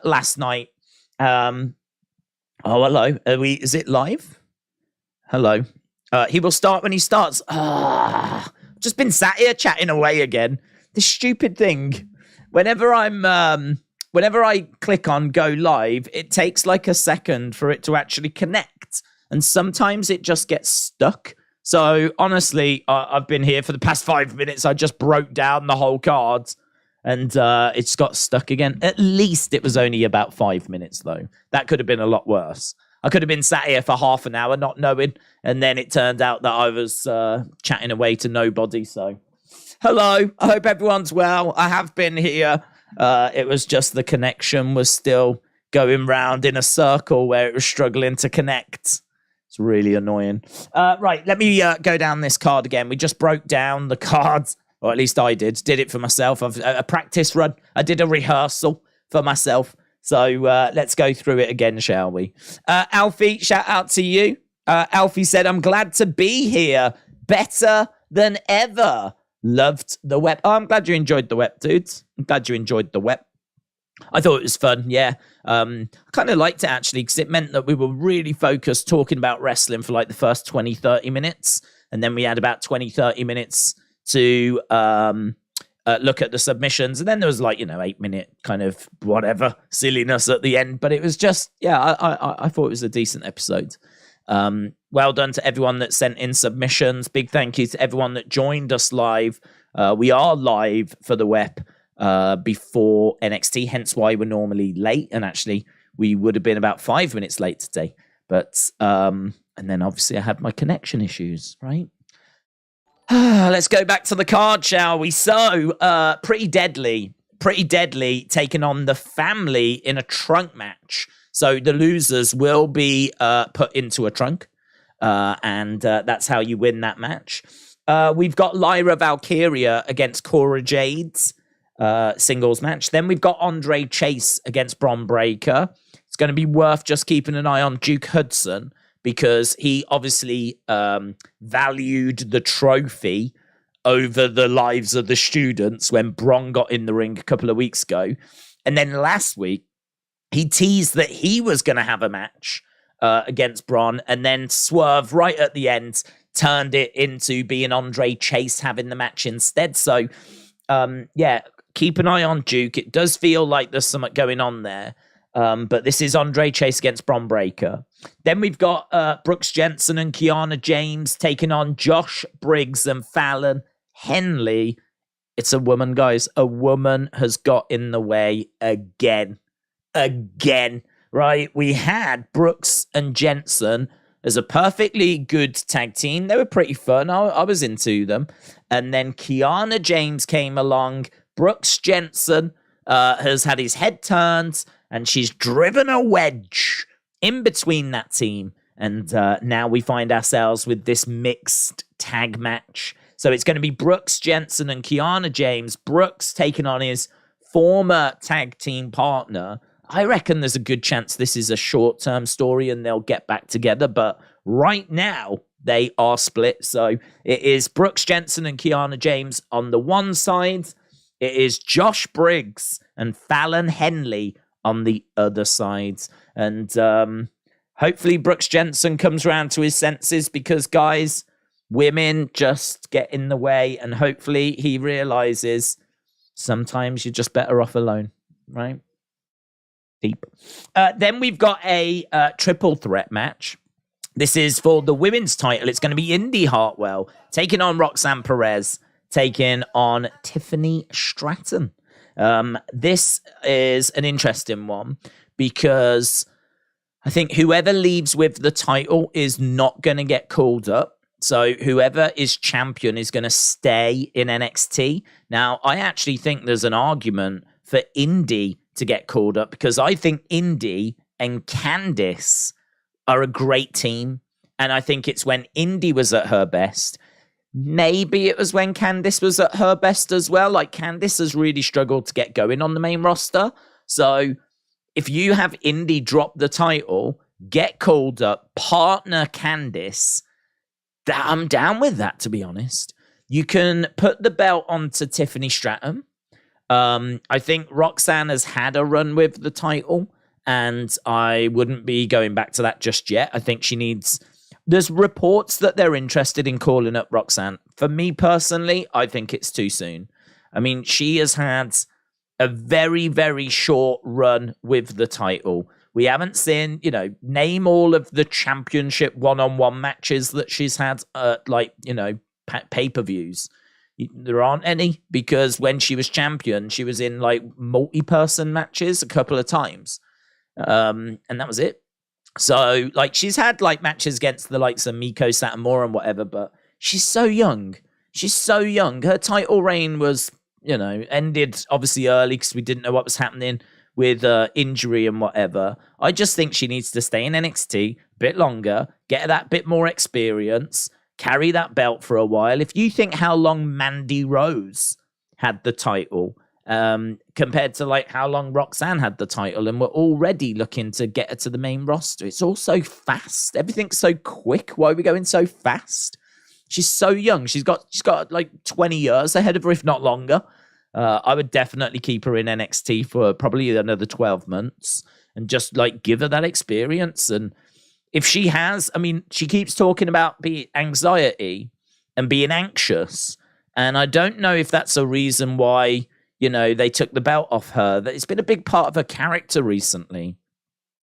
last night. Oh, hello. Is it live? Hello. He will start when he starts. Just been sat here chatting away again. This stupid thing. Whenever I click on go live, it takes like a second for it to actually connect. And sometimes it just gets stuck. So honestly, I've been here for the past 5 minutes. I just broke down the whole card and it's got stuck again. At least it was only about 5 minutes though. That could have been a lot worse. I could have been sat here for half an hour not knowing. And then it turned out that I was chatting away to nobody. So hello, I hope everyone's well. I have been here. It was just the connection was still going round in a circle where it was struggling to connect. It's really annoying. Right, let me go down this card again. We just broke down the cards, or at least I did it for myself. I've a practice run. I did a rehearsal for myself. So let's go through it again, shall we? Alfie, shout out to you. Alfie said, I'm glad to be here. Better than ever. Loved the web. Oh, I'm glad you enjoyed the web, dudes. I'm glad you enjoyed the web. I thought it was fun, yeah. I kind of liked it, actually, because it meant that we were really focused talking about wrestling for like the first 20, 30 minutes. And then we had about 20, 30 minutes to look at the submissions. And then there was like, 8-minute kind of whatever silliness at the end. But it was just, yeah, I thought it was a decent episode. Well done to everyone that sent in submissions. Big thank you to everyone that joined us live. We are live for the WEP before NXT, hence why we're normally late. And actually, we would have been about 5 minutes late today. But, and then obviously I had my connection issues, right? Let's go back to the card, shall we? So, Pretty Deadly taking on the Family in a trunk match. So the losers will be put into a trunk, and that's how you win that match. We've got Lyra Valkyria against Cora Jade's singles match. Then we've got Andre Chase against Bron Breaker. It's going to be worth just keeping an eye on Duke Hudson because he obviously valued the trophy over the lives of the students when Bron got in the ring a couple of weeks ago. And then last week, he teased that he was going to have a match against Bron, and then Swerve right at the end turned it into being Andre Chase having the match instead. So, yeah, keep an eye on Duke. It does feel like there's something going on there, but this is Andre Chase against Bron Breaker. Then we've got Brooks Jensen and Kiana James taking on Josh, Briggs, and Fallon. Henley, it's a woman, guys. A woman has got in the way again, right? We had Brooks and Jensen as a perfectly good tag team. They were pretty fun. I was into them. And then Kiana James came along. Brooks Jensen has had his head turned, and she's driven a wedge in between that team. And now we find ourselves with this mixed tag match. So it's going to be Brooks Jensen and Kiana James. Brooks taking on his former tag team partner. I reckon there's a good chance this is a short-term story and they'll get back together. But right now, they are split. So it is Brooks Jensen and Kiana James on the one side. It is Josh Briggs and Fallon Henley on the other side. And hopefully Brooks Jensen comes around to his senses because, guys, women just get in the way. And hopefully he realizes sometimes you're just better off alone, right? Deep. Then we've got a triple threat match. This is for the women's title. It's going to be Indi Hartwell taking on Roxanne Perez, taking on Tiffany Stratton. This is an interesting one because I think whoever leaves with the title is not going to get called up. So whoever is champion is going to stay in NXT. Now, I actually think there's an argument for Indi to get called up because I think Indi and Candice are a great team. And I think it's when Indi was at her best. Maybe it was when Candice was at her best as well. Like, Candice has really struggled to get going on the main roster. So if you have Indi drop the title, get called up, partner Candice, I'm down with that, to be honest. You can put the belt onto Tiffany Stratton. I think Roxanne has had a run with the title, and I wouldn't be going back to that just yet. I think she needs... There's reports that they're interested in calling up Roxanne. For me personally, I think it's too soon. I mean, she has had a very, very short run with the title. We haven't seen, name all of the championship one-on-one matches that she's had, pay-per-views. There aren't any, because when she was champion, she was in multi-person matches a couple of times. And that was it. So she's had matches against the likes of Miko Satomura and whatever, but she's so young. She's so young. Her title reign was, ended obviously early because we didn't know what was happening with injury and whatever. I just think she needs to stay in NXT a bit longer, get that bit more experience, carry that belt for a while. If you think how long Mandy Rose had the title compared to how long Roxanne had the title, and we're already looking to get her to the main roster, it's all so fast. Everything's so quick. Why are we going so fast? She's so young. She's got 20 years ahead of her, if not longer. I would definitely keep her in NXT for probably another 12 months and just give her that experience. And if she has, she keeps talking about anxiety and being anxious. And I don't know if that's a reason why, they took the belt off her. That it's been a big part of her character recently,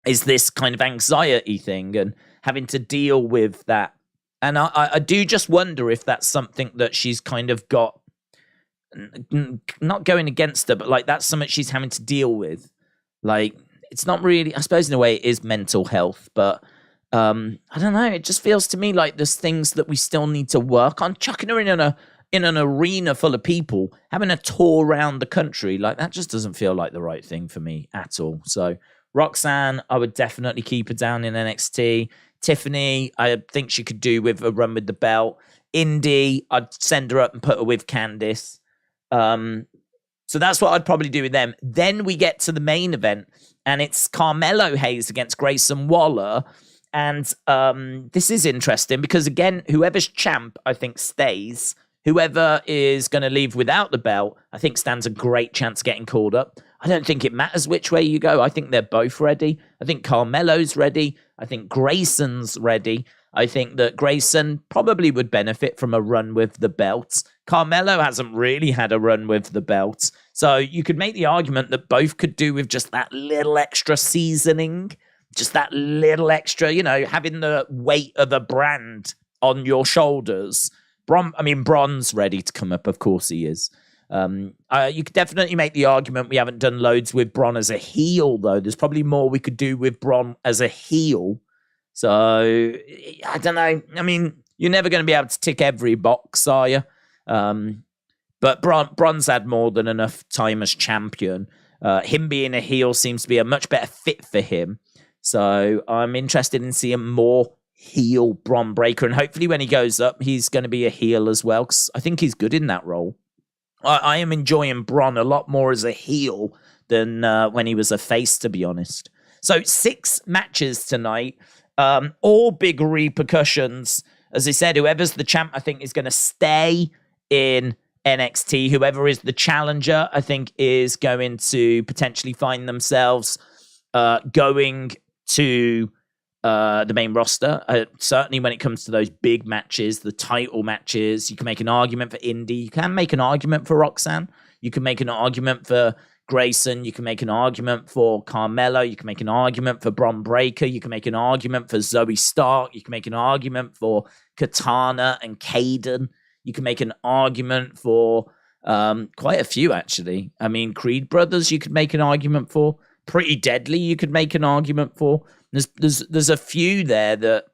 is this kind of anxiety thing and having to deal with that. And I do just wonder if that's something that she's kind of got, not going against her, but that's something she's having to deal with. It's not really, I suppose in a way it is mental health, but I don't know. It just feels to me like there's things that we still need to work on. Chucking her in an arena full of people, having a tour around the country, that just doesn't feel like the right thing for me at all. So Roxanne, I would definitely keep her down in NXT. Tiffany, I think she could do with a run with the belt. Indi, I'd send her up and put her with Candice. So that's what I'd probably do with them. Then we get to the main event, and it's Carmelo Hayes against Grayson Waller. And this is interesting because, again, whoever's champ, I think, stays. Whoever is going to leave without the belt, I think, stands a great chance of getting called up. I don't think it matters which way you go. I think they're both ready. I think Carmelo's ready. I think Grayson's ready. I think that Grayson probably would benefit from a run with the belt. Carmelo hasn't really had a run with the belt. So you could make the argument that both could do with just that little extra seasoning, just that little extra, having the weight of the brand on your shoulders. Bron's ready to come up. Of course he is. You could definitely make the argument we haven't done loads with Bron as a heel, though. There's probably more we could do with Bron as a heel. So, I don't know. You're never going to be able to tick every box, are you? But Bron's had more than enough time as champion. Him being a heel seems to be a much better fit for him. So I'm interested in seeing more heel Bron Breakker. And hopefully when he goes up, he's going to be a heel as well, because I think he's good in that role. I am enjoying Bron a lot more as a heel than when he was a face, to be honest. So 6 matches tonight. All big repercussions. As I said, whoever's the champ, I think, is going to stay in NXT. Whoever is the challenger, I think, is going to potentially find themselves going to the main roster. Certainly when it comes to those big matches, the title matches, you can make an argument for Indi. You can make an argument for Roxanne. You can make an argument for Grayson. You can make an argument for Carmelo. You can make an argument for Bron Breakker. You can make an argument for Zoe Stark. You can make an argument for Katana and Kaden. You can make an argument for quite a few, actually. Creed Brothers, you could make an argument for. Pretty Deadly, you could make an argument for. There's a few there that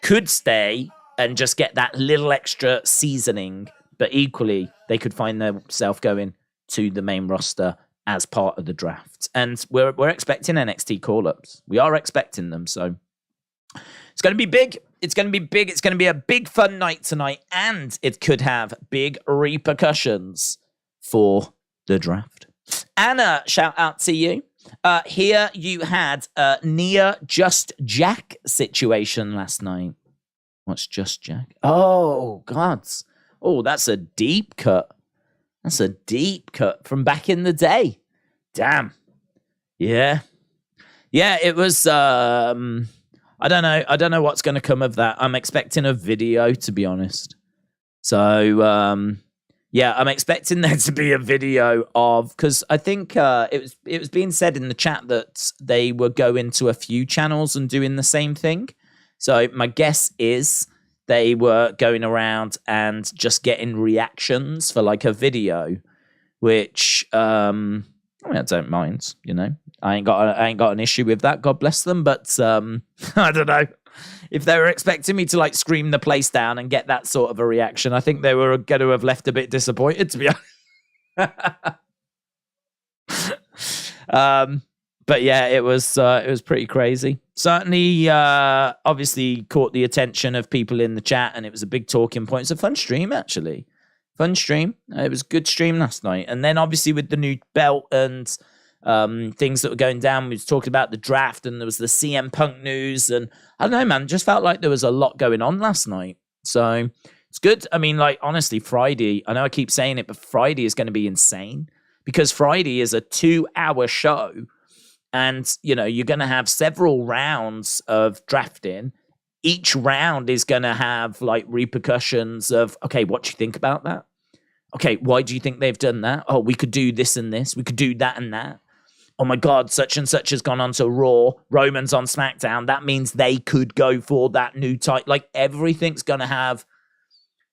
could stay and just get that little extra seasoning, but equally, they could find themselves going to the main roster as part of the draft. And we're expecting NXT call-ups. We are expecting them, so it's going to be big. It's going to be big. It's going to be a big fun night tonight, and it could have big repercussions for the draft. Anna, shout out to you. Here you had a near Just Jack situation last night. What's Just Jack? Oh, God. Oh, that's a deep cut. That's a deep cut from back in the day. Damn. Yeah. Yeah, it was I don't know what's going to come of that. I'm expecting a video, to be honest. So yeah, I'm expecting there to be a video of, because I think it was being said in the chat that they were going to a few channels and doing the same thing. So my guess is they were going around and just getting reactions for like a video, which I mean, I don't mind, you know. I ain't got an issue with that. God bless them, but I don't know. If they were expecting me to like scream the place down and get that sort of a reaction, I think they were going to have left a bit disappointed, to be honest. But yeah, it was pretty crazy. Certainly, obviously caught the attention of people in the chat, and it was a big talking point. It's a fun stream, actually. Fun stream. It was a good stream last night. And then obviously with the new belt and things that were going down, we was talking about the draft, and there was the CM Punk news, and I don't know, man, just felt like there was a lot going on last night. So it's good. I mean, like, honestly, Friday, I know I keep saying it, but Friday is going to be insane, because Friday is a 2-hour show. And, you know, you're going to have several rounds of drafting. Each round is going to have, like, repercussions of, okay, what do you think about that? Okay, why do you think they've done that? Oh, we could do this and this. We could do that and that. Oh, my God, such and such has gone on to Raw. Roman's on SmackDown. That means they could go for that new type. Like, everything's going to have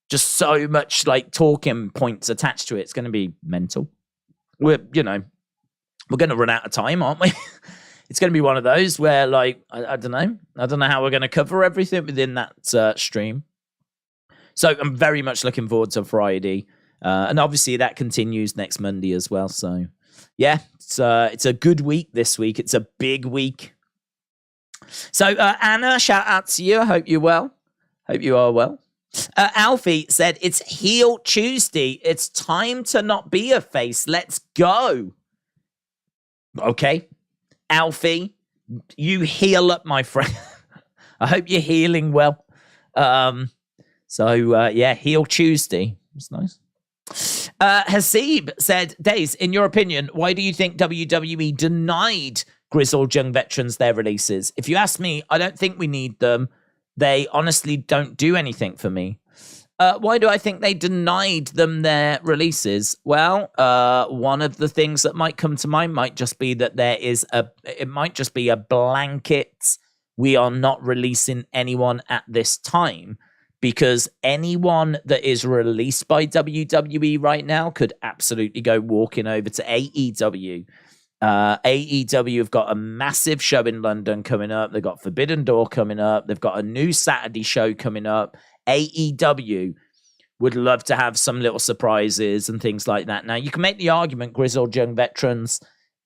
just so much, like, talking points attached to it. It's going to be mental. We're going to run out of time, aren't we? It's going to be one of those where, like, I don't know. I don't know how we're going to cover everything within that stream. So I'm very much looking forward to Friday. And obviously that continues next Monday as well. So, yeah, it's a good week this week. It's a big week. So, Anna, shout out to you. I hope you're well. Hope you are well. Alfie said, it's Heel Tuesday. It's time to not be a face. Let's go. Okay, Alfie, you heal up, my friend. I hope you're healing well. Yeah, Heel Tuesday. That's nice. Hasib said, Daze, in your opinion, why do you think WWE denied grizzled young veterans their releases? If you ask me, I don't think we need them. They honestly don't do anything for me. Why do I think they denied them their releases? Well, one of the things that might come to mind might just be that it might just be a blanket, we are not releasing anyone at this time, because anyone that is released by WWE right now could absolutely go walking over to AEW. AEW have got a massive show in London coming up. They've got Forbidden Door coming up. They've got a new Saturday show coming up. AEW would love to have some little surprises and things like that. Now, you can make the argument grizzled young veterans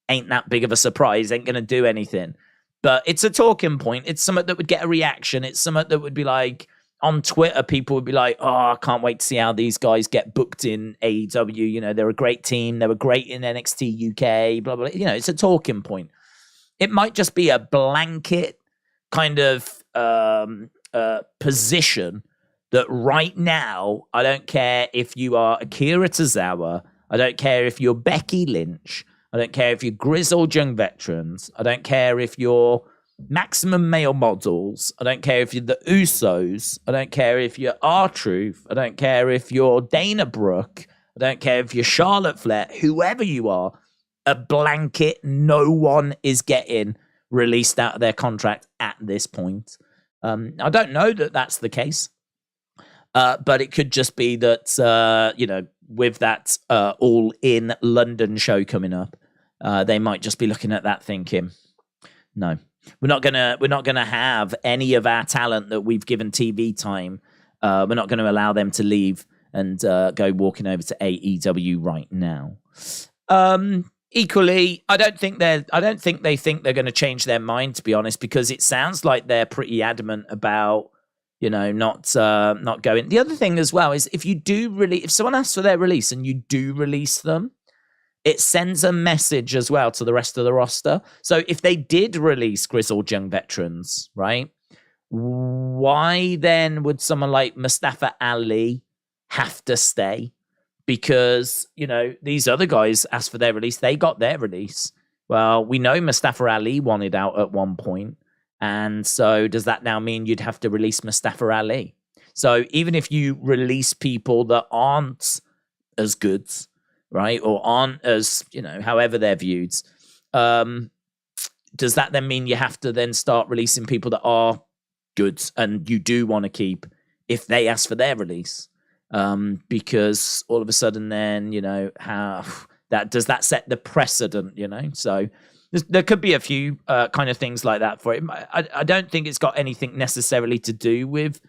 ain't that big of a surprise, ain't going to do anything. But it's a talking point. It's something that would get a reaction. It's something that would be like, on Twitter, people would be like, oh, I can't wait to see how these guys get booked in AEW. You know, they're a great team. They were great in NXT UK, blah, blah, blah. You know, it's a talking point. It might just be a blanket kind of position that right now, I don't care if you are Akira Tozawa, I don't care if you're Becky Lynch, I don't care if you're grizzled young veterans, I don't care if you're Maximum Male Models, I don't care if you're the Usos, I don't care if you're R-Truth, I don't care if you're Dana Brooke, I don't care if you're Charlotte Flair, whoever you are, a blanket, no one is getting released out of their contract at this point. I don't know that that's the case. But it could just be that, with that All In London show coming up, they might just be looking at that thinking, no, we're not gonna have any of our talent that we've given TV time. We're not going to allow them to leave and go walking over to AEW right now. Equally, I don't think they think they're going to change their mind, to be honest, because it sounds like they're pretty adamant about, not going. The other thing as well is if someone asks for their release and you do release them, it sends a message as well to the rest of the roster. So if they did release grizzled young veterans, right, why then would someone like Mustafa Ali have to stay? because, these other guys asked for their release. They got their release. Well, we know Mustafa Ali wanted out at one point. And so does that now mean you'd have to release Mustafa Ali? So even if you release people that aren't as good, right, or aren't as, however they're viewed, does that then mean you have to then start releasing people that are good and you do want to keep if they ask for their release? Because all of a sudden then, does that set the precedent, So there could be a few kind of things like that for it. I don't think it's got anything necessarily to do with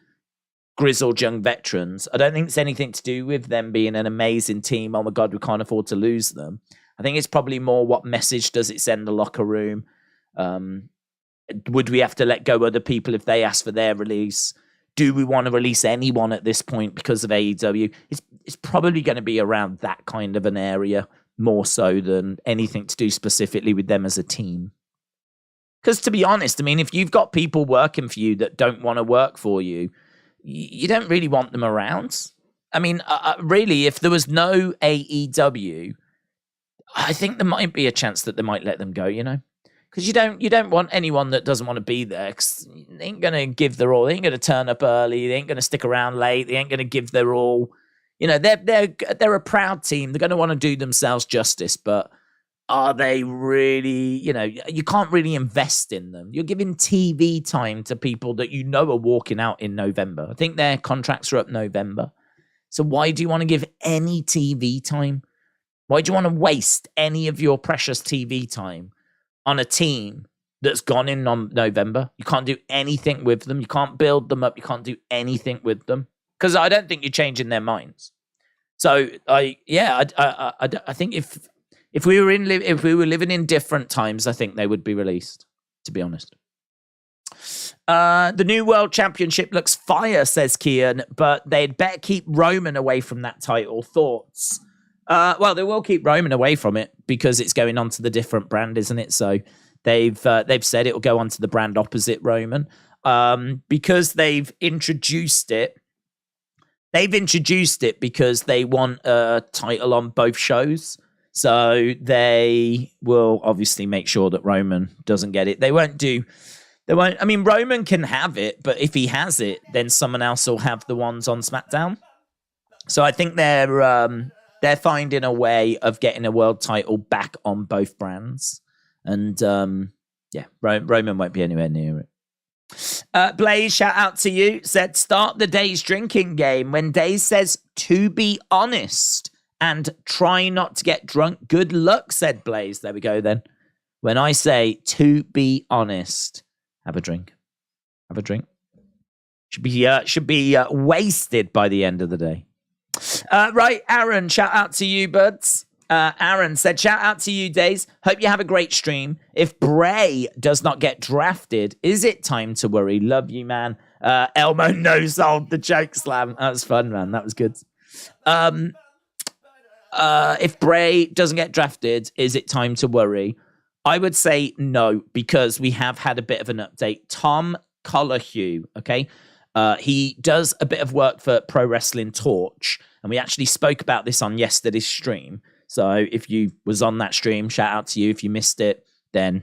grizzled young veterans. I don't think it's anything to do with them being an amazing team. Oh my God, we can't afford to lose them. I think it's probably more what message does it send the locker room? Would we have to let go other people if they ask for their release? Do we want to release anyone at this point because of AEW? It's probably going to be around that kind of an area more so than anything to do specifically with them as a team. Because to be honest, I mean, if you've got people working for you that don't want to work for you, you don't really want them around. I mean, really, if there was no AEW, I think there might be a chance that they might let them go, because you don't want anyone that doesn't want to be there, because they ain't going to give their all. They ain't going to turn up early. They ain't going to stick around late. They ain't going to give their all. They're a proud team. They're going to want to do themselves justice, but are they really, you can't really invest in them. You're giving TV time to people that are walking out in November. I think their contracts are up November. So why do you want to give any TV time? Why do you want to waste any of your precious TV time on a team that's gone in on November? You can't do anything with them. You can't build them up. You can't do anything with them because I don't think you're changing their minds. So I think if we were living in different times, I think they would be released, to be honest. The New World Championship looks fire, says Kian, but they'd better keep Roman away from that title. Thoughts? Well, they will keep Roman away from it because it's going on to the different brand, isn't it? So they've said it will go on to the brand opposite Roman. Because they've introduced it. They've introduced it because they want a title on both shows. So they will obviously make sure that Roman doesn't get it. They won't. I mean, Roman can have it, but if he has it, then someone else will have the ones on SmackDown. So I think they're finding a way of getting a world title back on both brands. And Roman won't be anywhere near it. Blaze, shout out to you, said start the Daze drinking game. When Daze says to be honest and try not to get drunk, good luck, said Blaze. There we go then. When I say to be honest, have a drink. Have a drink. Should be wasted by the end of the day. Right, Aaron, shout out to you, buds. Aaron said, shout out to you, Daze. Hope you have a great stream. If Bray does not get drafted, is it time to worry? Love you, man. Elmo no-sold the joke slam. That was fun, man. That was good. If Bray doesn't get drafted, is it time to worry? I would say no, because we have had a bit of an update. Tom Collarhue, okay? He does a bit of work for Pro Wrestling Torch, and we actually spoke about this on yesterday's stream. So if you was on that stream, shout out to you. If you missed it, then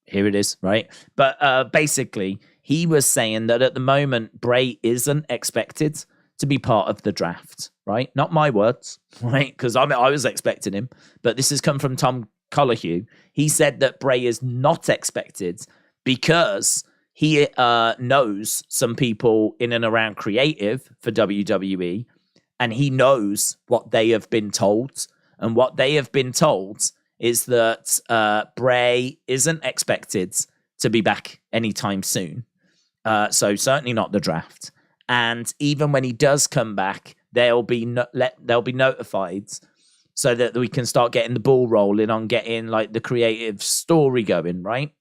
here it is, right? But basically, he was saying that at the moment, Bray isn't expected to be part of the draft, right? Not my words, right? Because I was expecting him, but this has come from Tom Collarhue. He said that Bray is not expected because he knows some people in and around creative for WWE, and he knows what they have been told. And what they have been told is that Bray isn't expected to be back anytime soon. So certainly not the draft. And even when he does come back, they'll be notified so that we can start getting the ball rolling on getting like the creative story going, right?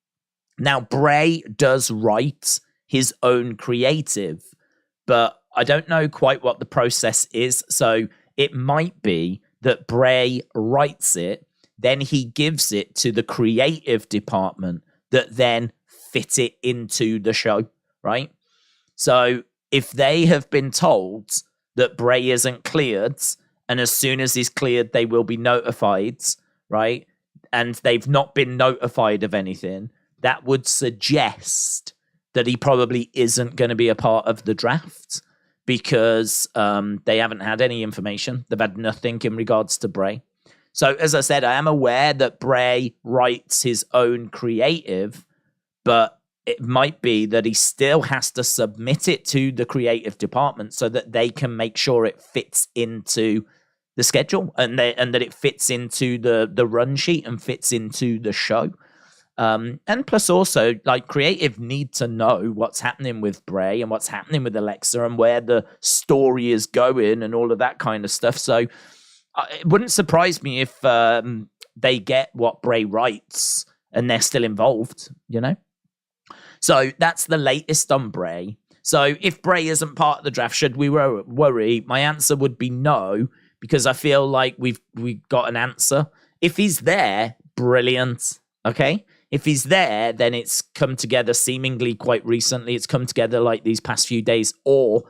Now, Bray does write his own creative, but I don't know quite what the process is. So it might be that Bray writes it, then he gives it to the creative department that then fit it into the show, right? So if they have been told that Bray isn't cleared and as soon as he's cleared, they will be notified, right? And they've not been notified of anything. That would suggest that he probably isn't going to be a part of the draft because they haven't had any information. They've had nothing in regards to Bray. So, as I said, I am aware that Bray writes his own creative, but it might be that he still has to submit it to the creative department so that they can make sure it fits into the schedule and that it fits into the run sheet and fits into the show. And plus also, like, creative need to know what's happening with Bray and what's happening with Alexa and where the story is going and all of that kind of stuff. So it wouldn't surprise me if they get what Bray writes and they're still involved, you know? So that's the latest on Bray. So if Bray isn't part of the draft, should we worry? My answer would be no, because I feel like we've got an answer. If he's there, brilliant, okay? If he's there, then it's come together seemingly quite recently. It's come together like these past few days, or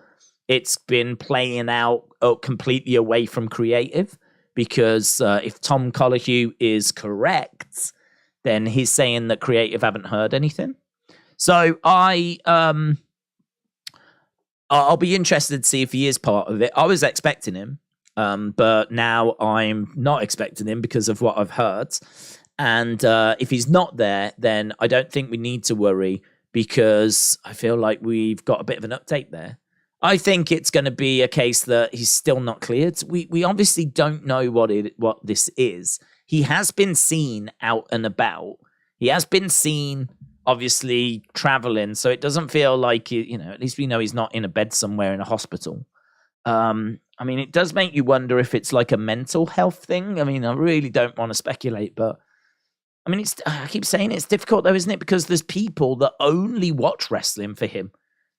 it's been playing out completely away from creative, because if Tom Colohue is correct, then he's saying that creative haven't heard anything. So I'll be interested to see if he is part of it. I was expecting him, but now I'm not expecting him because of what I've heard. And if he's not there, then I don't think we need to worry, because I feel like we've got a bit of an update there. I think it's going to be a case that he's still not cleared. We obviously don't know what this is. He has been seen out and about. He has been seen, obviously, traveling. So it doesn't feel like, at least we know he's not in a bed somewhere in a hospital. I mean, it does make you wonder if it's like a mental health thing. I mean, I really don't want to speculate, but I mean, I keep saying it's difficult though, isn't it? Because there's people that only watch wrestling for him.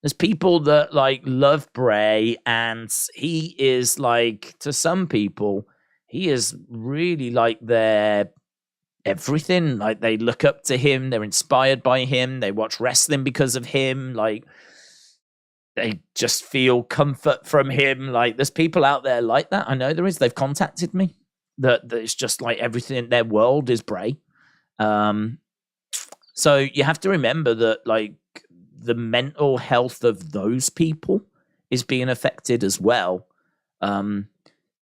There's people that like love Bray, and he is like, to some people, he is really like their everything. Like, they look up to him, they're inspired by him, they watch wrestling because of him. Like, they just feel comfort from him. Like, there's people out there like that. I know there is. They've contacted me that it's just like everything. Their world is Bray. So you have to remember that, like, the mental health of those people is being affected as well.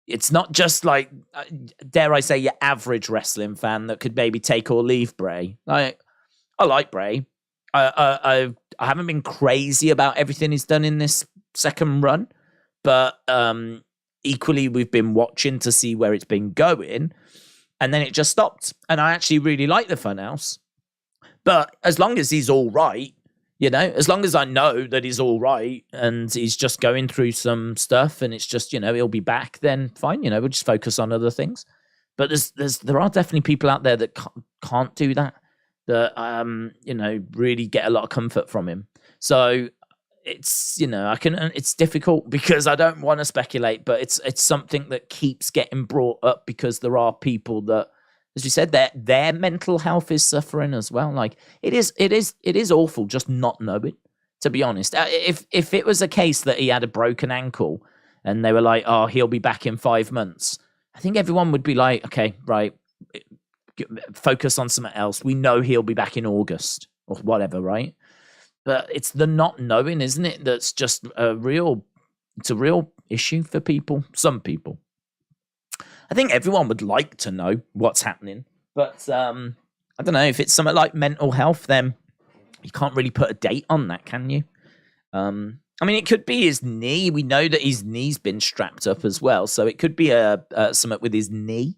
It's not just like, dare I say, your average wrestling fan that could maybe take or leave Bray. Like, I like Bray. I haven't been crazy about everything he's done in this second run, but equally we've been watching to see where it's been going, and then it just stopped. And I actually really like the Funhouse, but as long as he's all right, as long as I know that he's all right and he's just going through some stuff and it's just, he'll be back, then fine, we'll just focus on other things. But there are definitely people out there that can't do that, really get a lot of comfort from him. So it's, it's difficult because I don't want to speculate, but it's something that keeps getting brought up because there are people that, as you said, their mental health is suffering as well. Like, it is awful just not knowing, to be honest. If it was a case that he had a broken ankle and they were like, oh, he'll be back in 5 months, I think everyone would be like, okay, right, focus on something else. We know he'll be back in August or whatever, right? But it's the not knowing, isn't it? That's just a real issue for people, some people. I think everyone would like to know what's happening, but I don't know, if it's something like mental health, then you can't really put a date on that, can you? I mean, it could be his knee. We know that his knee's been strapped up as well, so it could be something with his knee.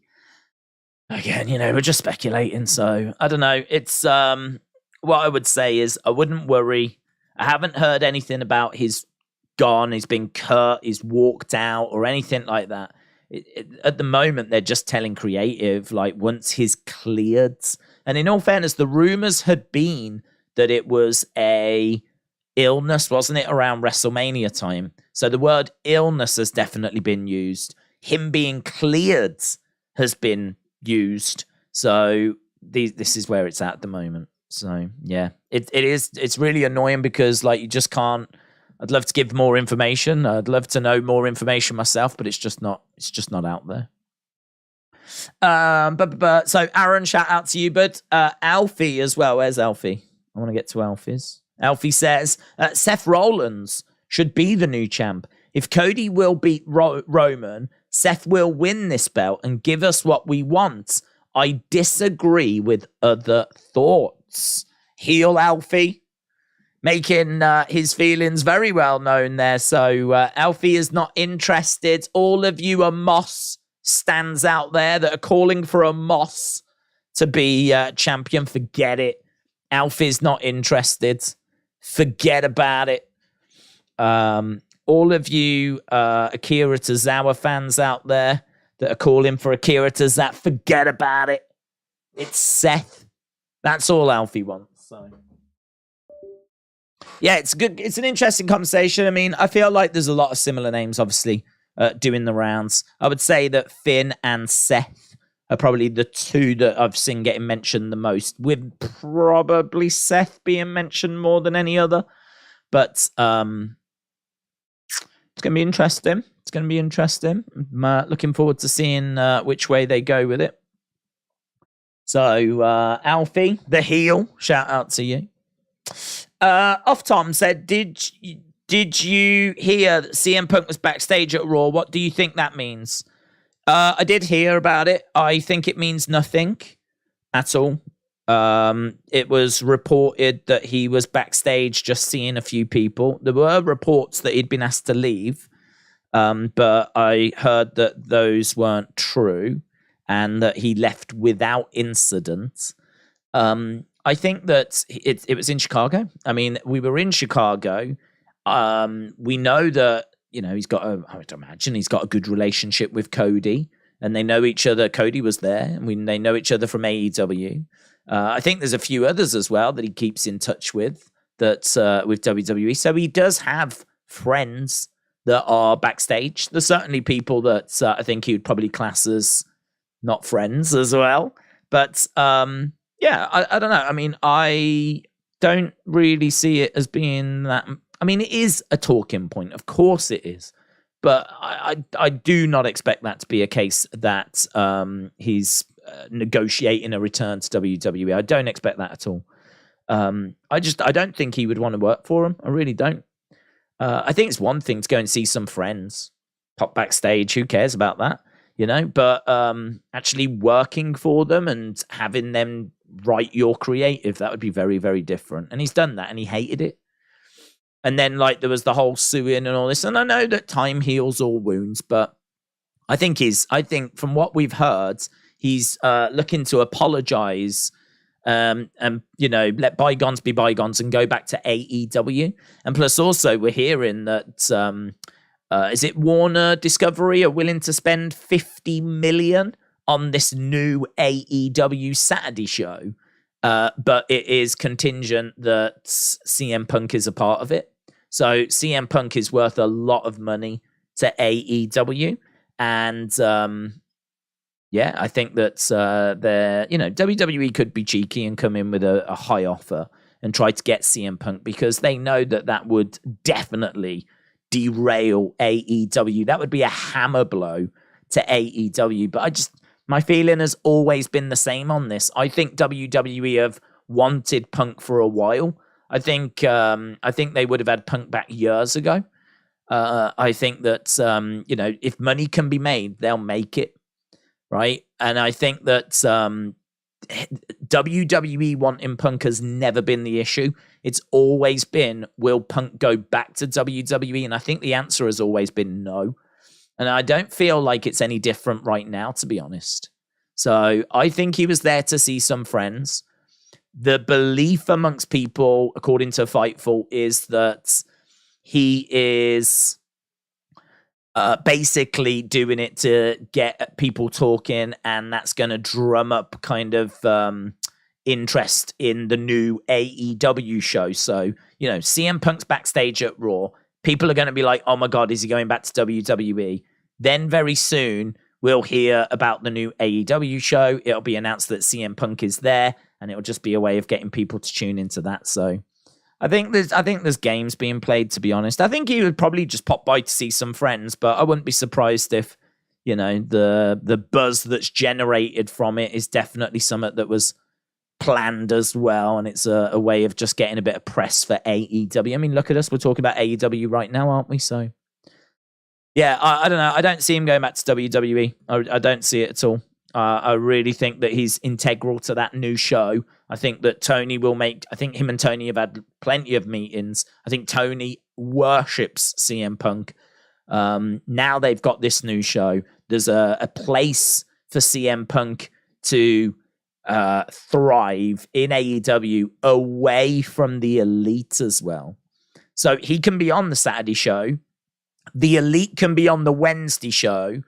Again, we're just speculating, so I don't know. It's what I would say is I wouldn't worry. I haven't heard anything about he's gone, he's been cut, he's walked out, or anything like that. At the moment, they're just telling creative, like, once he's cleared. And in all fairness, the rumors had been that it was a illness, wasn't it, around WrestleMania time? So the word illness has definitely been used. Him being cleared has been used. So this is where it's at the moment. So yeah, it's really annoying because, like, you just can't I'd love to give more information. I'd love to know more information myself, but it's just not out there. So Aaron, shout out to you, but Alfie as well. Where's Alfie? I want to get to Alfie's. Alfie says Seth Rollins should be the new champ. If Cody will beat Roman, Seth will win this belt and give us what we want. I disagree with other thoughts. Heel Alfie, making his feelings very well known there. So Alfie is not interested. All of you are Moss stands out there that are calling for a Moss to be champion. Forget it. Alfie's not interested. Forget about it. All of you Akira Tozawa fans out there that are calling for Akira Tozawa, forget about it. It's Seth. That's all Alfie wants. So yeah, it's good. It's an interesting conversation. I mean, I feel like there's a lot of similar names, obviously, doing the rounds. I would say that Finn and Seth are probably the two that I've seen getting mentioned the most, with probably Seth being mentioned more than any other. But it's going to be interesting. It's going to be interesting. I'm looking forward to seeing which way they go with it. So, Alfie, the heel, shout out to you. Off Tom said, did you hear that CM Punk was backstage at Raw? What do you think that means? I did hear about it. I think it means nothing at all. It was reported that he was backstage just seeing a few people. There were reports that he'd been asked to leave, but I heard that those weren't true and that he left without incident. I think that it was in Chicago. I mean, we were in Chicago. We know that, you know, I would imagine he's got a good relationship with Cody, and they know each other. Cody was there, and they know each other from AEW. I think there's a few others as well that he keeps in touch with with WWE. So he does have friends that are backstage. There's certainly people that I think he would probably class as not friends as well. But yeah, I don't know. I mean, I don't really see it as being that. I mean, it is a talking point. Of course it is. But I do not expect that to be a case that he's negotiating a return to WWE. I don't expect that at all. I don't think he would want to work for him. I really don't. I think it's one thing to go and see some friends, pop backstage. Who cares about that? You know, but actually working for them and having them write your creative, that would be very, very different. And he's done that and he hated it. And then, like, there was the whole suing and all this. And I know that time heals all wounds, but I think from what we've heard, he's looking to apologize and, you know, let bygones be bygones and go back to AEW. And plus, also, we're hearing that, is it Warner Discovery are willing to spend $50 million on this new AEW Saturday show, but it is contingent that CM Punk is a part of it. So CM Punk is worth a lot of money to AEW, and yeah, I think that WWE could be cheeky and come in with a high offer and try to get CM Punk, because they know that would definitely derail AEW. That would be a hammer blow to AEW. But my feeling has always been the same on this. I think WWE have wanted Punk for a while. I think they would have had Punk back years ago. I think that if money can be made, they'll make it, right? And I think that WWE wanting Punk has never been the issue. It's always been, will Punk go back to WWE? And I think the answer has always been no. And I don't feel like it's any different right now, to be honest. So I think he was there to see some friends. The belief amongst people, according to Fightful, is that he is basically doing it to get people talking, and that's going to drum up kind of interest in the new AEW show. So, you know, CM Punk's backstage at Raw. People are going to be like, oh my God, is he going back to WWE? Then very soon, we'll hear about the new AEW show. It'll be announced that CM Punk is there, and it'll just be a way of getting people to tune into that. So I think there's games being played, to be honest. I think he would probably just pop by to see some friends, but I wouldn't be surprised if, the buzz that's generated from it is definitely something that was planned as well, and it's a way of just getting a bit of press for AEW. I mean, look at us. We're talking about AEW right now, aren't we? So, yeah, I don't know. I don't see him going back to WWE. I don't see it at all. I really think that he's integral to that new show. I think that Tony will make... I think him and Tony have had plenty of meetings. I think Tony worships CM Punk. Now they've got this new show. There's a place for CM Punk to thrive in AEW away from the Elite as well. So he can be on the Saturday show. The Elite can be on the Wednesday show.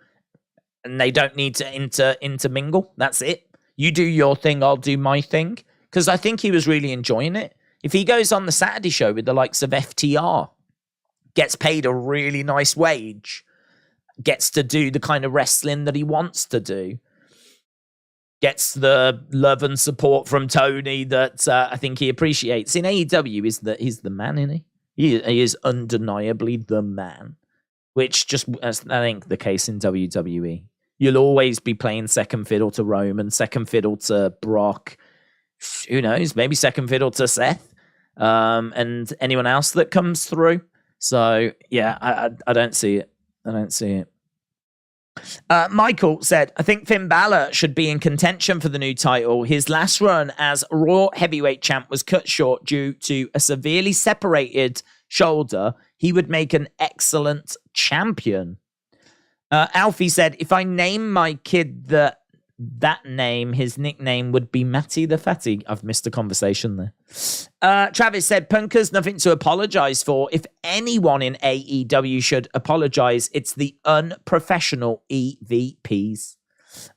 And they don't need to intermingle. That's it. You do your thing, I'll do my thing. Because I think he was really enjoying it. If he goes on the Saturday show with the likes of FTR, gets paid a really nice wage, gets to do the kind of wrestling that he wants to do, gets the love and support from Tony that I think he appreciates. In AEW, he's the man, isn't he? He is undeniably the man. Which just, I think, the case in WWE. You'll always be playing second fiddle to Roman, second fiddle to Brock. Who knows? Maybe second fiddle to Seth, and anyone else that comes through. So yeah, I don't see it. I don't see it. Michael said, I think Finn Balor should be in contention for the new title. His last run as Raw heavyweight champ was cut short due to a severely separated shoulder. He would make an excellent champion. Alfie said, if I name my kid that name, his nickname would be Matty the Fatty. I've missed a conversation there. Travis said, Punk has nothing to apologize for. If anyone in AEW should apologize, it's the unprofessional EVPs.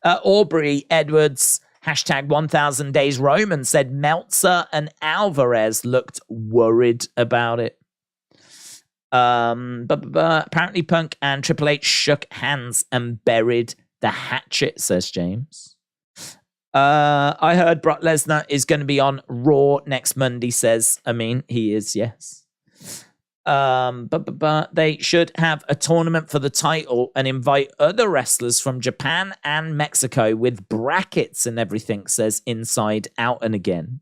Aubrey Edwards, hashtag 1000 Days Roman, said Meltzer and Alvarez looked worried about it. Apparently Punk and Triple H shook hands and buried the hatchet, says James. I heard Brock Lesnar is going to be on Raw next Monday, says Amin. He is, yes. They should have a tournament for the title and invite other wrestlers from Japan and Mexico with brackets and everything, says Inside Out and Again.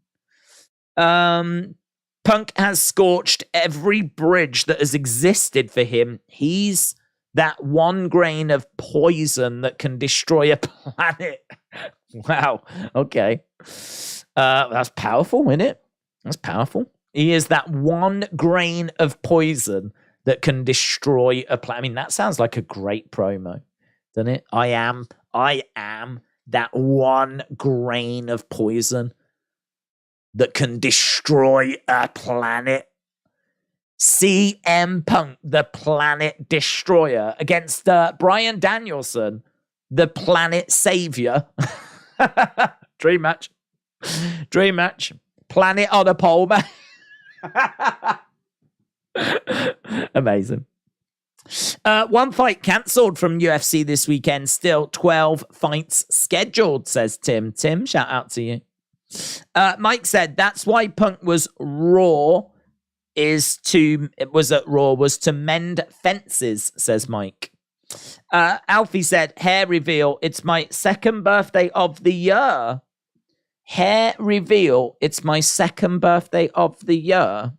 Punk has scorched every bridge that has existed for him. He's that one grain of poison that can destroy a planet. Wow. Okay. That's powerful, isn't it? That's powerful. He is that one grain of poison that can destroy a planet. I mean, that sounds like a great promo, doesn't it? I am that one grain of poison that can destroy a planet. CM Punk, the planet destroyer, against Bryan Danielson, the planet savior. Dream match. Planet on a pole, man. Amazing. One fight cancelled from UFC this weekend. Still 12 fights scheduled, says Tim. Tim, shout out to you. Mike said that's why Punk was to mend fences, says Mike. Alfie said hair reveal, it's my second birthday of the year. Hair reveal, it's my second birthday of the year.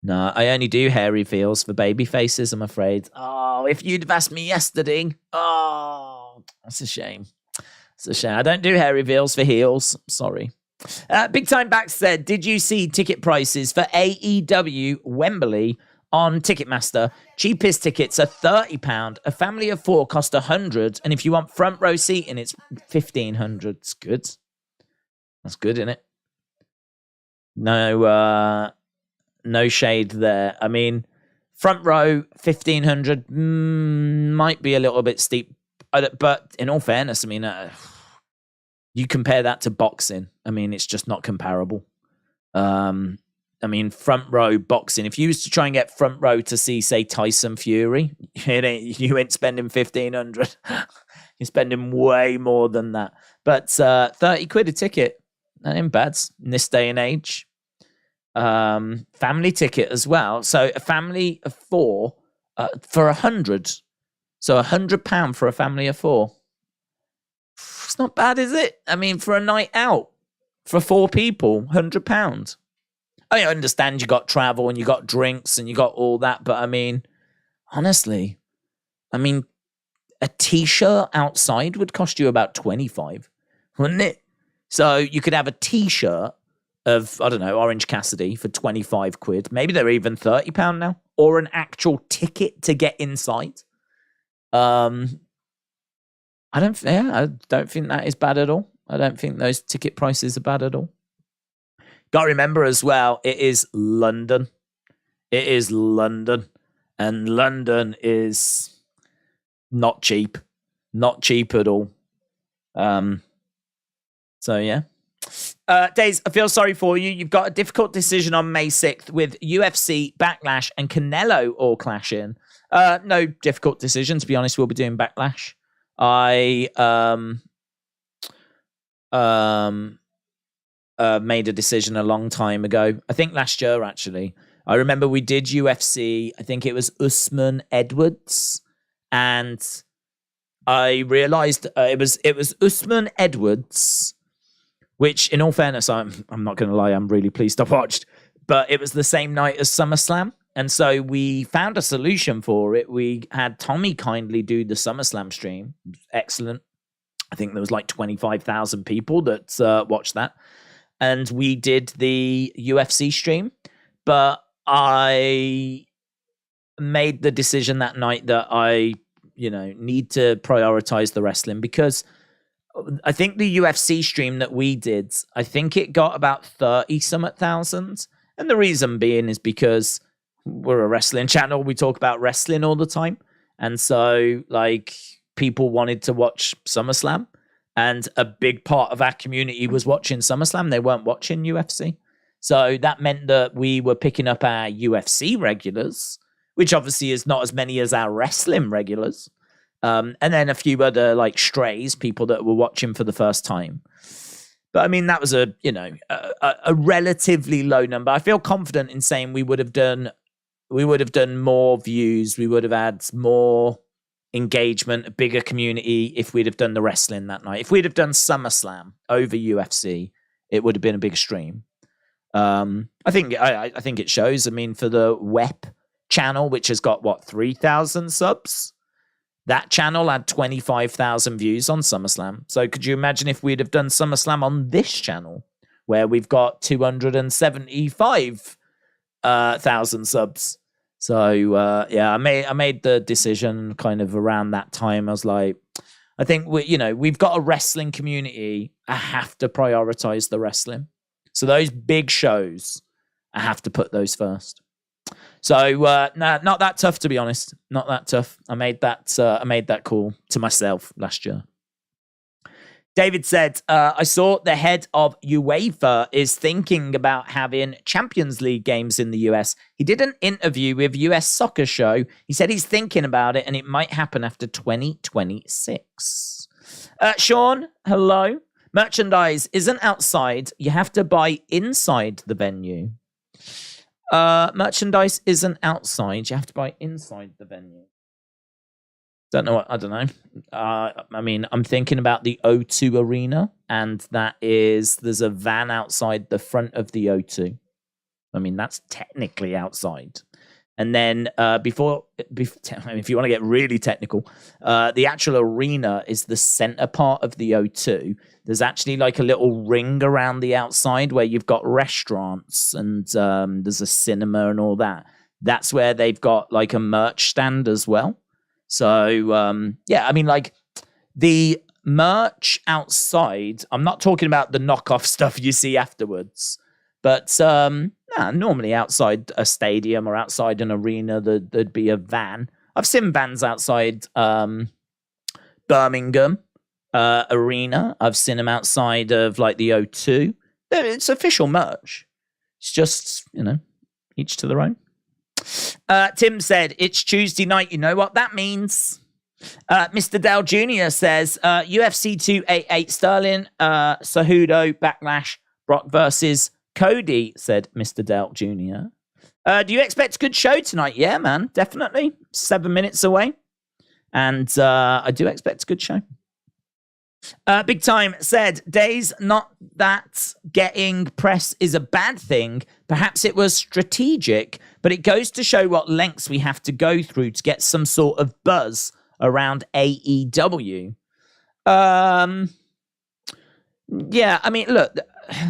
No, I only do hair reveals for baby faces, I'm afraid. Oh, if you'd have asked me yesterday. Oh, that's a shame. It's a shame. I don't do hair reveals for heels. Sorry. Big Time Back said, did you see ticket prices for AEW Wembley on Ticketmaster? Cheapest tickets are £30. A family of 4 cost £100. And if you want front row seating, it's £1,500. It's good. That's good, isn't it? No shade there. I mean, front row, £1,500 might be a little bit steep. But in all fairness, I mean, you compare that to boxing. I mean, it's just not comparable. I mean, front row boxing. If you was to try and get front row to see, say, Tyson Fury, you ain't spending £1,500. You're spending way more than that. But £30 a ticket, that ain't bad in this day and age. family ticket as well. So a family of 4 for 100. So £100 for a family of 4. It's not bad, is it? I mean, for a night out for 4 people, £100. I understand you got travel and you got drinks and you got all that, but I mean, honestly, a t-shirt outside would cost you about 25, wouldn't it? So you could have a t-shirt of, I don't know, Orange Cassidy for 25 quid. Maybe they're even £30 now. Or an actual ticket to get inside. I don't think that is bad at all. I don't think those ticket prices are bad at all. Got to remember as well, it is London. It is London. And London is not cheap. Not cheap at all. So, yeah. Daze, I feel sorry for you. You've got a difficult decision on May 6th with UFC, Backlash, and Canelo all clashing. No difficult decision, to be honest. We'll be doing Backlash. I made a decision a long time ago. I think last year, actually. I remember we did UFC. I think it was Usman Edwards. And I realized it was Usman Edwards, which, in all fairness, I'm not going to lie, I'm really pleased I watched. But it was the same night as SummerSlam. And so we found a solution for it. We had Tommy kindly do the SummerSlam stream. Excellent. I think there was like 25,000 people that watched that. And we did the UFC stream. But I made the decision that night that I, need to prioritize the wrestling, because I think the UFC stream that we did, I think it got about 30,000. And the reason being is because we're a wrestling channel. We talk about wrestling all the time. And so, people wanted to watch SummerSlam. And a big part of our community was watching SummerSlam. They weren't watching UFC. So that meant that we were picking up our UFC regulars, which obviously is not as many as our wrestling regulars. And then a few other strays, people that were watching for the first time. But I mean, that was a relatively low number. I feel confident in saying we would have done more views. We would have had more engagement, a bigger community if we'd have done the wrestling that night. If we'd have done SummerSlam over UFC, it would have been a big stream. I think it shows. I mean, for the WEP channel, which has got 3,000 subs, that channel had 25,000 views on SummerSlam. So could you imagine if we'd have done SummerSlam on this channel, where we've got 275,000 subs? So I made the decision kind of around that time. I was like, I think we've got a wrestling community. I have to prioritize the wrestling. So those big shows, I have to put those first. So not that tough, to be honest. Not that tough. I made that call to myself last year. David said, I saw the head of UEFA is thinking about having Champions League games in the US. He did an interview with US Soccer Show. He said he's thinking about it and it might happen after 2026. Sean, hello. Merchandise isn't outside. You have to buy inside the venue. Merchandise isn't outside. You have to buy inside the venue. I don't know. I mean, I'm thinking about the O2 Arena, and there's a van outside the front of the O2. I mean, that's technically outside. And then if you want to get really technical, the actual arena is the center part of the O2. There's actually a little ring around the outside where you've got restaurants and there's a cinema and all that. That's where they've got a merch stand as well. So, I mean, the merch outside, I'm not talking about the knockoff stuff you see afterwards, but normally outside a stadium or outside an arena, there'd be a van. I've seen vans outside Birmingham arena. I've seen them outside of the O2. It's official merch. It's just, each to their own. Tim said, it's Tuesday night. You know what that means. Mr. Dell Jr. says, UFC 288 Sterling, Cejudo, Backlash, Brock versus Cody, said Mr. Delt Jr. Do you expect a good show tonight? Yeah, man, definitely. 7 minutes away. And I do expect a good show. Big Time said, Daze, not that getting press is a bad thing. Perhaps it was strategic, but it goes to show what lengths we have to go through to get some sort of buzz around AEW. Yeah, I mean, look,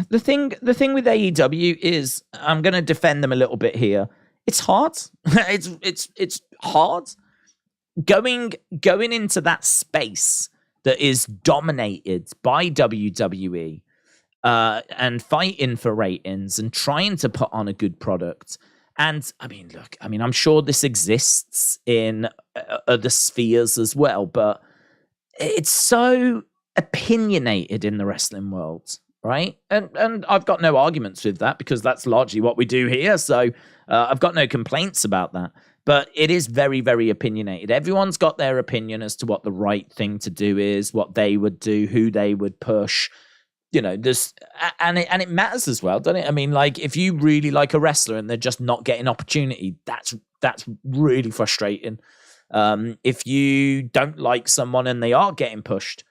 the thing with AEW is, I'm going to defend them a little bit here. It's hard. it's hard going into that space that is dominated by WWE and fighting for ratings and trying to put on a good product. And I mean, look, I'm sure this exists in other spheres as well, but it's so opinionated in the wrestling world, right? And I've got no arguments with that because that's largely what we do here. So I've got no complaints about that. But it is very, very opinionated. Everyone's got their opinion as to what the right thing to do is, what they would do, who they would push. You know, this and it matters as well, doesn't it? I mean, like, if you really like a wrestler and they're just not getting opportunity, that's really frustrating. If you don't like someone and they are getting pushed,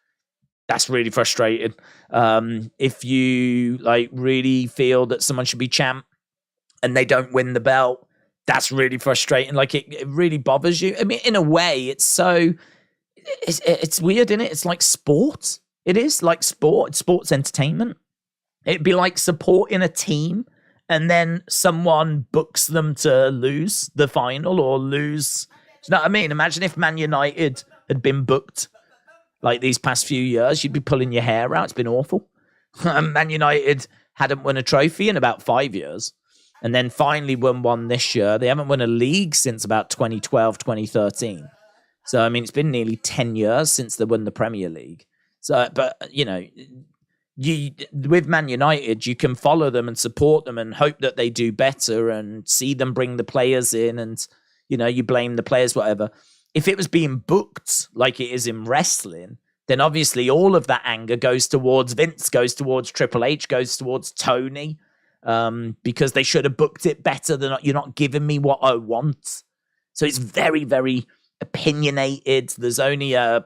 that's really frustrating. If you like really feel that someone should be champ and they don't win the belt, that's really frustrating. Like, it really bothers you. I mean, in a way, it's weird, isn't it? It's like sport. It is like sport. It's sports entertainment. It'd be like supporting a team and then someone books them to lose the final or lose. Do you know what I mean? Imagine if Man United had been booked like these past few years. You'd be pulling your hair out. It's been awful. Man United hadn't won a trophy in about 5 years. And then finally won one this year. They haven't won a league since about 2012, 2013. So, I mean, it's been nearly 10 years since they won the Premier League. So, but, you know, with Man United, you can follow them and support them and hope that they do better and see them bring the players in and, you know, you blame the players, whatever. If it was being booked like it is in wrestling, then obviously all of that anger goes towards Vince, goes towards Triple H, goes towards Tony. Because they should have booked it better than you're not giving me what I want. So it's very, very opinionated. There's only a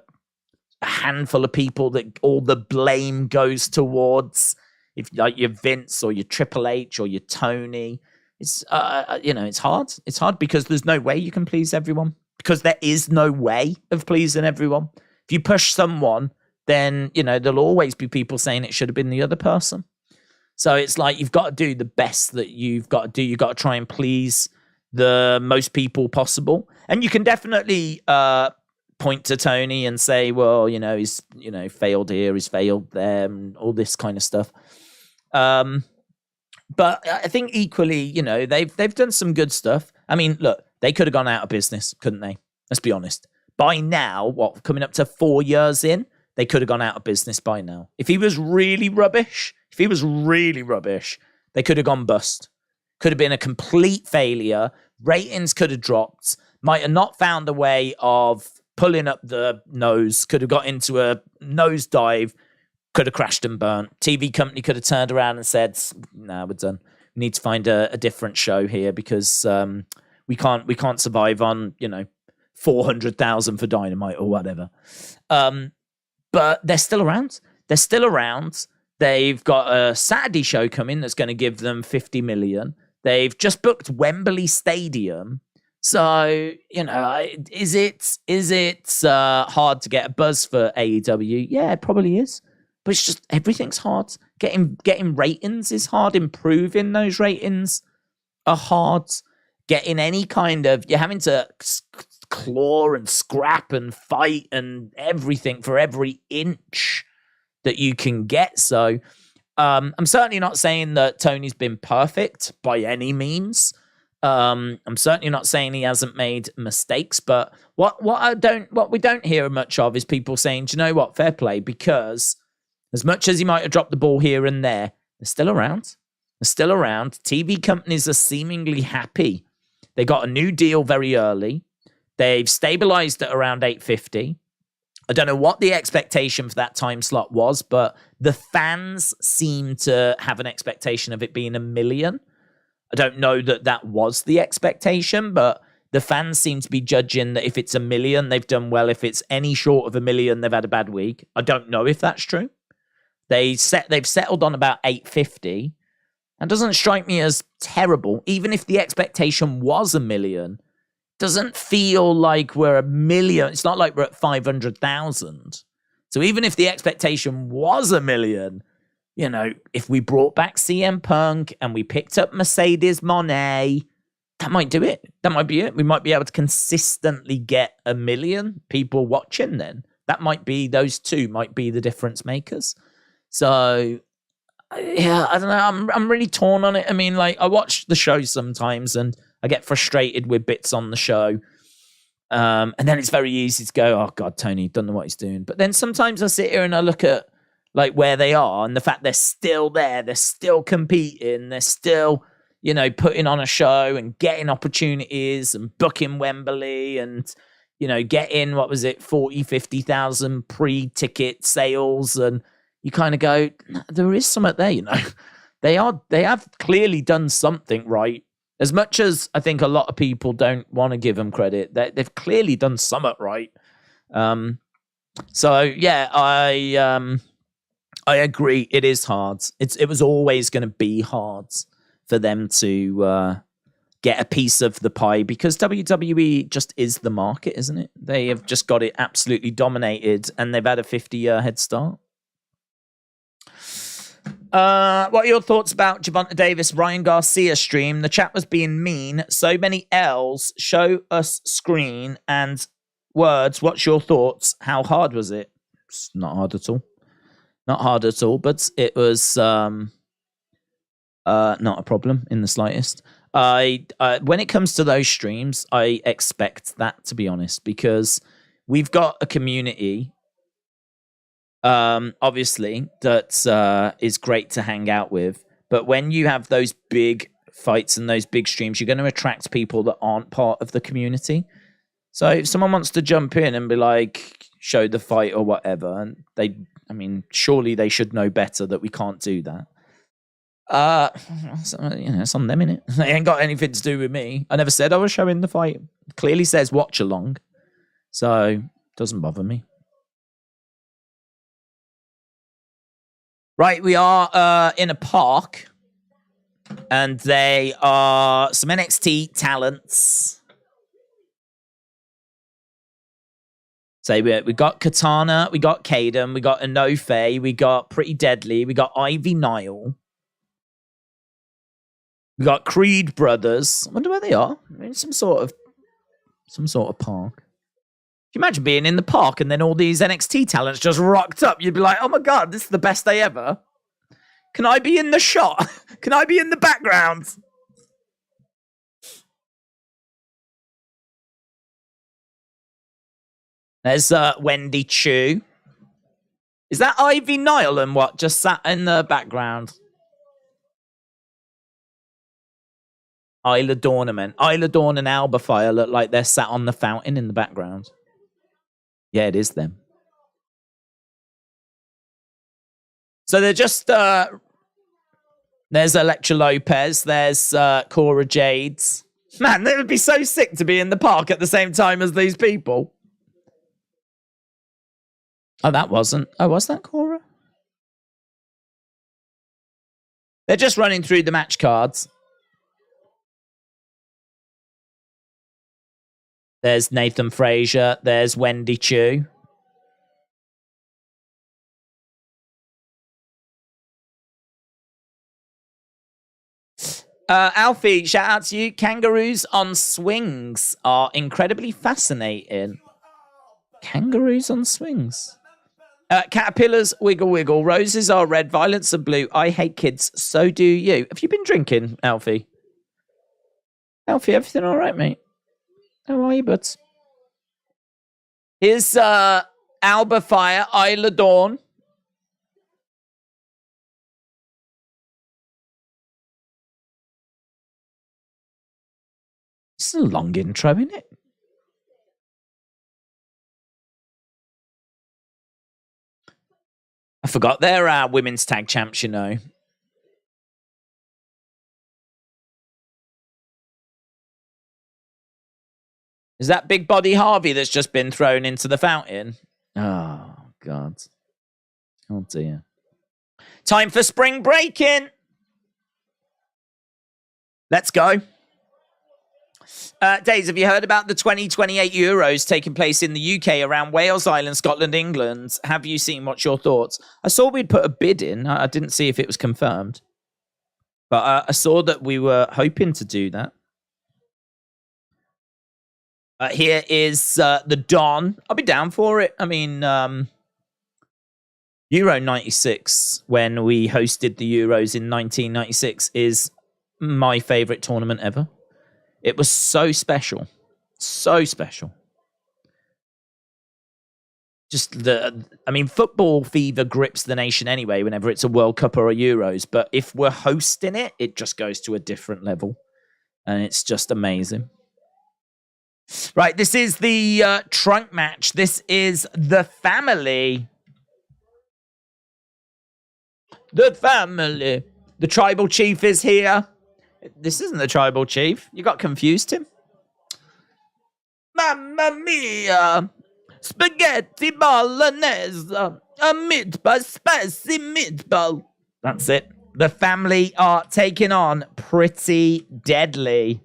handful of people that all the blame goes towards. If like you're Vince or you're Triple H or you're Tony, it's you know, it's hard. It's hard because there's no way you can please everyone. Because there is no way of pleasing everyone. If you push someone, then you know there'll always be people saying it should have been the other person. So it's like you've got to do the best that you've got to do. You've got to try and please the most people possible. And you can definitely point to Tony and say, well, you know, he's, you know, failed here, he's failed there, and all this kind of stuff. But I think equally, you know, they've done some good stuff. I mean, look, they could have gone out of business, couldn't they? Let's be honest. By now, coming up to 4 years in, they could have gone out of business by now. If he was really rubbish, they could have gone bust. Could have been a complete failure. Ratings could have dropped. Might have not found a way of pulling up the nose. Could have got into a nosedive. Could have crashed and burnt. TV company could have turned around and said, "Nah, we're done. We need to find a different show here because we can't survive on 400,000 for Dynamite or whatever." But they're still around. They've got a Saturday show coming that's going to give them 50 million. They've just booked Wembley Stadium. So, you know, is it hard to get a buzz for AEW? Yeah, it probably is. But it's just, everything's hard. Getting ratings is hard. Improving those ratings are hard. Getting any kind of, you're having to claw and scrap and fight and everything for every inch that you can get. So I'm certainly not saying that Tony's been perfect by any means. I'm certainly not saying he hasn't made mistakes, but what we don't hear much of is people saying, do you know what, fair play, because as much as he might have dropped the ball here and there, they're still around. TV companies are seemingly happy. They got a new deal very early. They've stabilized at around 850. I don't know what the expectation for that time slot was, but The fans seem to have an expectation of it being 1 million. I don't know that was the expectation, but the fans seem to be judging that if it's 1 million, they've done well. If it's any short of 1 million, they've had a bad week. I don't know if that's true. They've settled on about 850. That doesn't strike me as terrible. Even if the expectation was 1 million, doesn't feel like we're 1 million. It's not like we're at 500,000. So even if the expectation was 1 million, you know, if we brought back CM Punk and we picked up Mercedes Moné, that might do it. That might be it. We might be able to consistently get 1 million people watching then. That might be, those two might be the difference makers. So, yeah, I don't know. I'm really torn on it. I mean, like, I watch the show sometimes and I get frustrated with bits on the show. And then it's very easy to go, oh, God, Tony, don't know what he's doing. But then sometimes I sit here and I look at, like, where they are and the fact they're still there. They're still competing. They're still, you know, putting on a show and getting opportunities and booking Wembley and, you know, getting, 40, 50,000 pre-ticket sales. And you kind of go, there is something there, you know. They have clearly done something right. As much as I think a lot of people don't want to give them credit, they've clearly done something right. So yeah, I agree. It is hard. It was always going to be hard for them to get a piece of the pie because WWE just is the market, isn't it? They have just got it absolutely dominated, and they've had a 50-year head start. What are your thoughts about Gervonta Davis, Ryan Garcia stream? The chat was being mean. So many L's. Show us screen and words. What's your thoughts? How hard was it? It's not hard at all. Not hard at all, but it was not a problem in the slightest. When it comes to those streams, I expect that, to be honest, because we've got a community obviously that is great to hang out with, but when you have those big fights and those big streams, you're going to attract people that aren't part of the community. So if someone wants to jump in and be like, show the fight or whatever, and surely they should know better that we can't do that. It's on them, innit? They ain't got anything to do with me. I never said I was showing the fight. It clearly says watch along, so it doesn't bother me. Right, we are in a park, and they are some NXT talents. So we got Katana, we got Kaden, we got Enofe, we got Pretty Deadly, we got Ivy Nile, we got Creed Brothers. I wonder where they are. In some sort of park. Can you imagine being in the park and then all these NXT talents just rocked up? You'd be like, oh my God, this is the best day ever. Can I be in the shot? Can I be in the background? There's Wendy Chu. Is that Ivy Nile and what? Just sat in the background. Isla Dawn and Alba Fire look like they're sat on the fountain in the background. Yeah, it is them. So they're just... there's Electra Lopez. There's Cora Jades. Man, it would be so sick to be in the park at the same time as these people. Oh, that wasn't... Oh, was that Cora? They're just running through the match cards. There's Nathan Frazier. There's Wendy Chu. Alfie, shout out to you. Kangaroos on swings are incredibly fascinating. Kangaroos on swings. Caterpillars wiggle wiggle. Roses are red. Violets are blue. I hate kids. So do you. Have you been drinking, Alfie? Alfie, everything all right, mate? How are you, buds? Here's Alba Fire, Isla Dawn. It's a long intro, isn't it? I forgot they're women's tag champs, you know. Is that Big Body Harvey that's just been thrown into the fountain? Oh, God. Oh, dear. Time for spring break-in. Let's go. Daze, have you heard about the 2028 Euros taking place in the UK around Wales, Ireland, Scotland, England? Have you seen? What's your thoughts? I saw we'd put a bid in. I didn't see if it was confirmed. But I saw that we were hoping to do that. Here is the Don. I'll be down for it. I mean, Euro 96, when we hosted the Euros in 1996, is my favourite tournament ever. It was so special. So special. Football fever grips the nation anyway whenever it's a World Cup or a Euros. But if we're hosting it, it just goes to a different level. And it's just amazing. Right, this is the trunk match. This is the family. The family. The tribal chief is here. This isn't the tribal chief. You got confused, Tim? Mamma mia! Spaghetti bolognese. A meatball, spicy meatball. That's it. The family are taking on Pretty Deadly.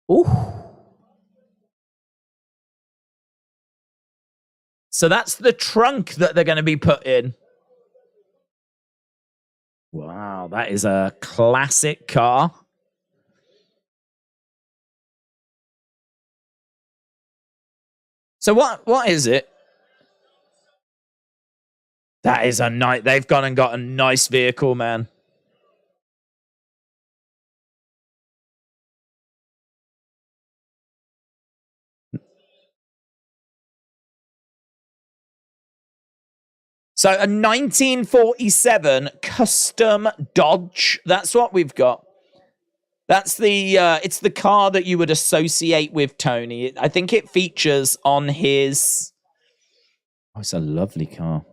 Ooh. So that's the trunk that they're going to be put in. Wow, that is a classic car. So what is it? That is a nice... They've gone and got a nice vehicle, man. So a 1947 custom Dodge. That's what we've got. That's the, it's the car that you would associate with Tony. I think it features on his... Oh, it's a lovely car.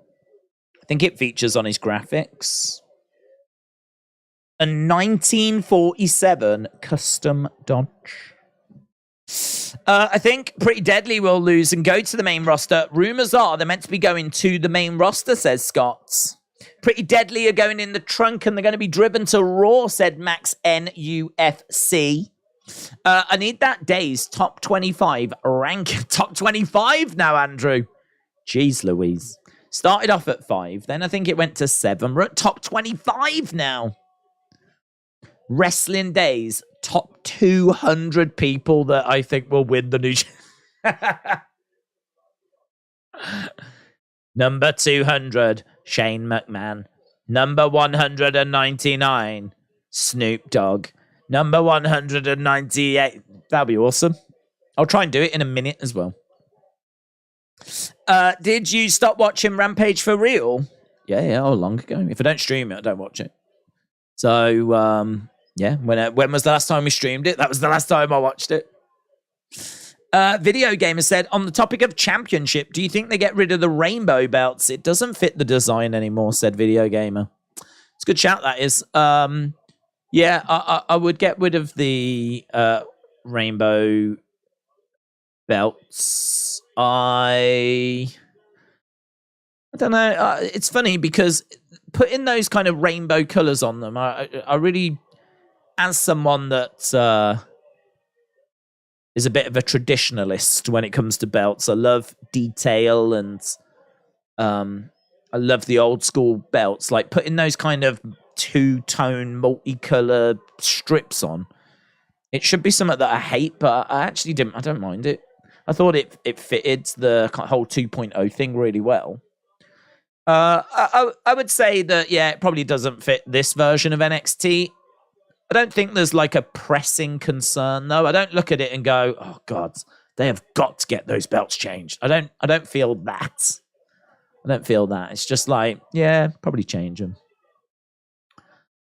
I think it features on his graphics. A 1947 custom Dodge. I think Pretty Deadly will lose and go to the main roster. Rumors are they're meant to be going to the main roster, says Scott. Pretty Deadly are going in the trunk and they're going to be driven to Raw, said Max NUFC. I need that Daze top 25 rank. Top 25 now, Andrew. Jeez Louise. Started off at 5, then I think it went to 7. We're at top 25 now. Wrestling Daze, top 200 people that I think will win the new... Number 200, Shane McMahon. Number 199, Snoop Dogg. Number 198. That'll be awesome. I'll try and do it in a minute as well. Did you stop watching Rampage for real? Yeah, long ago. If I don't stream it, I don't watch it. So, yeah, when was the last time we streamed it? That was the last time I watched it. Video Gamer said, on the topic of championship, do you think they get rid of the rainbow belts? It doesn't fit the design anymore, said Video Gamer. It's a good shout, that is. Yeah, I would get rid of the rainbow belts. I don't know. It's funny because putting those kind of rainbow colours on them, I really, as someone that is a bit of a traditionalist when it comes to belts, I love detail and I love the old school belts. Like putting those kind of two-tone multicolour strips on, it should be something that I hate, but I don't mind it. I thought it fitted the whole 2.0 thing really well. I would say that, yeah, it probably doesn't fit this version of NXT. I don't think there's like a pressing concern, though. I don't look at it and go, oh, God, they have got to get those belts changed. I don't feel that. I don't feel that. It's just like, yeah, probably change them.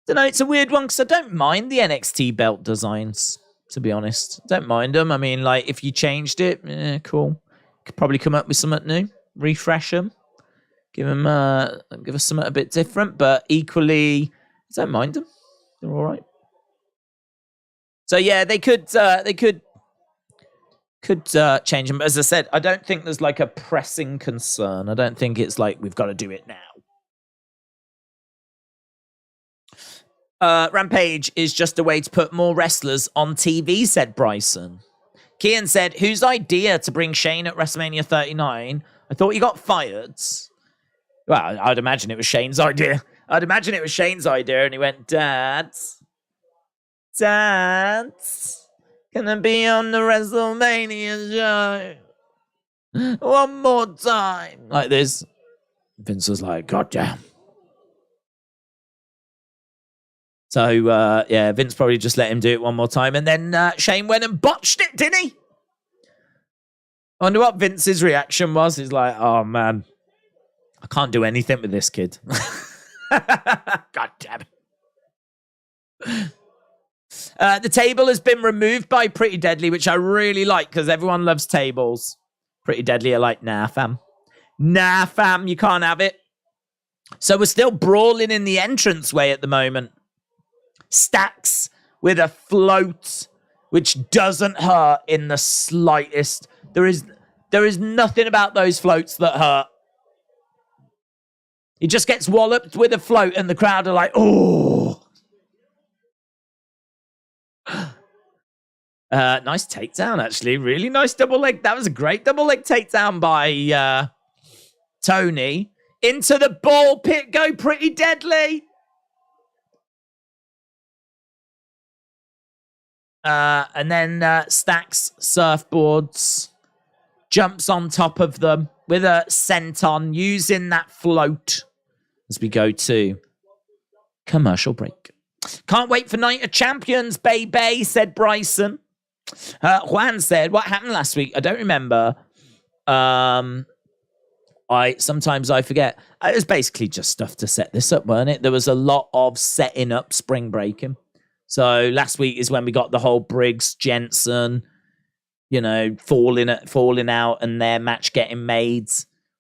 Don't know, it's a weird one because I don't mind the NXT belt designs, to be honest. Don't mind them. I mean, like, if you changed it, cool. Could probably come up with something new. refresh them, give us something a bit different, but equally, I don't mind them. They're all right. So yeah, they could change them. But as I said, I don't think there's like a pressing concern. I don't think it's like we've got to do it now. Rampage is just a way to put more wrestlers on TV, said Bryson. Kian said, whose idea to bring Shane at WrestleMania 39? I thought he got fired. Well, I'd imagine it was Shane's idea. And he went, Dad, can I be on the WrestleMania show? One more time. Like this. Vince was like, God damn. So, yeah, Vince probably just let him do it one more time. And then Shane went and botched it, didn't he? I wonder what Vince's reaction was. He's like, oh, man, I can't do anything with this kid. God damn it. The table has been removed by Pretty Deadly, which I really like because everyone loves tables. Pretty Deadly are like, nah, fam. Nah, fam, you can't have it. So we're still brawling in the entranceway at the moment. Stacks with a float, which doesn't hurt in the slightest. There is nothing about those floats that hurt. He just gets walloped with a float and the crowd are like, oh. Nice takedown, actually. Really nice double leg. That was a great double leg takedown by Tony. Into the ball pit. Go Pretty Deadly. And then Stacks surfboards, jumps on top of them with a senton, using that float as we go to commercial break. Can't wait for Night of Champions, baby, said Bryson. Juan said, what happened last week? I don't remember. Sometimes I forget. It was basically just stuff to set this up, weren't it? There was a lot of setting up spring breaking. So last week is when we got the whole Briggs, Jensen, falling out and their match getting made.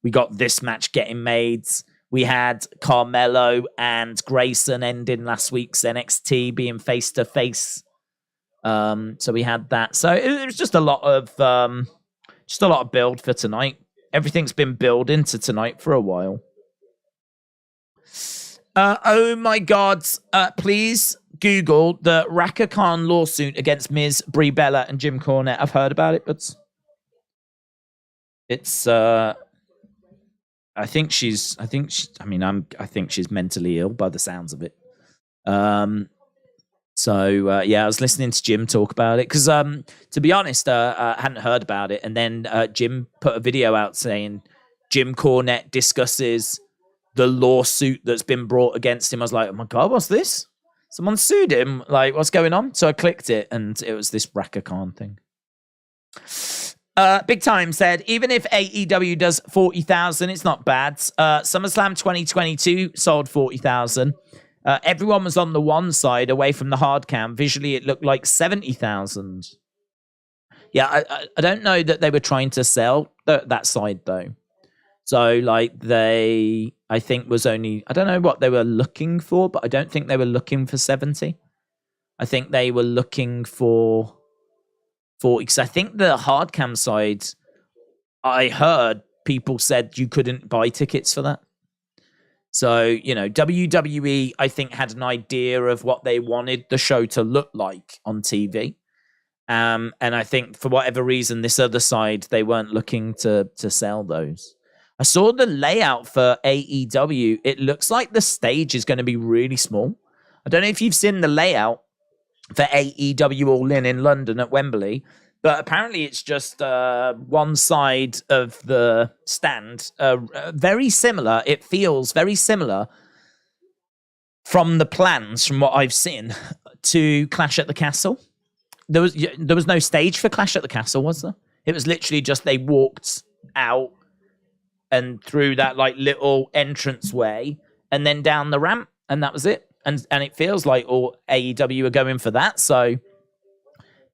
We got this match getting made. We had Carmelo and Grayson ending last week's NXT being face to face. So we had that. So it was just a lot of build for tonight. Everything's been building to tonight for a while. Oh my God! Please Google the Raka Khan lawsuit against Miz, Brie Bella, and Jim Cornette. I've heard about it, but it's. I think she's mentally ill by the sounds of it. So I was listening to Jim talk about it because, to be honest, I hadn't heard about it, and then Jim put a video out saying Jim Cornette discusses the lawsuit that's been brought against him. I was like, oh my God, what's this? Someone sued him. Like, what's going on? So I clicked it, and it was this Raka Khan thing. Big Time said, even if AEW does 40,000, it's not bad. SummerSlam 2022 sold 40,000. Everyone was on the one side away from the hard cam. Visually, it looked like 70,000. Yeah, I don't know that they were trying to sell that side, though. So, like, I think was only, I don't know what they were looking for, but I don't think they were looking for 70. I think they were looking for 40, because I think the hard cam side, I heard people said you couldn't buy tickets for that. So, WWE, I think, had an idea of what they wanted the show to look like on TV. And I think for whatever reason, this other side, they weren't looking to sell those. I saw the layout for AEW. It looks like the stage is going to be really small. I don't know if you've seen the layout for AEW All In London at Wembley, but apparently it's just one side of the stand. Very similar. It feels very similar from the plans, from what I've seen, to Clash at the Castle. There was no stage for Clash at the Castle, was there? It was literally just they walked out and through that like little entranceway and then down the ramp, and that was it. And it feels like all AEW are going for that. So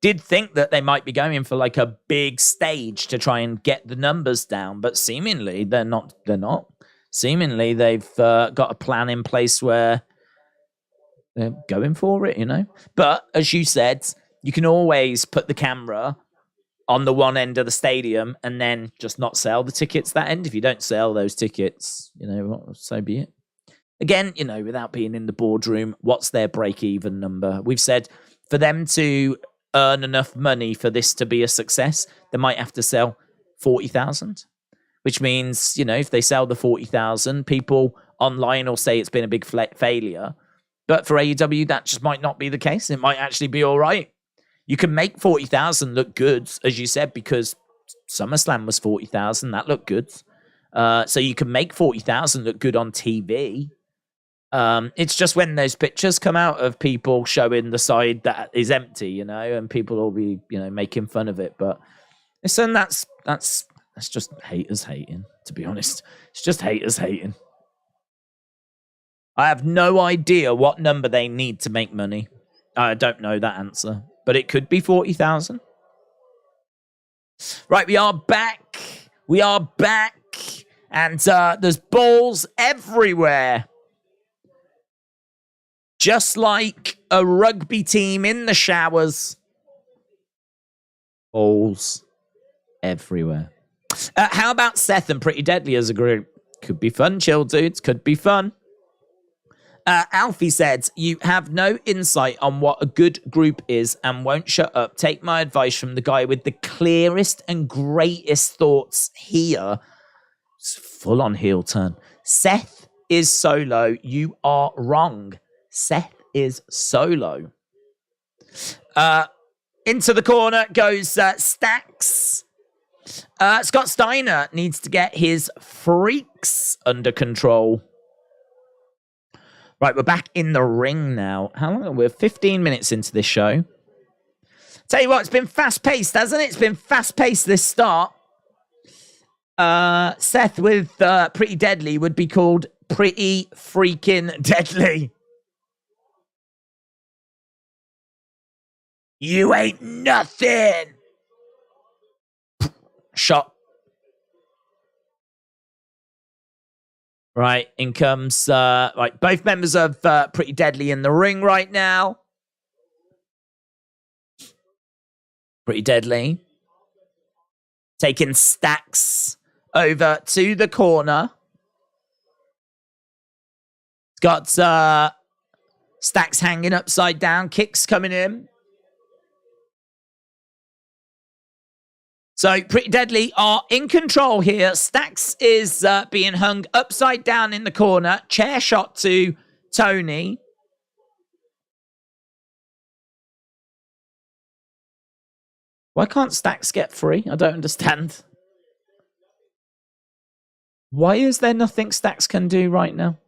did think that they might be going for like a big stage to try and get the numbers down, but seemingly they're not. Seemingly they've got a plan in place where they're going for it, But as you said, you can always put the camera on the one end of the stadium and then just not sell the tickets that end. If you don't sell those tickets, so be it. Again, without being in the boardroom, what's their break-even number? We've said for them to earn enough money for this to be a success, they might have to sell 40,000, which means, if they sell the 40,000, people online will say it's been a big failure. But for AEW, that just might not be the case. It might actually be all right. You can make 40,000 look good, as you said, because SummerSlam was 40,000. That looked good. So you can make 40,000 look good on TV. It's just when those pictures come out of people showing the side that is empty, and people will be, making fun of it. But listen, that's just haters hating, to be honest. It's just haters hating. I have no idea what number they need to make money. I don't know that answer, but it could be 40,000. Right, we are back. We are back. And there's balls everywhere. Just like a rugby team in the showers. Balls everywhere. How about Seth and Pretty Deadly as a group? Could be fun, chill dudes. Could be fun. Alfie said, you have no insight on what a good group is and won't shut up. Take my advice from the guy with the clearest and greatest thoughts here. It's full on heel turn. Seth is solo. You are wrong. Seth is solo. Into the corner goes Stacks. Scott Steiner needs to get his freaks under control. Right, we're back in the ring now. How long? We're 15 minutes into this show. Tell you what, it's been fast-paced, hasn't it? It's been fast-paced this start. Seth with Pretty Deadly would be called Pretty Freaking Deadly. You ain't nothing. Shot. Right, in comes both members of Pretty Deadly in the ring right now. Pretty Deadly taking Stacks over to the corner. Got Stacks hanging upside down, kicks coming in. So Pretty Deadly are in control here. Stacks is being hung upside down in the corner. Chair shot to Tony. Why can't Stacks get free? I don't understand. Why is there nothing Stacks can do right now?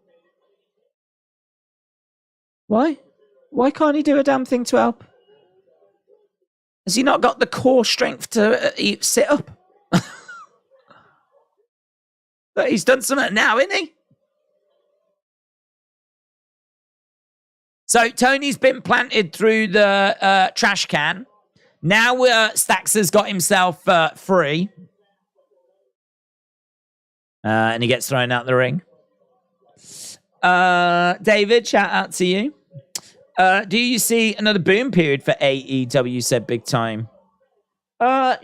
Why? Why can't he do a damn thing to help? Has he not got the core strength to sit up? But he's done something now, isn't he? So Tony's been planted through the trash can. Now Stacks has got himself free. And he gets thrown out the ring. David, shout out to you. Do you see another boom period for AEW, said Big Time?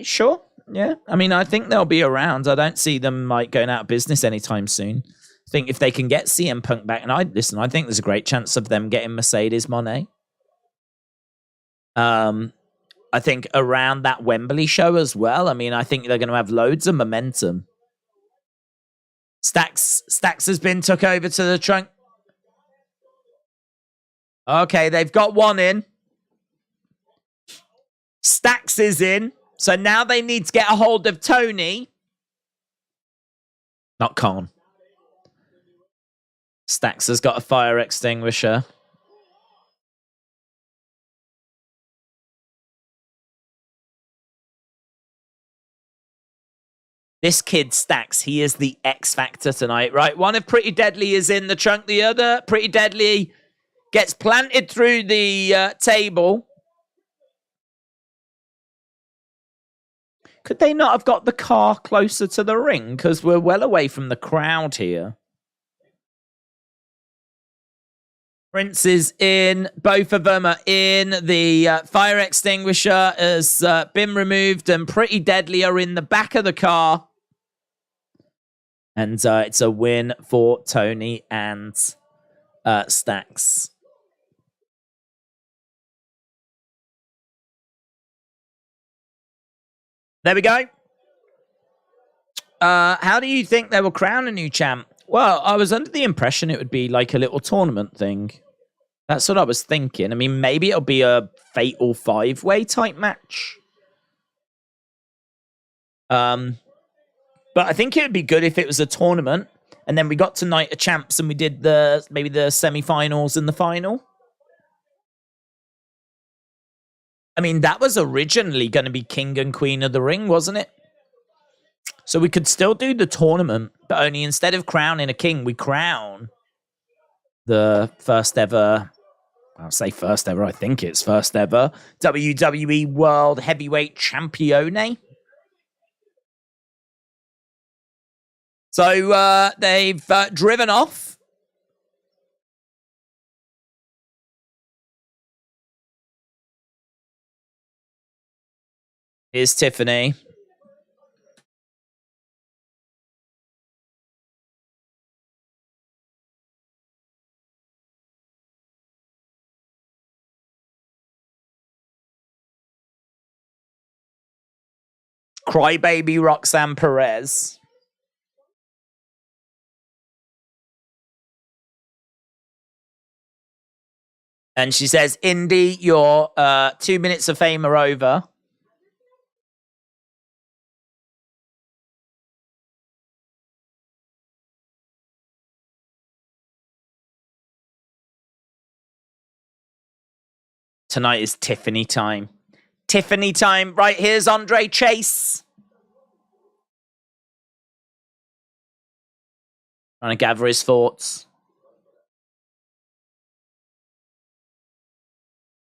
Sure. Yeah. I mean, I think they'll be around. I don't see them going out of business anytime soon. I think if they can get CM Punk back, and I think there's a great chance of them getting Mercedes Moné. I think around that Wembley show as well. I mean, I think they're going to have loads of momentum. Stacks has been took over to the trunk. Okay, they've got one in. Stacks is in. So now they need to get a hold of Tony. Not Khan. Stacks has got a fire extinguisher. This kid Stacks, he is the X Factor tonight, right? One of Pretty Deadly is in the trunk. The other, Pretty Deadly, gets planted through the table. Could they not have got the car closer to the ring? Because we're well away from the crowd here. Prince is in. Both of them are in. The fire extinguisher has been removed, and Pretty Deadly are in the back of the car. And it's a win for Tony and Stacks. There we go. How do you think they will crown a new champ? Well, I was under the impression it would be like a little tournament thing. That's what I was thinking. I mean, maybe it'll be a fatal 5-way type match. But I think it would be good if it was a tournament and then we got to Night of Champs and we did maybe the semi-finals and the final. I mean, that was originally going to be King and Queen of the Ring, wasn't it? So we could still do the tournament, but only instead of crowning a king, we crown the first ever, I'll say first ever, I think it's first ever, WWE World Heavyweight Champione. So they've driven off. Here's Tiffany. Crybaby Roxanne Perez. And she says, Indi, your 2 minutes of fame are over. Tonight is Tiffany time. Tiffany time. Right, here's Andre Chase. Trying to gather his thoughts.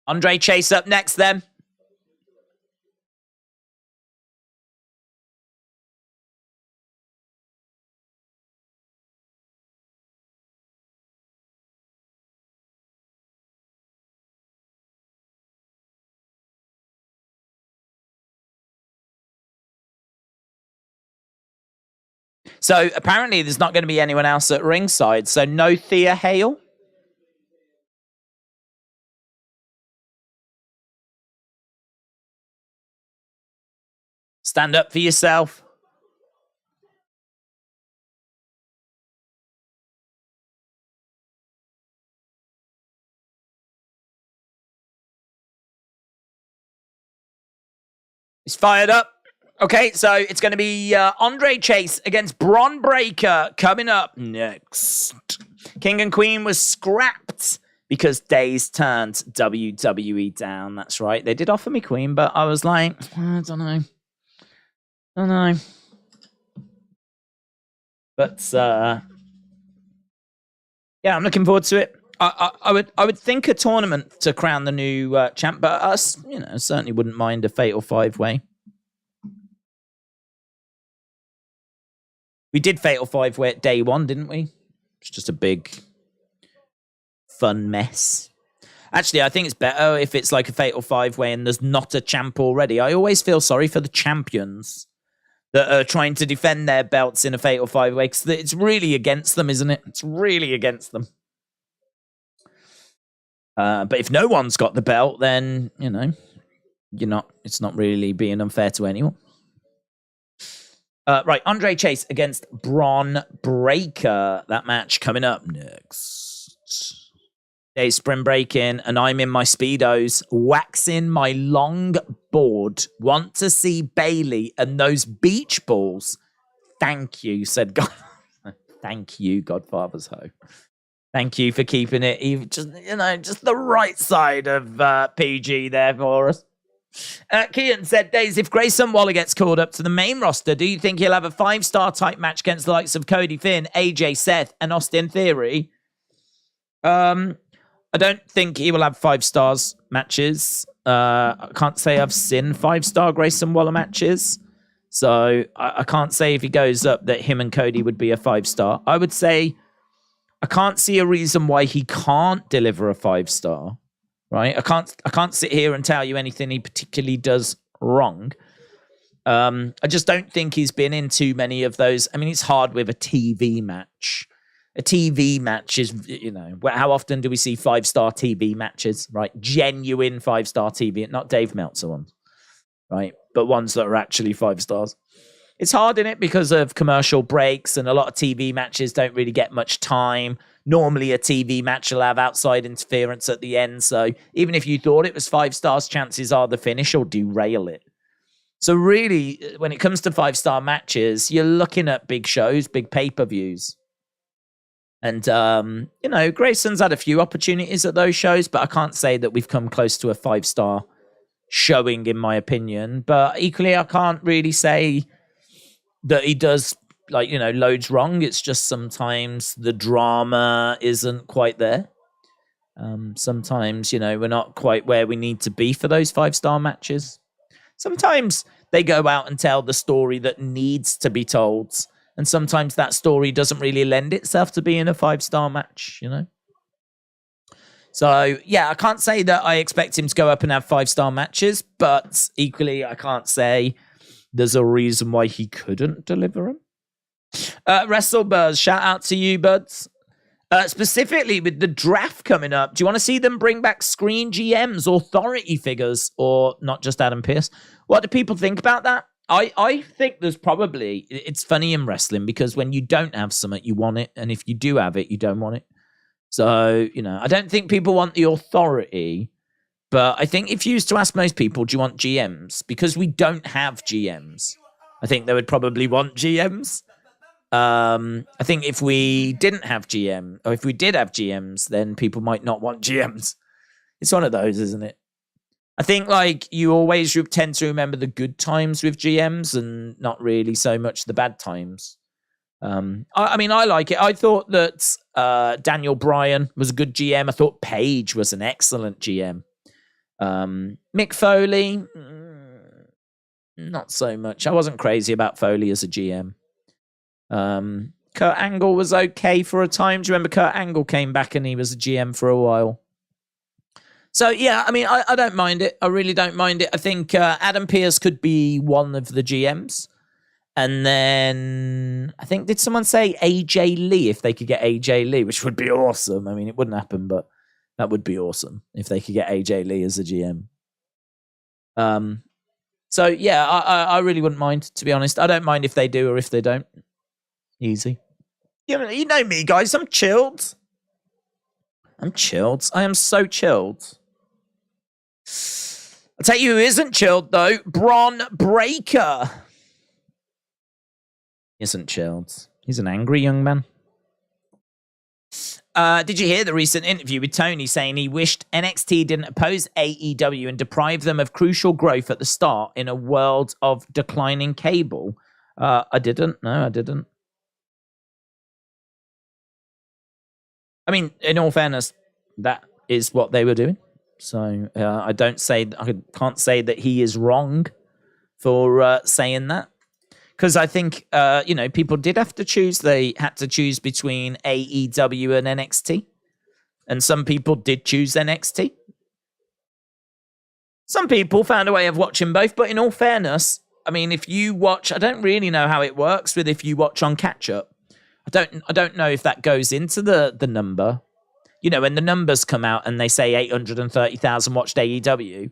Andre Chase up next then. So apparently there's not going to be anyone else at ringside. So no Thea Hale. Stand up for yourself. He's fired up. Okay, so it's going to be Andre Chase against Bron Breakker coming up next. King and Queen was scrapped because Daze turned WWE down. That's right. They did offer me Queen, but I was like, I don't know. But yeah, I'm looking forward to it. I would think a tournament to crown the new champ, but us, certainly wouldn't mind a fatal 5-way. We did fatal 5-way at day one, didn't we? It's just a big, fun mess. Actually, I think it's better if it's like a fatal 5-way and there's not a champ already. I always feel sorry for the champions that are trying to defend their belts in a fatal 5-way because it's really against them, isn't it? It's really against them. But if no one's got the belt, then, it's not really being unfair to anyone. Right, Andre Chase against Bron Breakker. That match coming up next. Day spring breaking, and I'm in my Speedos, waxing my long board. Want to see Bailey and those beach balls. Thank you, said God. Thank you, Godfather's Ho. Thank you for keeping it even just the right side of PG there for us. Kian said, Daze, if Grayson Waller gets called up to the main roster, do you think he'll have a 5-star type match against the likes of Cody Finn, AJ, Seth, and Austin Theory? I don't think he will have 5 stars matches. I can't say I've seen 5-star Grayson Waller matches. So I can't say if he goes up that him and Cody would be a 5-star. I would say I can't see a reason why he can't deliver a 5-star, right? I can't sit here and tell you anything he particularly does wrong. I just don't think he's been in too many of those. I mean, it's hard with a TV match. A TV match is, how often do we see 5-star TV matches, right? Genuine 5-star TV, not Dave Meltzer ones, right? But ones that are actually 5 stars. It's hard in it because of commercial breaks, and a lot of TV matches don't really get much time. Normally, a TV match will have outside interference at the end. So even if you thought it was 5 stars, chances are the finish will derail it. So really, when it comes to 5-star matches, you're looking at big shows, big pay-per-views. And, Grayson's had a few opportunities at those shows, but I can't say that we've come close to a 5-star showing, in my opinion. But equally, I can't really say that he does, loads wrong. It's just sometimes the drama isn't quite there. Sometimes, we're not quite where we need to be for those 5-star matches. Sometimes they go out and tell the story that needs to be told. And sometimes that story doesn't really lend itself to being a 5-star match, So, yeah, I can't say that I expect him to go up and have 5-star matches, but equally, I can't say there's a reason why he couldn't deliver them. WrestleBuzz, shout out to you, buds. Specifically with the draft coming up, do you want to see them bring back screen GMs, authority figures, or not just Adam Pearce? What do people think about that? I think there's probably, it's funny in wrestling because when you don't have something, you want it. And if you do have it, you don't want it. So, I don't think people want the authority. But I think if you used to ask most people, do you want GMs? Because we don't have GMs. I think they would probably want GMs. I think if we didn't have GM, or if we did have GMs, then people might not want GMs. It's one of those, isn't it? I think you always tend to remember the good times with GMs and not really so much the bad times. I mean, I like it. I thought that Daniel Bryan was a good GM. I thought Paige was an excellent GM. Mick Foley, not so much. I wasn't crazy about Foley as a GM. Kurt Angle was okay for a time. Do you remember Kurt Angle came back and he was a GM for a while? So, yeah, I mean, I don't mind it. I really don't mind it. I think Adam Pearce could be one of the GMs. And then, I think, did someone say AJ Lee, if they could get AJ Lee, which would be awesome. I mean, it wouldn't happen, but that would be awesome if they could get AJ Lee as a GM. So, yeah, I really wouldn't mind, to be honest. I don't mind if they do or if they don't. Easy. Yeah, you know me, guys. I'm chilled. I am so chilled. I'll tell you who isn't chilled, though. Bron Breaker. He isn't chilled. He's an angry young man. Did you hear the recent interview with Tony saying he wished NXT didn't oppose AEW and deprive them of crucial growth at the start in a world of declining cable? I didn't. No, I didn't. I mean, in all fairness, that is what they were doing. So I can't say that he is wrong for saying that. Because I think, people did have to choose. They had to choose between AEW and NXT. And some people did choose NXT. Some people found a way of watching both. But in all fairness, I mean, if you watch, I don't really know how it works with if you watch on catch-up. I don't know if that goes into the number. When the numbers come out and they say 830,000 watched AEW,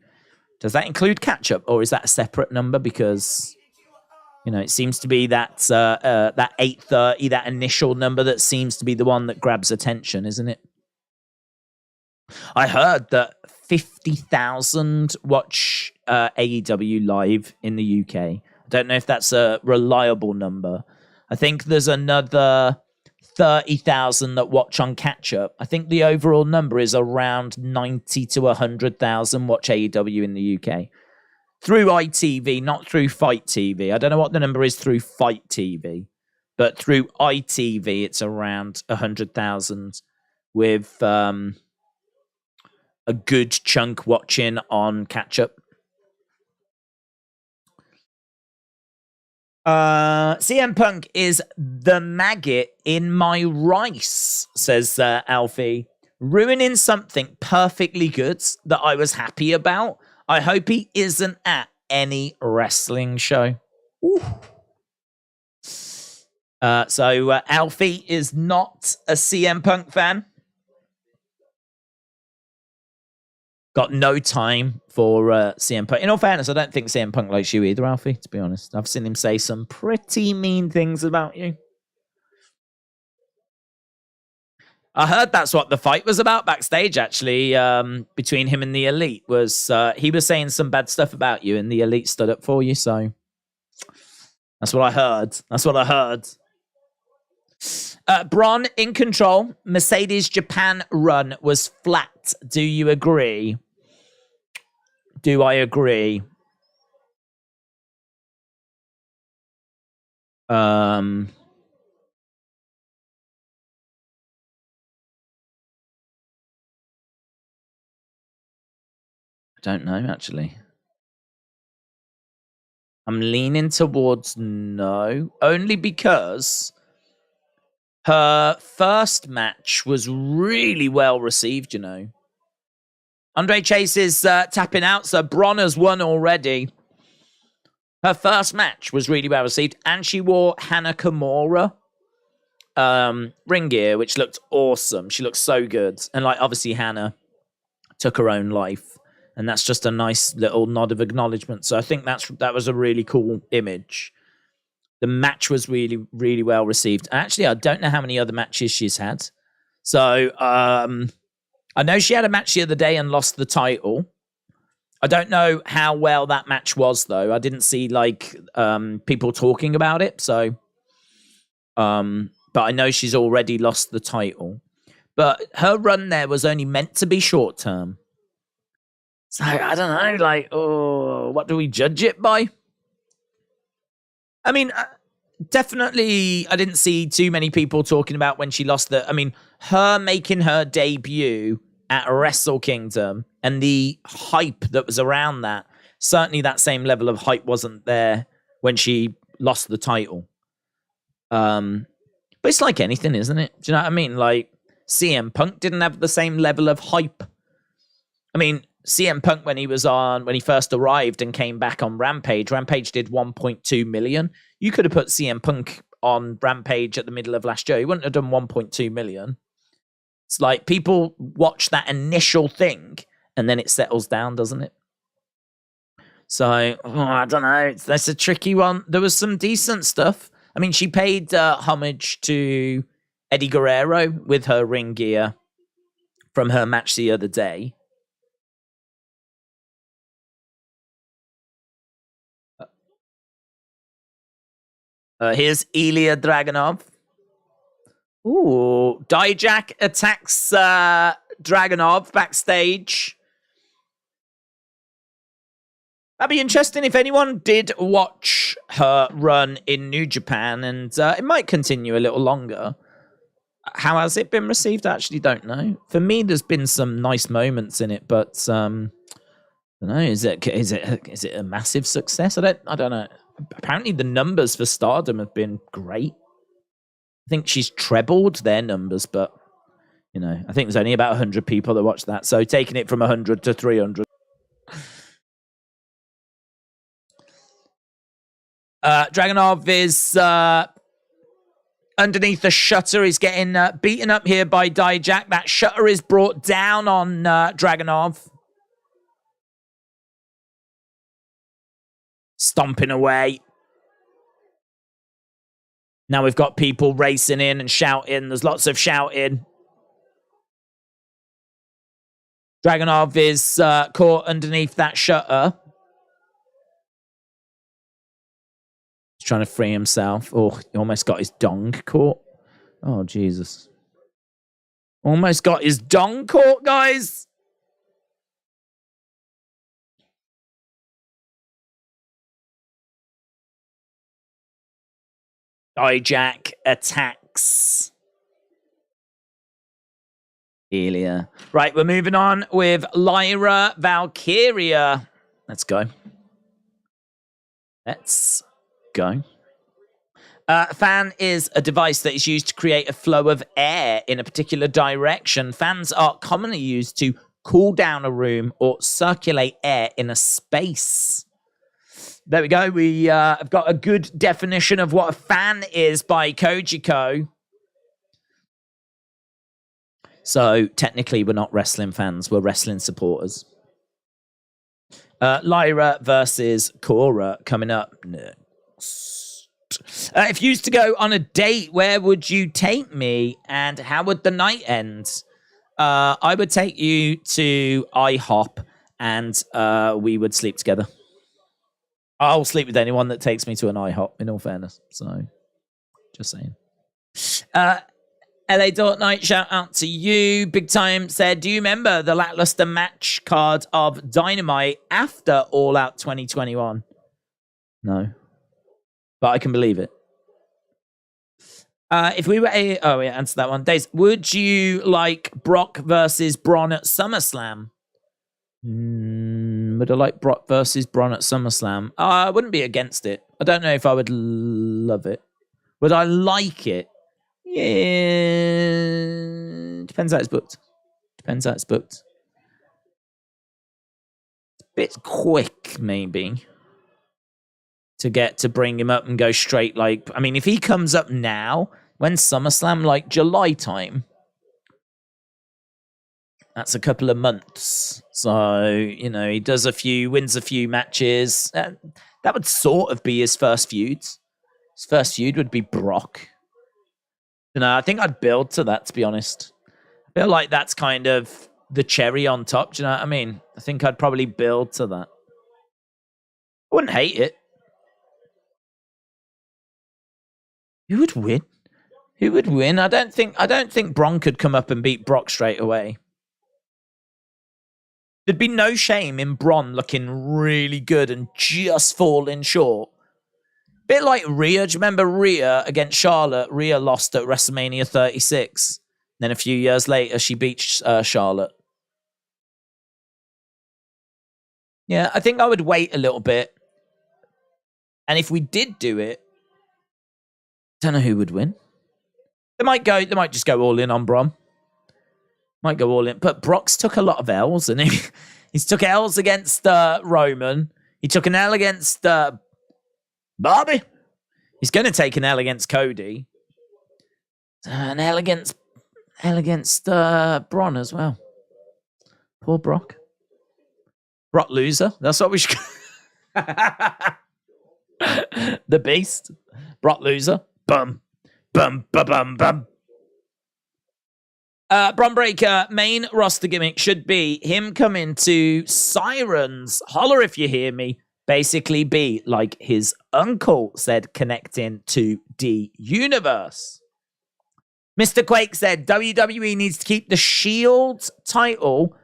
does that include catch-up? Or is that a separate number? Because... it seems to be that 830, that initial number that seems to be the one that grabs attention, isn't it? I heard that 50,000 watch AEW live in the UK. I don't know if that's a reliable number. I think there's another 30,000 that watch on catch-up. I think the overall number is around 90 to 100,000 watch AEW in the UK. Through ITV, not through Fight TV. I don't know what the number is through Fight TV, but through ITV, it's around 100,000 with a good chunk watching on catch-up. CM Punk is the maggot in my rice, says Alfie. Ruining something perfectly good that I was happy about. I hope he isn't at any wrestling show. Ooh. So Alfie is not a CM Punk fan. Got no time for CM Punk. In all fairness, I don't think CM Punk likes you either, Alfie, to be honest. I've seen him say some pretty mean things about you. I heard that's what the fight was about backstage, actually, between him and the Elite. Was he was saying some bad stuff about you, and the Elite stood up for you, so that's what I heard. That's what I heard. Bron in control. Mercedes Japan run was flat. Do you agree? Do I agree? I don't know, actually. I'm leaning towards no, only because her first match was really well received, you know. Andre Chase is tapping out, so Bron has won already. Her first match was really well received, and she wore Hana Kimura ring gear, which looked awesome. She looked so good. And, like, obviously Hana took her own life, and that's just a nice little nod of acknowledgement. So I think that was a really cool image. The match was really, really well received. Actually, I don't know how many other matches she's had. So I know she had a match the other day and lost the title. I don't know how well that match was, though. I didn't see, like, people talking about it. So, but I know she's already lost the title. But her run there was only meant to be short term. So, I don't know, like, oh, what do we judge it by? I mean, definitely, I didn't see too many people talking about when she lost the... I mean, her making her debut at Wrestle Kingdom and the hype that was around that, certainly that same level of hype wasn't there when she lost the title. But it's like anything, isn't it? Do you know what I mean? Like, CM Punk didn't have the same level of hype. I mean, CM Punk, when he first arrived and came back on Rampage did 1.2 million. You could have put CM Punk on Rampage at the middle of last year. He wouldn't have done 1.2 million. It's like people watch that initial thing and then it settles down, doesn't it? So, I don't know. That's a tricky one. There was some decent stuff. I mean, she paid homage to Eddie Guerrero with her ring gear from her match the other day. Here's Ilya Dragunov. Ooh, Dijak attacks Dragunov backstage. That'd be interesting if anyone did watch her run in New Japan, and it might continue a little longer. How has it been received? I actually don't know. For me, there's been some nice moments in it, but I don't know. Is it a massive success? I don't know. Apparently, the numbers for Stardom have been great. I think she's trebled their numbers, but you know, I think there's only about 100 people that watch that. So taking it from 100 to 300. Dragunov is underneath the shutter. He's getting beaten up here by Dijak. That shutter is brought down on Dragunov. Stomping away. Now we've got people racing in and shouting. There's lots of shouting. Dragunov is caught underneath that shutter. He's trying to free himself. Oh, he almost got his dong caught. Oh, Jesus. Almost got his dong caught, guys. Dijak attacks Ilya. Right, we're moving on with Lyra Valkyria. Let's go. Let's go. Fan is a device that is used to create a flow of air in a particular direction. Fans are commonly used to cool down a room or circulate air in a space. There we go. We have got a good definition of what a fan is by Kojiko. So technically, we're not wrestling fans. We're wrestling supporters. Lyra versus Cora coming up next. If you used to go on a date, where would you take me and how would the night end? I would take you to IHOP and we would sleep together. I'll sleep with anyone that takes me to an IHOP, in all fairness. So, just saying. LA Dort Night, shout out to you. Big Time said, do you remember the lackluster match card of Dynamite after All Out 2021? No. But I can believe it. If we were answer that one. Daze, would you like Brock versus Bron at SummerSlam? Would I like Brock versus Bron at SummerSlam? I wouldn't be against it. I don't know if I would love it. Would I like it? Yeah. Depends how it's booked. It's a bit quick, maybe. To bring him up and go straight, like, I mean, if he comes up now, when's SummerSlam, like July time? That's a couple of months. So, you know, he does wins a few matches. That would sort of be his first feud. His first feud would be Brock. You know, I think I'd build to that, to be honest. I feel like that's kind of the cherry on top. Do you know what I mean? I think I'd probably build to that. I wouldn't hate it. Who would win? I don't think Bron could come up and beat Brock straight away. There'd be no shame in Bron looking really good and just falling short. Bit like Rhea. Do you remember Rhea against Charlotte? Rhea lost at WrestleMania 36. Then a few years later, she beat Charlotte. Yeah, I think I would wait a little bit. And if we did do it, don't know who would win. They might just go all in on Bron. Might go all in. But Brock's took a lot of L's, and he's took L's against Roman. He took an L against Bobby. He's going to take an L against Cody. An L against Bron as well. Poor Brock. Brock loser. That's what we should. The Beast. Brock loser. Bum. Bum, bum, bum, bum. Bron Breaker, main roster gimmick should be him coming to Sirens. Holler if you hear me. Basically be like his uncle said, connecting to the universe. Mr. Quake said WWE needs to keep the Shield title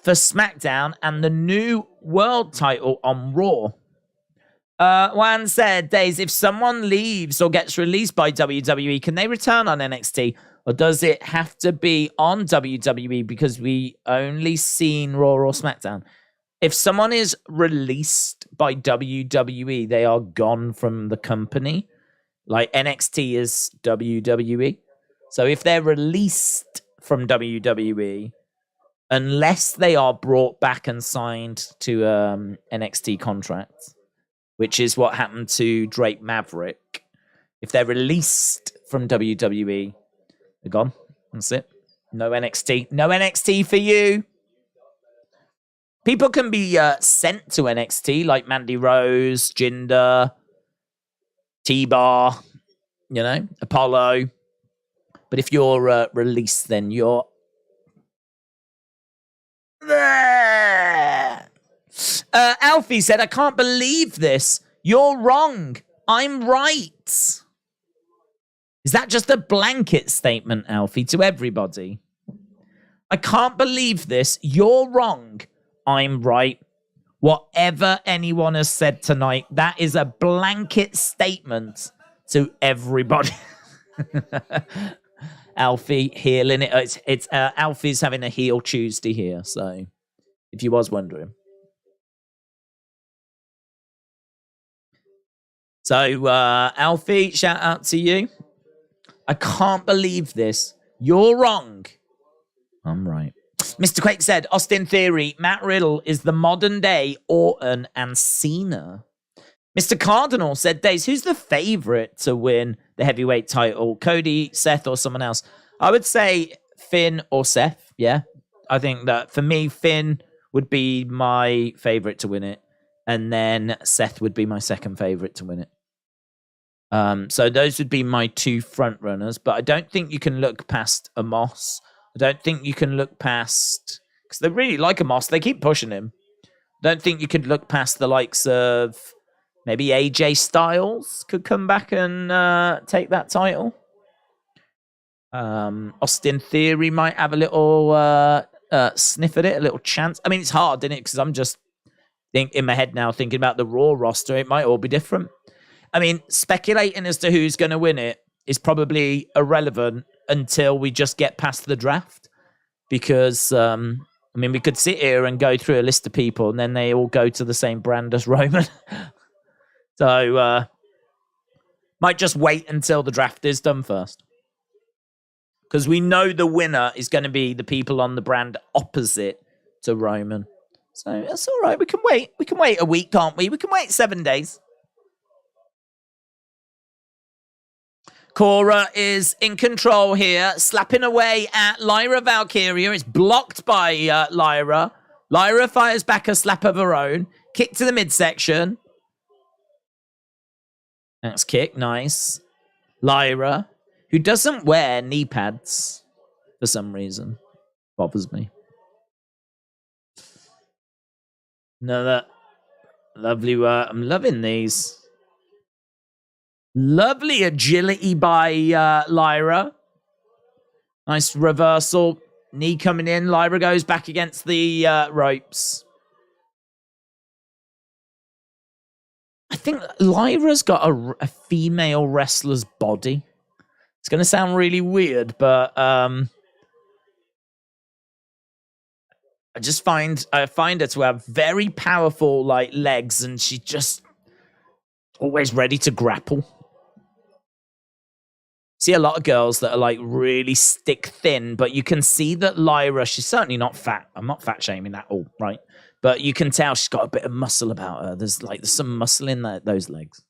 for SmackDown and the new world title on Raw. Juan said, Daze, if someone leaves or gets released by WWE, can they return on NXT? Or does it have to be on WWE because we only seen Raw or SmackDown? If someone is released by WWE, they are gone from the company. Like NXT is WWE. So if they're released from WWE, unless they are brought back and signed to NXT contracts, which is what happened to Drake Maverick. If they're released from WWE, they're gone. That's it. No NXT. No NXT for you. People can be sent to NXT, like Mandy Rose, Jinder, T-Bar, Apollo. But if you're released, then you're there. Alfie said, I can't believe this. You're wrong. I'm right. Is that just a blanket statement, Alfie, to everybody? I can't believe this. You're wrong. I'm right. Whatever anyone has said tonight, that is a blanket statement to everybody. Alfie healing it. It's Alfie's having a heel Tuesday here, so if you was wondering. So, Alfie, shout out to you. I can't believe this. You're wrong. I'm right. Mr. Quake said, Austin Theory, Matt Riddle is the modern day Orton and Cena. Mr. Cardinal said, Daze, who's the favorite to win the heavyweight title? Cody, Seth, or someone else? I would say Finn or Seth. Yeah. I think that for me, Finn would be my favorite to win it. And then Seth would be my second favorite to win it. So those would be my two front runners, but I don't think you can look past Amos. I don't think you can look past, because they really like Amos. They keep pushing him. I don't think you could look past the likes of maybe AJ Styles could come back and take that title. Austin Theory might have a little sniff at it, a little chance. I mean, it's hard, isn't it? Because I'm just in my head now thinking about the Raw roster. It might all be different. I mean, speculating as to who's going to win it is probably irrelevant until we just get past the draft. Because, I mean, we could sit here and go through a list of people and then they all go to the same brand as Roman. So, might just wait until the draft is done first. Because we know the winner is going to be the people on the brand opposite to Roman. So, that's all right. We can wait. We can wait a week, can't we? We can wait 7 days. Cora is in control here, slapping away at Lyra Valkyria. It's blocked by Lyra. Lyra fires back a slap of her own. Kick to the midsection. That's kick, nice. Lyra, who doesn't wear knee pads for some reason. Bothers me. Another lovely I'm loving these. Lovely agility by Lyra. Nice reversal. Knee coming in. Lyra goes back against the ropes. I think Lyra's got a female wrestler's body. It's going to sound really weird, but I find her to have very powerful legs, and she's just always ready to grapple. See a lot of girls that are really stick thin, but you can see that Lyra, she's certainly not fat. I'm not fat shaming at all, right? But you can tell she's got a bit of muscle about her. There's some muscle in those legs.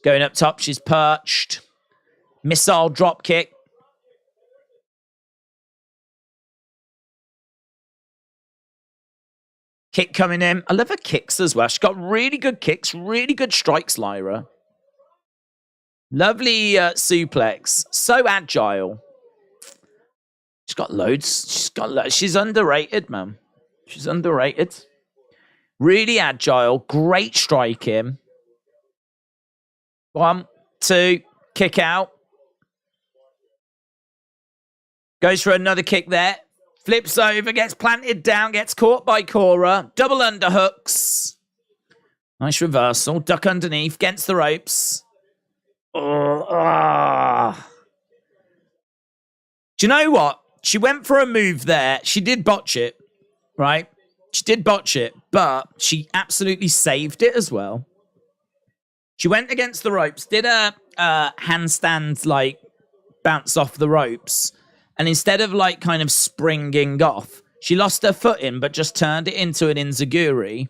Going up top, she's perched. Missile drop kick. Kick coming in. I love her kicks as well. She's got really good kicks, really good strikes, Lyra. Lovely suplex. So agile. She's got loads. She's underrated, man. She's underrated. Really agile. Great striking. 1, 2, kick out. Goes for another kick there. Flips over, gets planted down, gets caught by Cora. Double underhooks. Nice reversal. Duck underneath, against the ropes. Do you know what? She went for a move there. She did botch it, right? She did botch it, but she absolutely saved it as well. She went against the ropes, did a handstand, bounce off the ropes. And instead of kind of springing off, she lost her footing, but just turned it into an enziguri.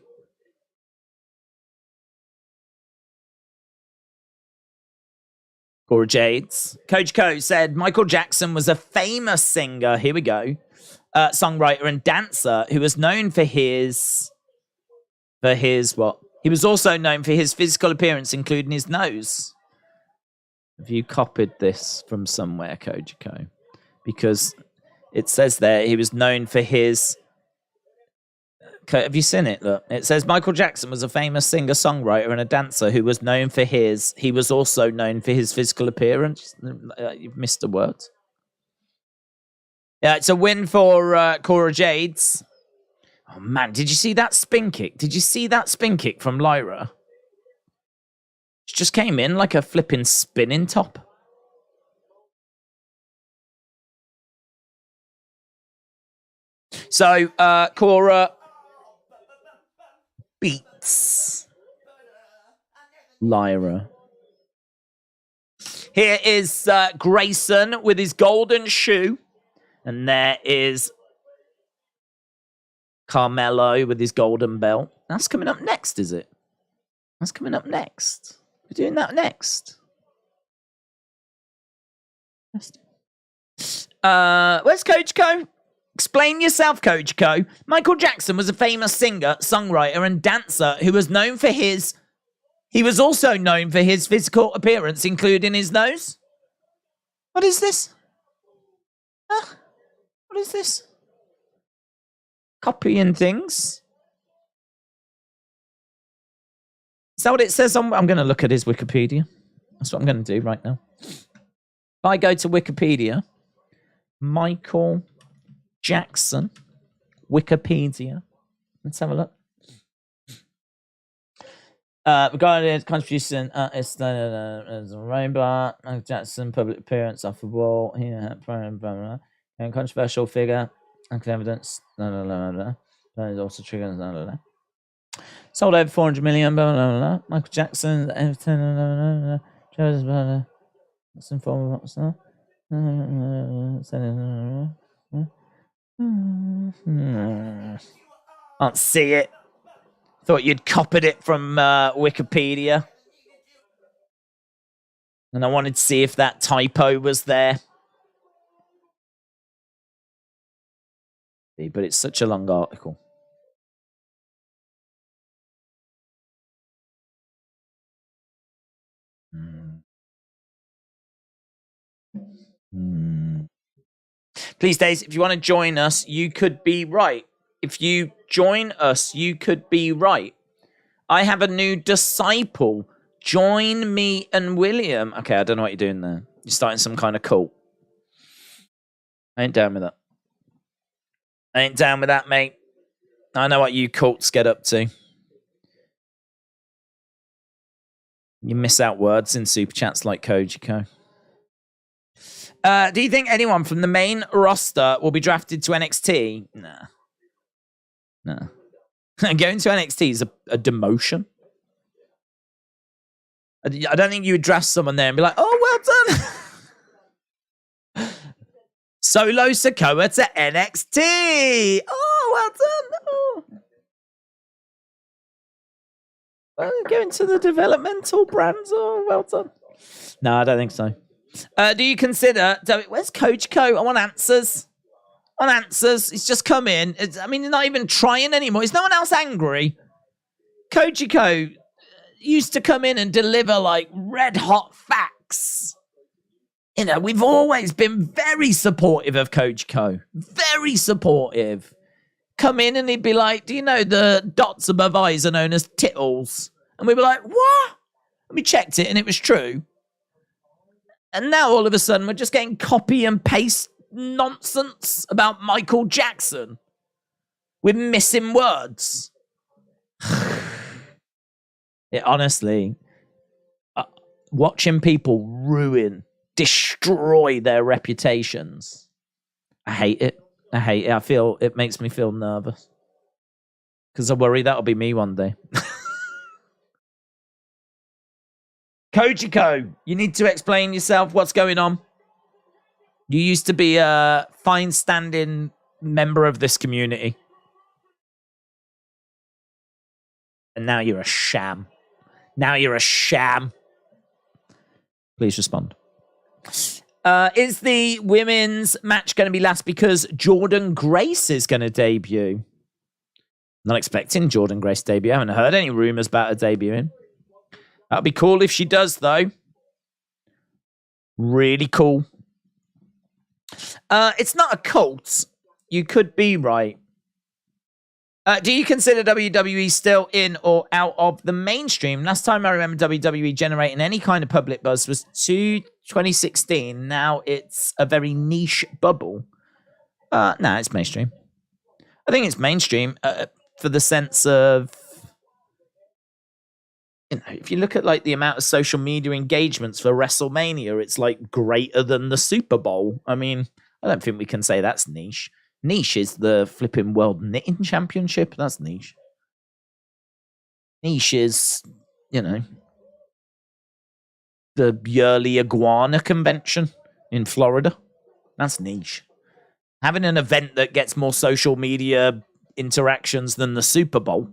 Cora Jades. Coach Co said Michael Jackson was a famous singer. Here we go. Songwriter and dancer who was known for his what? He was also known for his physical appearance, including his nose. Have you copied this from somewhere, Coach Co? Because it says there he was known for his... Have you seen it? Look, it says Michael Jackson was a famous singer, songwriter, and a dancer who was known for his... He was also known for his physical appearance. You've missed a word. Yeah, it's a win for Cora Jades. Oh, man, did you see that spin kick? Did you see that spin kick from Lyra? She just came in like a flipping spinning top. So, Cora beats Lyra. Here is Grayson with his golden shoe. And there is Carmelo with his golden belt. That's coming up next, is it? That's coming up next. We're doing that next. Where's Coach Co? Explain yourself, Coach Co. Michael Jackson was a famous singer, songwriter, and dancer who was known for his... He was also known for his physical appearance, including his nose. What is this? Huh? What is this? Copying things. Is that what it says on... I'm going to look at his Wikipedia. That's what I'm going to do right now. If I go to Wikipedia, Michael Jackson, Wikipedia. Let's have a look. Regarding his contribution as a rainbow, Michael Jackson, public appearance off the wall, and controversial figure, and evidence, that is also triggered, sold over 400 million, Michael Jackson, some form of can't see it. Thought you'd copied it from Wikipedia. And I wanted to see if that typo was there. But it's such a long article. Please, Daze, if you want to join us, you could be right. If you join us, you could be right. I have a new disciple. Join me and William. Okay, I don't know what you're doing there. You're starting some kind of cult. I ain't down with that. I ain't down with that, mate. I know what you cults get up to. You miss out words in super chats like Kojiko. Do you think anyone from the main roster will be drafted to NXT? Nah. No. Going to NXT is a demotion. I don't think you would draft someone there and be like, oh, well done. Solo Sikoa to NXT. Oh, well done. Oh. Well, going to the developmental brands. Oh, well done. No, I don't think so. Do you consider... Where's Coach Co? I want answers. On answers. He's just come in. He's not even trying anymore. Is no one else angry? Kojiko used to come in and deliver like red hot facts. You know, we've always been very supportive of Kojiko. Very supportive. Come in and he'd be like, do you know the dots above eyes are known as tittles? And we were like, what? And we checked it and it was true. And now all of a sudden we're just getting copy and paste nonsense about Michael Jackson with missing words. Honestly, watching people destroy their reputations, I hate it. It makes me feel nervous because I worry that'll be me one day. Kojiko, you need to explain yourself. What's going on? You used to be a fine standing member of this community. And now you're a sham. Please respond. Is the women's match going to be last because Jordynne Grace is going to debut? Not expecting Jordynne Grace to debut. I haven't heard any rumors about her debuting. That'd be cool if she does, though. Really cool. It's not a cult. You could be right. Do you consider WWE still in or out of the mainstream? Last time I remember WWE generating any kind of public buzz was 2016. Now it's a very niche bubble. No, it's mainstream. I think it's mainstream for the sense of, if you look at like the amount of social media engagements for WrestleMania, it's like greater than the Super Bowl. I don't think we can say that's niche. Niche is the flipping World Knitting Championship. That's niche. Niche is, you know, the yearly iguana convention in Florida. That's niche. Having an event that gets more social media interactions than the Super Bowl.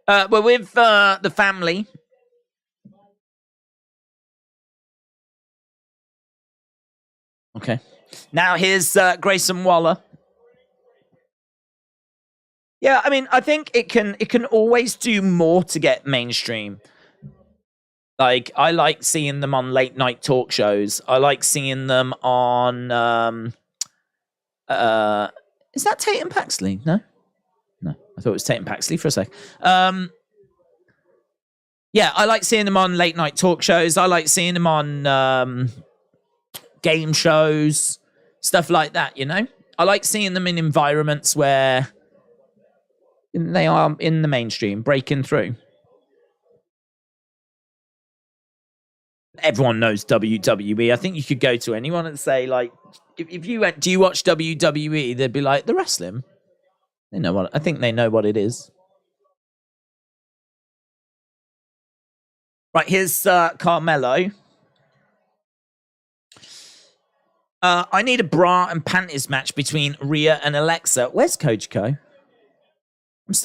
We're with the family. Okay. Now here's Grayson Waller. Yeah, I mean, I think it can always do more to get mainstream. Like, I like seeing them on late night talk shows. I like seeing them on is that Tatum Paxley? No? No. I thought it was Tatum Paxley for a sec. Yeah, I like seeing them on late night talk shows. I like seeing them on game shows, stuff like that, you know? I like seeing them in environments where they are in the mainstream, breaking through. Everyone knows WWE. I think you could go to anyone and say, like, if you went, do you watch WWE? They'd be like, the wrestling. They know what, I think they know what it is. Right, here's Carmelo. I need a bra and panties match between Rhea and Alexa. Where's Coach Co?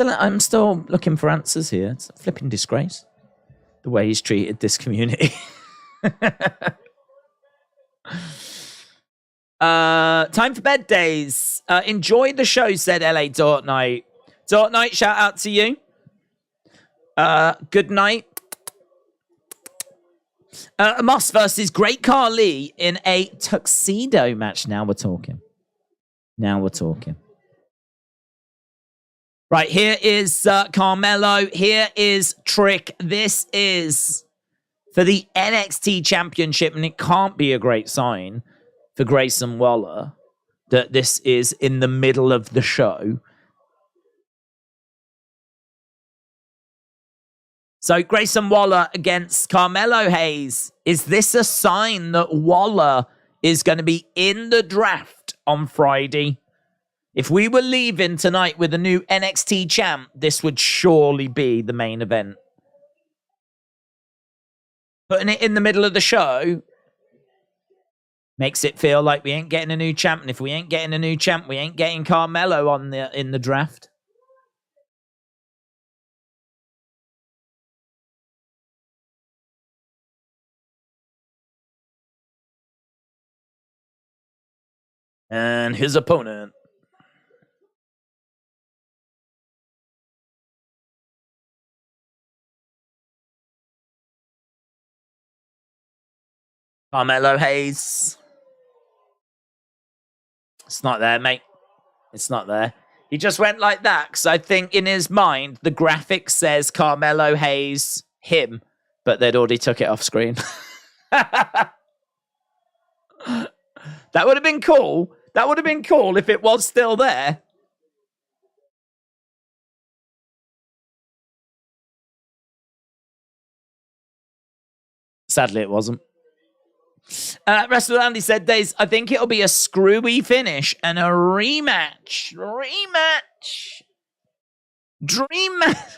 I'm still looking for answers here. It's a flipping disgrace, the way he's treated this community. Time for bed days. Enjoy the show, said LA Dortnight. Dortnight, shout out to you. Good night. Moss versus Great Khali in a tuxedo match. Now we're talking. Right, here is Carmelo. Here is Trick. This is for the NXT Championship, and it can't be a great sign for Grayson Waller that this is in the middle of the show. So Grayson Waller against Carmelo Hayes. Is this a sign that Waller is going to be in the draft on Friday? If we were leaving tonight with a new NXT champ, this would surely be the main event. Putting it in the middle of the show makes it feel like we ain't getting a new champ. And if we ain't getting a new champ, we ain't getting Carmelo in the draft. And his opponent. Carmelo Hayes. It's not there, mate. It's not there. He just went like that because I think in his mind, the graphic says Carmelo Hayes, him, but they'd already took it off screen. That would have been cool. That would have been cool if it was still there. Sadly, it wasn't. Wrestler Andy said, Daze, I think it'll be a screwy finish and a rematch. Dream match.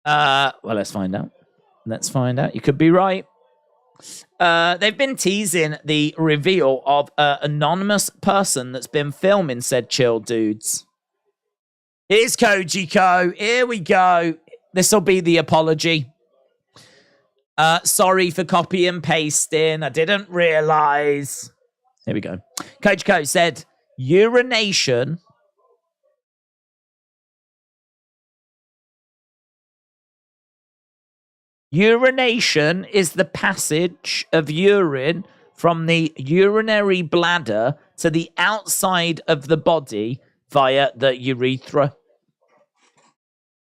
Well, let's find out. You could be right. They've been teasing the reveal of an anonymous person that's been filming said chill dudes. Here's Koji Ko. Here we go. This will be the apology. Sorry for copy and pasting. I didn't realize. Here we go. Coach Co said, urination. Urination is the passage of urine from the urinary bladder to the outside of the body via the urethra.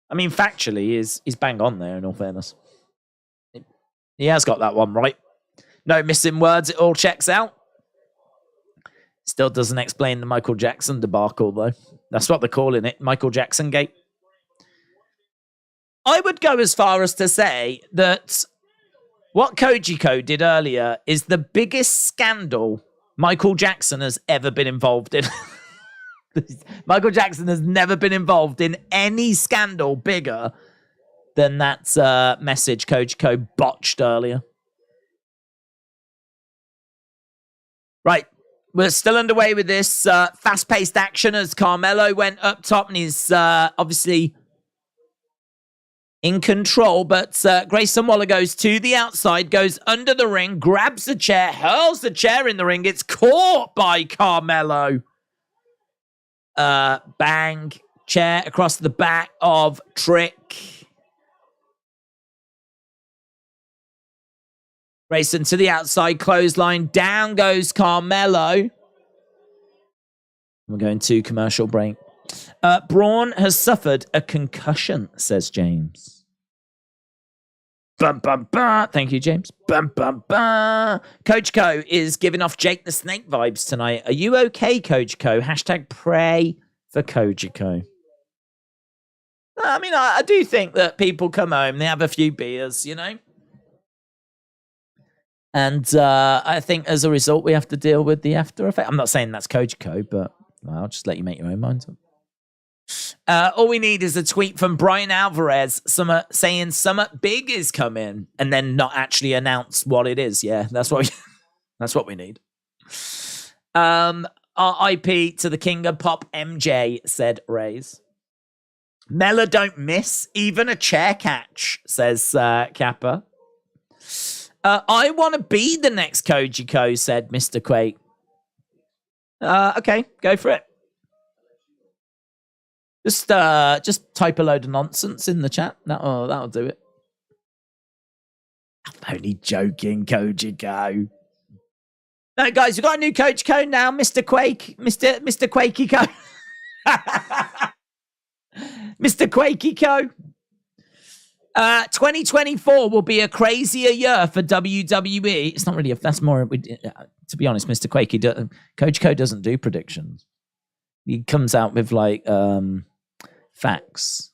I mean, factually, he's bang on there, in all fairness. He has got that one right. No missing words. It all checks out. Still doesn't explain the Michael Jackson debacle, though. That's what they're calling it. Michael Jackson gate. I would go as far as to say that What Kojiko did earlier is the biggest scandal Michael Jackson has ever been involved in. Michael Jackson has never been involved in any scandal bigger than that message Kojiko botched earlier. Right. We're still underway with this fast-paced action as Carmelo went up top and he's obviously in control. But Grayson Waller goes to the outside, goes under the ring, grabs the chair, hurls the chair in the ring. It's caught by Carmelo. Bang. Chair across the back of Trick. Grayson to the outside, clothesline. Down goes Carmelo. We're going to commercial break. Braun has suffered a concussion, says James. Bum, bum, bum. Thank you, James. Bum, bum, bum. Coach Co is giving off Jake the Snake vibes tonight. Are you okay, Coach Co? Hashtag pray for Kojiko. I mean, I do think that people come home, they have a few beers, you know? And I think as a result, we have to deal with the after effect. I'm not saying that's Kojiko, but I'll just let you make your own mind up. All we need is a tweet from Brian Alvarez saying something big is coming and then not actually announce what it is. Yeah, that's what we need. RIP to the King of Pop, MJ, said Rays. Mella don't miss, even a chair catch, says Kappa. I want to be the next Kojiko, said Mr. Quake. Okay, go for it. Just type a load of nonsense in the chat. That'll do it. I'm only joking, Kojiko. No, guys, we've got a new Kojiko now, Mr. Quake. Mr. Quakey Co. Mr. Quakey Co. 2024 will be a crazier year for WWE. It's not really that's more, to be honest, Mr. Quakey, Coach Co doesn't do predictions. He comes out with like facts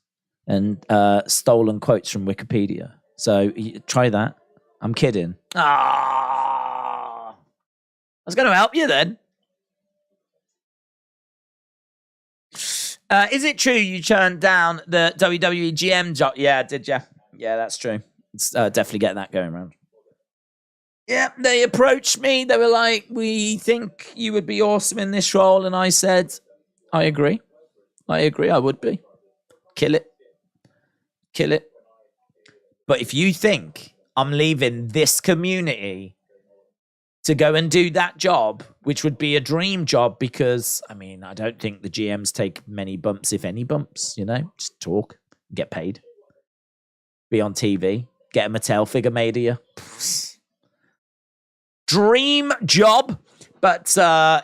and stolen quotes from Wikipedia. So try that. I'm kidding. I was going to help you then. Is it true you turned down the WWE GM job? Yeah, did you? Yeah, that's true. Let's definitely get that going around. Yeah, they approached me. They were like, we think you would be awesome in this role. And I said, I agree. I would be. Kill it. But if you think I'm leaving this community to go and do that job, which would be a dream job because, I mean, I don't think the GMs take many bumps, if any bumps, you know? Just talk, get paid, be on TV, get a Mattel figure made of you. Dream job. But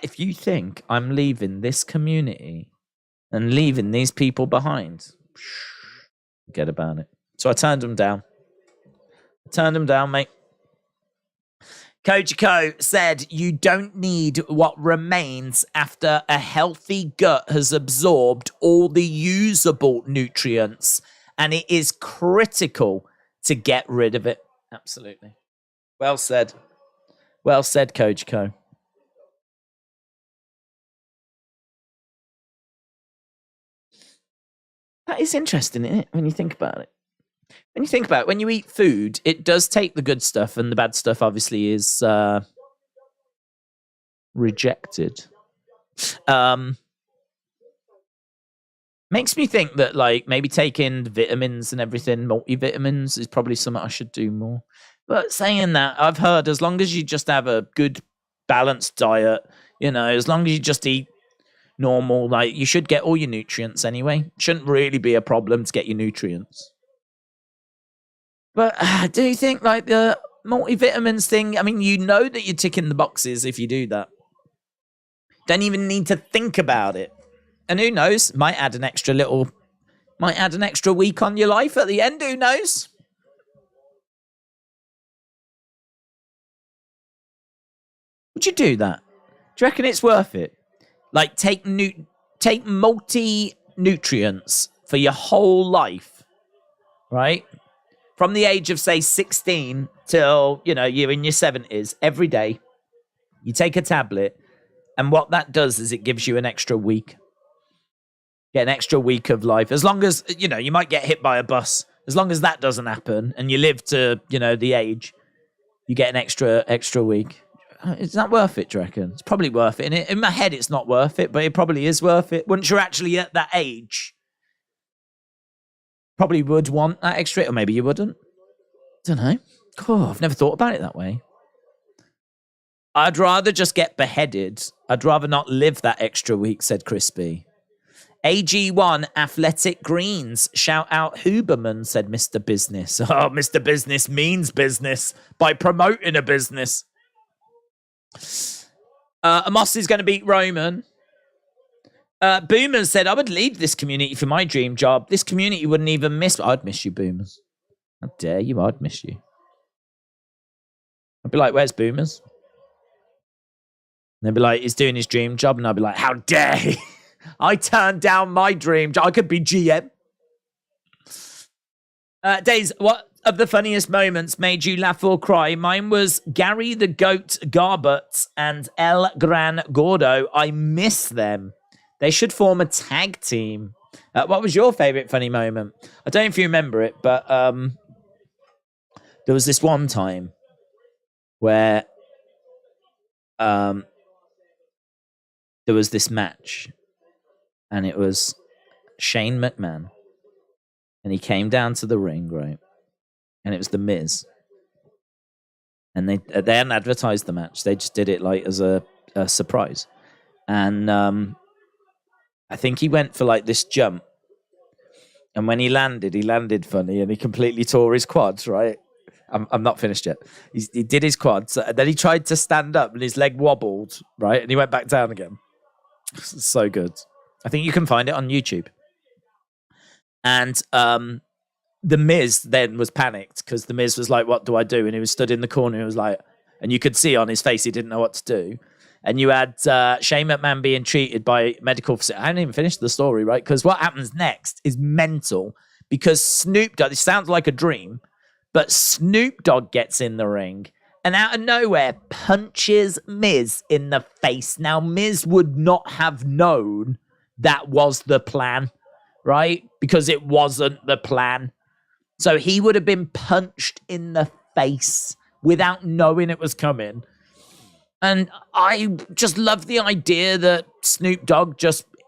if you think I'm leaving this community and leaving these people behind, forget about it. So I turned them down. Mate. Kojiko said, you don't need what remains after a healthy gut has absorbed all the usable nutrients, and it is critical to get rid of it. Absolutely. Well said. Well said, Kojiko. That is interesting, isn't it, when you think about it? When you eat food, it does take the good stuff, and the bad stuff obviously is rejected. Makes me think that like maybe taking vitamins and everything, multivitamins, is probably something I should do more. But saying that, I've heard as long as you just have a good balanced diet, you know, as long as you just eat normal, like you should get all your nutrients anyway. Shouldn't really be a problem to get your nutrients. But do you think like the multivitamins thing, I mean, you know that you're ticking the boxes if you do that. Don't even need to think about it. And who knows, might add an extra week on your life at the end, who knows? Would you do that? Do you reckon it's worth it? Like take multi-nutrients for your whole life, right? from the age of, say, 16 till, you're in your 70s, every day, you take a tablet, and what that does is it gives you an extra week. Get an extra week of life. As long as, you might get hit by a bus. As long as that doesn't happen, and you live to, the age, you get an extra week. Is that worth it, do you reckon? It's probably worth it. In my head, it's not worth it, but it probably is worth it. Once you're actually at that age, probably would want that extra, or maybe you wouldn't. Don't know. Oh, I've never thought about it that way. I'd rather just get beheaded. I'd rather not live that extra week, said Crispy. AG1 Athletic Greens. Shout out Huberman, said Mr. Business. Oh, Mr. Business means business by promoting a business. Amos is going to beat Roman. Boomers said, I would leave this community for my dream job. This community wouldn't even miss. I'd miss you, Boomers. How dare you? I'd miss you. I'd be like, where's Boomers? And they'd be like, he's doing his dream job. And I'd be like, how dare he? I turned down my dream job. I could be GM. Daze, what of the funniest moments made you laugh or cry? Mine was Gary the Goat Garbut and El Gran Gordo. I miss them. They should form a tag team. What was your favourite funny moment? I don't know if you remember it, but there was this one time where there was this match, and it was Shane McMahon, and he came down to the ring, right? And it was The Miz, and they hadn't advertised the match; they just did it like as a surprise, and I think he went for like this jump, and when he landed funny, and he completely tore his quads, right? I'm not finished yet. He did his quads, and then he tried to stand up, and his leg wobbled, right? And he went back down again. So good. I think you can find it on YouTube. And The Miz then was panicked, because The Miz was like, what do I do? And he was stood in the corner, and he was like, and you could see on his face he didn't know what to do. And you had Shane McMahon being treated by medical facility. I haven't even finished the story, right? Because what happens next is mental, because Snoop Dogg, it sounds like a dream, but Snoop Dogg gets in the ring and out of nowhere punches Miz in the face. Now, Miz would not have known that was the plan, right? Because it wasn't the plan. So he would have been punched in the face without knowing it was coming. And I just love the idea that Snoop Dogg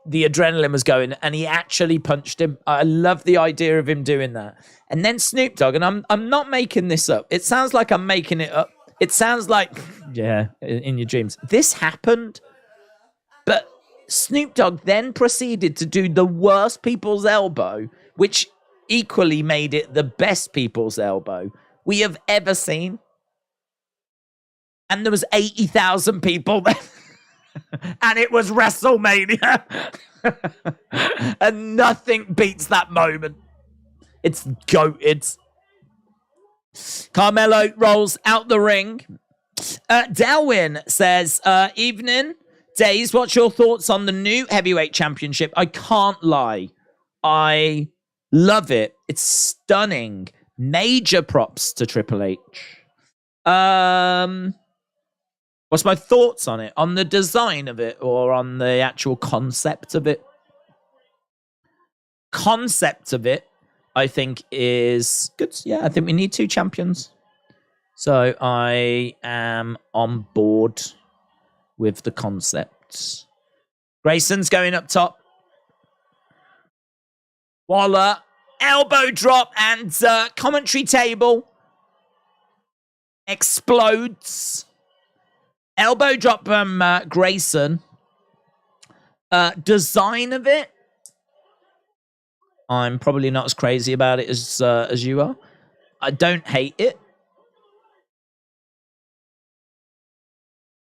the adrenaline was going and he actually punched him. I love the idea of him doing that. And then Snoop Dogg, and I'm not making this up. It sounds like I'm making it up. It sounds like, yeah, in your dreams. This happened, but Snoop Dogg then proceeded to do the worst people's elbow, which equally made it the best people's elbow we have ever seen. And there was 80,000 people there. And it was WrestleMania. And nothing beats that moment. It's goated. Carmelo rolls out the ring. Delwyn says, evening, Daze, what's your thoughts on the new heavyweight championship? I can't lie. I love it. It's stunning. Major props to Triple H. What's my thoughts on it? On the design of it or on the actual concept of it? Concept of it, I think, is good. Yeah, I think we need two champions. So I am on board with the concept. Grayson's going up top. Waller, elbow drop, and commentary table explodes. Elbow drop from Grayson. Design of it, I'm probably not as crazy about it as you are. I don't hate it.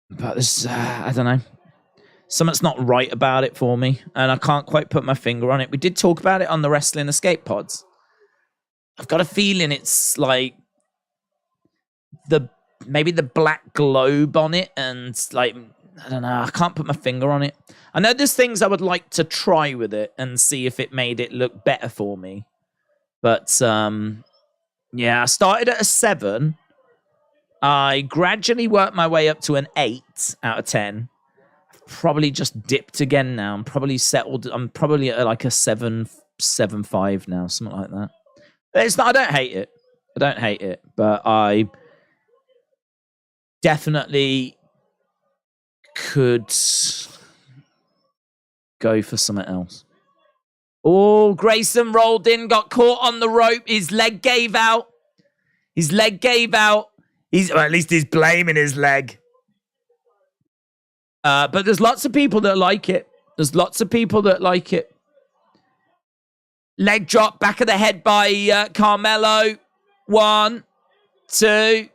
But this, I don't know. Something's not right about it for me, and I can't quite put my finger on it. We did talk about it on the Wrestling Escape Pods. I've got a feeling it's like maybe the black globe on it, and like, I don't know, I can't put my finger on it. I know there's things I would like to try with it and see if it made it look better for me. But Yeah, I started at a 7. I gradually worked my way up to an 8 out of 10. Probably just dipped again now. I'm probably settled. I'm probably at like a 7.5 now, something like that. It's not. I don't hate it. I don't hate it, but I definitely could go for something else. Oh, Grayson rolled in, got caught on the rope. His leg gave out. His leg gave out. Well, at least he's blaming his leg. But there's lots of people that like it. There's lots of people that like it. Leg drop, back of the head by Carmelo. 1, 2,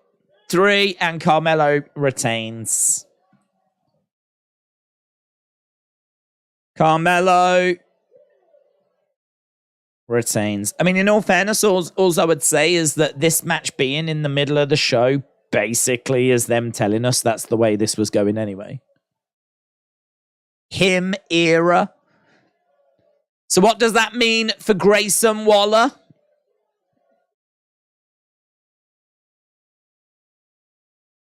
3, and Carmelo retains. Carmelo retains. I mean, in all fairness, all I would say is that this match being in the middle of the show basically is them telling us that's the way this was going anyway. Him era. So what does that mean for Grayson Waller?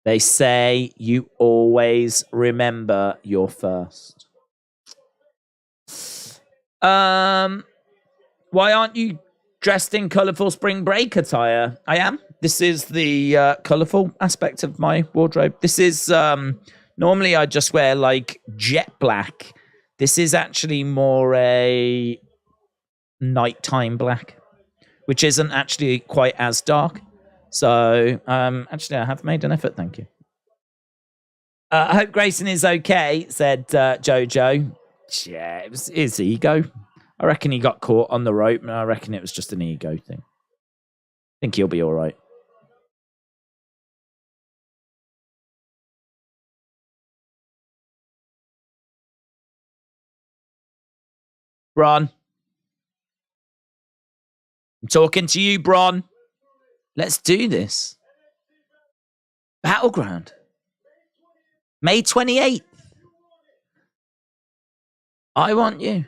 They say you always remember your first. Why aren't you dressed in colourful spring break attire? I am. This is the colourful aspect of my wardrobe. This is, normally I just wear like jet black. This is actually more a nighttime black, which isn't actually quite as dark. So, actually I have made an effort, thank you. I hope Grayson is okay, said Jojo. Yeah, it was his ego. I reckon he got caught on the rope, and I reckon it was just an ego thing. I think he'll be all right. Bron. I'm talking to you, Bron. Let's do this. Battleground. May 28th. I want you.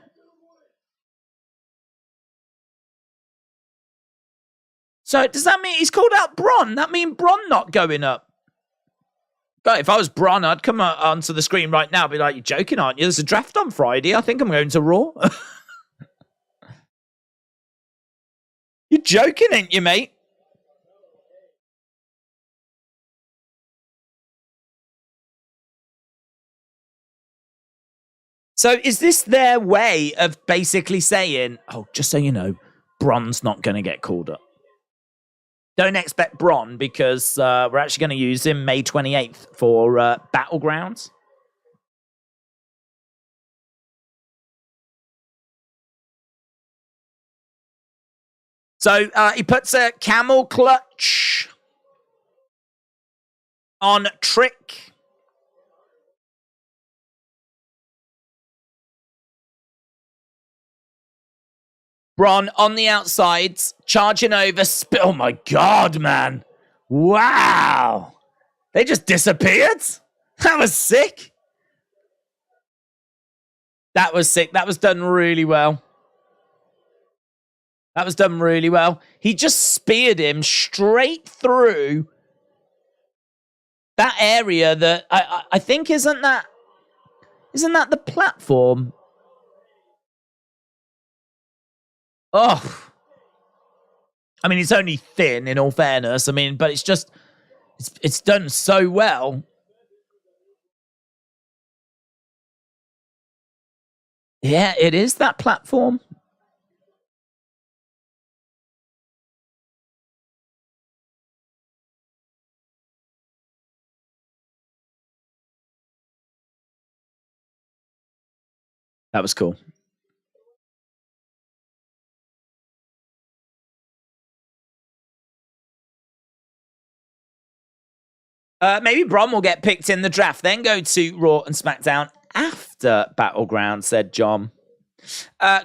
So does that mean he's called out Bron? That mean Bron not going up? But if I was Bron, I'd come onto the screen right now and be like, you're joking, aren't you? There's a draft on Friday. I think I'm going to Raw. You're joking, ain't you, mate? So is this their way of basically saying, oh, just so you know, Bron's not going to get called up? Don't expect Bron because we're actually going to use him May 28th for Battlegrounds. So he puts a camel clutch on Trick. Bron on the outsides, charging over. Oh my God, man. Wow. They just disappeared? That was sick. That was sick. That was done really well. That was done really well. He just speared him straight through that area that I think isn't that the platform? Oh. I mean, it's only thin in all fairness. I mean, but it's just it's done so well. Yeah, it is that platform. That was cool. Maybe Bron will get picked in the draft, then go to Raw and SmackDown after Battleground, said John.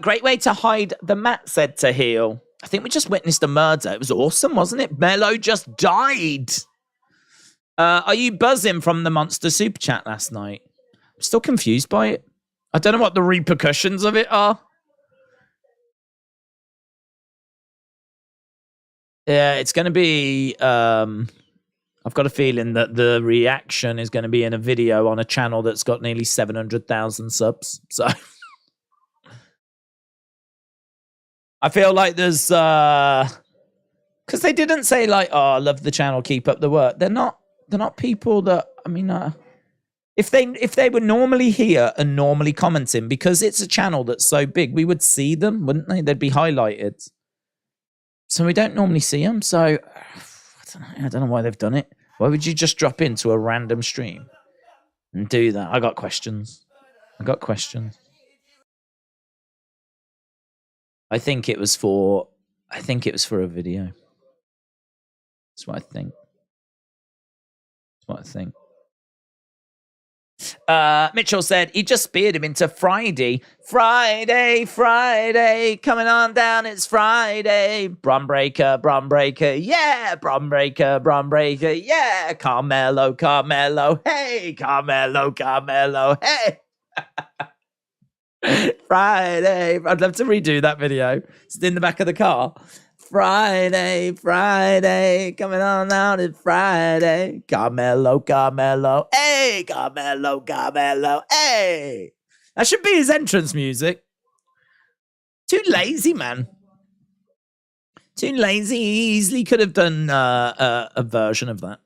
Great way to hide the mat, said Tahil. I think we just witnessed a murder. It was awesome, wasn't it? Melo just died. Are you buzzing from the Monster Super Chat last night? I'm still confused by it. I don't know what the repercussions of it are. Yeah, it's going to be... I've got a feeling that the reaction is going to be in a video on a channel that's got nearly 700,000 subs. So I feel like there's... Because they didn't say like, oh, I love the channel, keep up the work. They're not people that... I mean... If they were normally here and normally commenting, because it's a channel that's so big, we would see them, wouldn't they? They'd be highlighted. So we don't normally see them. So I don't know why they've done it. Why would you just drop into a random stream and do that? I got questions. I think it was for a video. That's what I think. Mitchell said he just speared him into Friday, coming on down, it's Friday. Bron Breaker, yeah. Bron Breaker, yeah. Carmelo, hey. Carmelo, hey. Friday. I'd love to redo that video. It's in the back of the car. Friday, coming on out, it's Friday. Carmelo, hey, Carmelo, hey. That should be his entrance music. Too lazy, man. Too lazy. He easily could have done a version of that.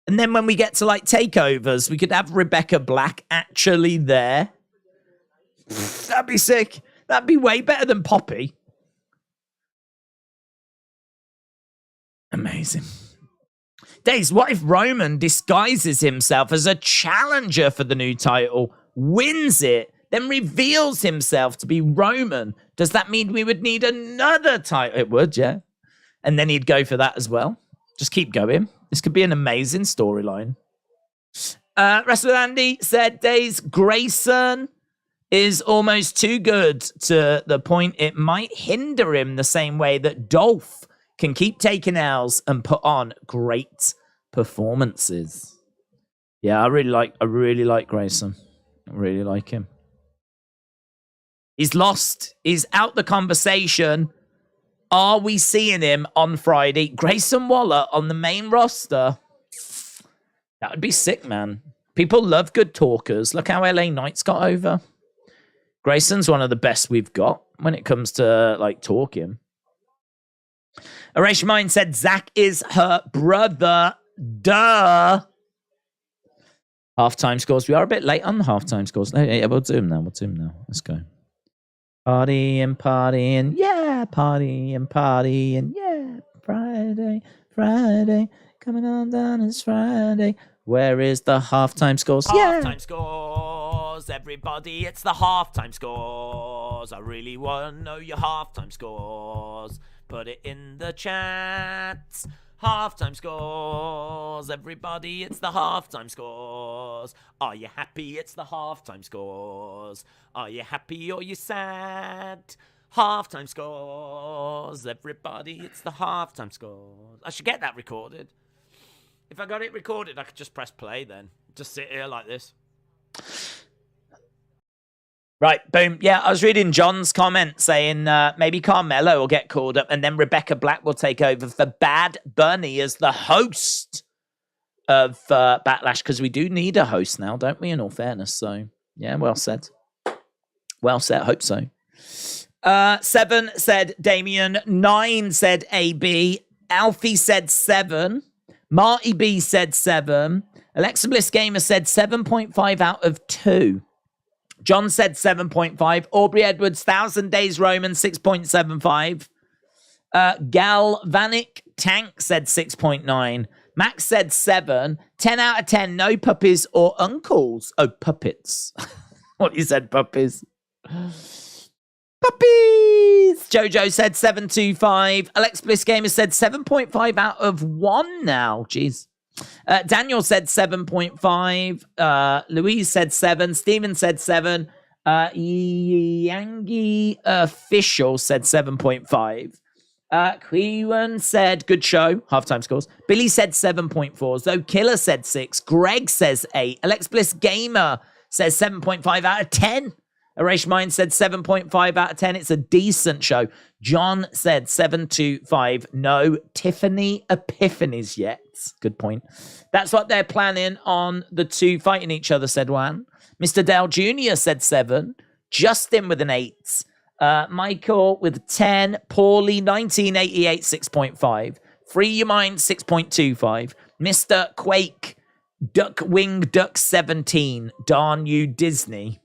And then when we get to like takeovers, we could have Rebecca Black actually there. That'd be sick. That'd be way better than Poppy. Amazing. Daze, what if Roman disguises himself as a challenger for the new title, wins it, then reveals himself to be Roman? Does that mean we would need another title? It would, yeah. And then he'd go for that as well. Just keep going. This could be an amazing storyline. Wrestler Andy said, Daze, Grayson is almost too good to the point it might hinder him the same way that Dolph can keep taking L's and put on great performances. Yeah, I really like Grayson. I really like him. He's lost. He's out the conversation. Are we seeing him on Friday? Grayson Waller on the main roster. That would be sick, man. People love good talkers. Look how LA Knight's got over. Grayson's one of the best we've got when it comes to like talking. Erasure Mind said Zach is her brother. Duh. Halftime scores. We are a bit late on the halftime scores. No, yeah, we'll do them now. Let's go. Partying. Yeah, partying. Yeah, Friday. Coming on down, it's Friday. Where is the halftime scores? Halftime scores, everybody. It's the halftime scores. I really want to know your halftime scores. Put it in the chat. Halftime scores, everybody. It's the halftime scores. Are you happy? It's the halftime scores. Are you happy or you sad? Halftime scores, everybody. It's the halftime scores. I should get that recorded. If I got it recorded, I could just press play then. Just sit here like this. Right, boom. Yeah, I was reading John's comment saying maybe Carmelo will get called up and then Rebecca Black will take over for Bad Bunny as the host of Backlash, because we do need a host now, don't we, in all fairness? So, yeah, well said. Well said, hope so. 7 said Damien. 9 said AB. Alfie said 7. Marty B said 7. Alexa Bliss Gamer said 7.5 out of 2. John said 7.5. Aubrey Edwards, 1,000 Days Roman, 6.75. Galvanic Tank said 6.9. Max said 7. 10 out of 10, no puppies or uncles. Oh, puppets. What you said, puppies. Puppies! Jojo said 7.25. Alexa Bliss Gamer said 7.5 out of 1 now. Jeez. Daniel said 7.5. Louise said 7. Steven said 7. Yangi Official said 7.5. Queewan said good show. Halftime scores. Billy said 7.4. Zoe Killer said 6. Greg says 8. Alex Bliss Gamer says 7.5 out of 10. Erased Mind said 7.5 out of 10. It's a decent show. John said 7.25. No Tiffany epiphanies yet. Good point. That's what they're planning on the two fighting each other, said one. Mr. Dale Jr. said 7. Justin with an 8. Michael with 10. Paulie, 1988, 6.5. Free Your Mind, 6.25. Mr. Quake, Duck 17. Darn you, Disney.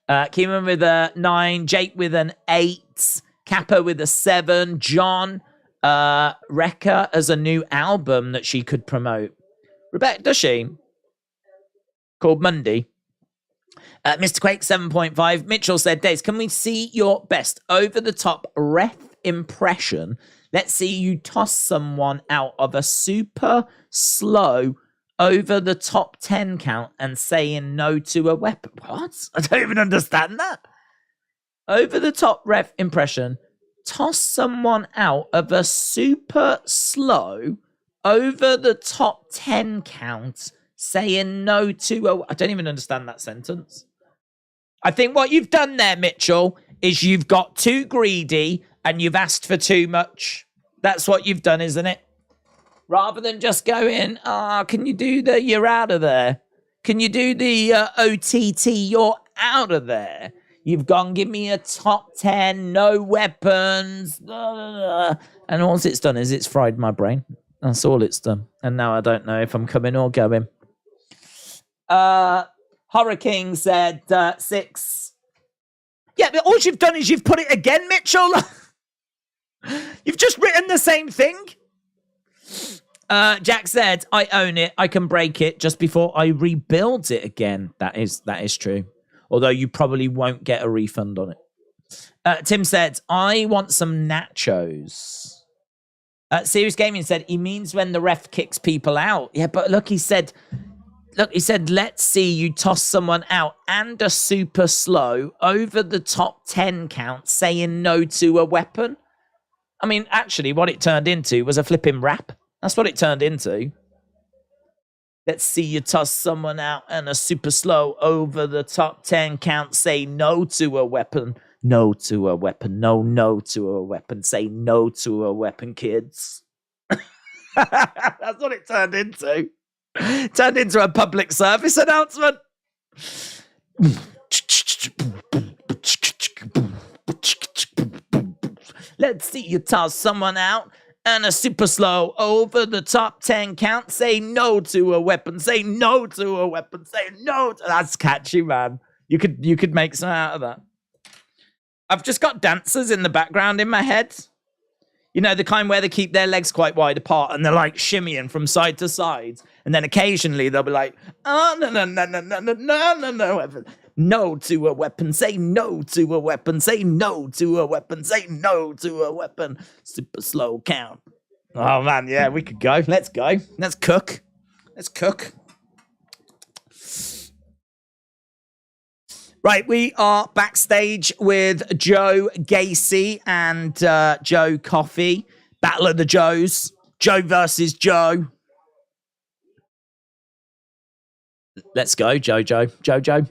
Keeman with a 9. Jake with an 8. Kappa with a 7. John, Rekka as a new album that she could promote. Rebecca, does she? Called Monday. Mr. Quake, 7.5. Mitchell said, Daze, can we see your best over-the-top ref impression? Let's see you toss someone out of a super slow over-the-top 10 count and saying no to a weapon. What? I don't even understand that. Over-the-top ref impression. Toss someone out of a super slow over-the-top 10 count saying no to a... I don't even understand that sentence. I think what you've done there, Mitchell, is you've got too greedy and you've asked for too much. That's what you've done, isn't it? Rather than just going, can you do the you're out of there? Can you do the OTT you're out of there? You've gone, give me a top 10, no weapons. And all it's done is it's fried my brain. That's all it's done. And now I don't know if I'm coming or going. Horror King said 6. Yeah, but all you've done is you've put it again, Mitchell. You've just written the same thing. Jack said, I own it. I can break it just before I rebuild it again. That is true. Although you probably won't get a refund on it. Tim said, I want some nachos. Serious Gaming said, he means when the ref kicks people out. Yeah, but look, he said, let's see you toss someone out and a super slow over the top 10 count saying no to a weapon. I mean, actually, what it turned into was a flipping rap. That's what it turned into. Let's see you toss someone out and a super slow over the top 10 count say no to a weapon. No to a weapon. No to a weapon. Say no to a weapon, kids. That's what it turned into. It turned into a public service announcement. Let's see you toss someone out and a super slow over the top 10 count. Say no to a weapon. Say no to a weapon. Say no. That's catchy, man. You could make some out of that. I've just got dancers in the background in my head. You know, the kind where they keep their legs quite wide apart and they're like shimmying from side to side. And then occasionally they'll be like, oh, no. No to a weapon. Say no to a weapon. Say no to a weapon. Say no to a weapon. Super slow count. Oh, man, yeah, we could go. Let's go. Let's cook. Let's cook. Right, we are backstage with Joe Gacy and Joe Coffey. Battle of the Joes. Joe versus Joe. Let's go, Jojo.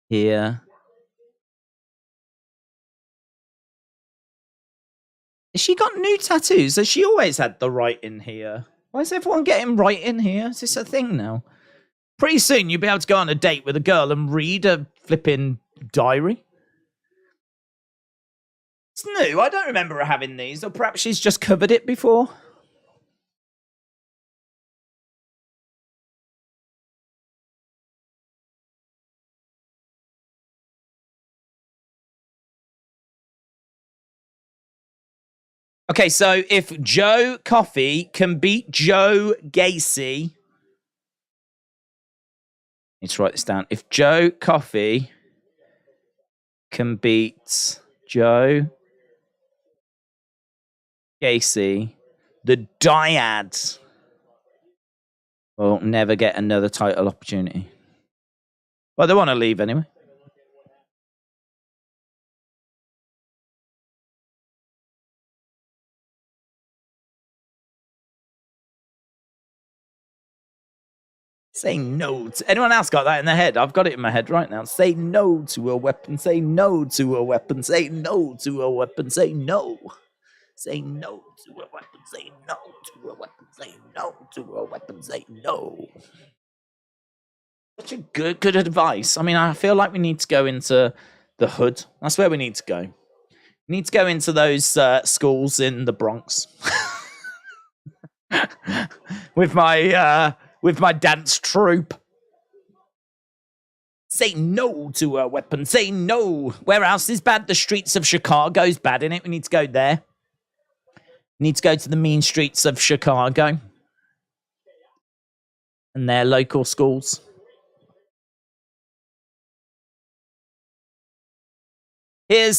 Here. Has she got new tattoos? Has she always had the right in here? Why is everyone getting right in here? Is this a thing now? Pretty soon you'll be able to go on a date with a girl and read a flipping diary. It's new. I don't remember her having these. Or perhaps she's just covered it before. Okay, so if Joe Coffey can beat Joe Gacy... I need to write this down. If Joe Coffey can beat Joe Gacy, the Dyad will never get another title opportunity. Well, they want to leave anyway. Say no to... Anyone else got that in their head? I've got it in my head right now. Say no to a weapon. Say no to a weapon. Say no to a weapon. Say no. Say no to a weapon. Say no to a weapon. Say no to a weapon. Say no. Such a good advice. I mean, I feel like we need to go into the hood. That's where we need to go. We need to go into those schools in the Bronx. with my dance troupe. Say no to a weapon. Say no. Where else is bad? The streets of Chicago's bad, innit? We need to go there. We need to go to the mean streets of Chicago. And their local schools. Here's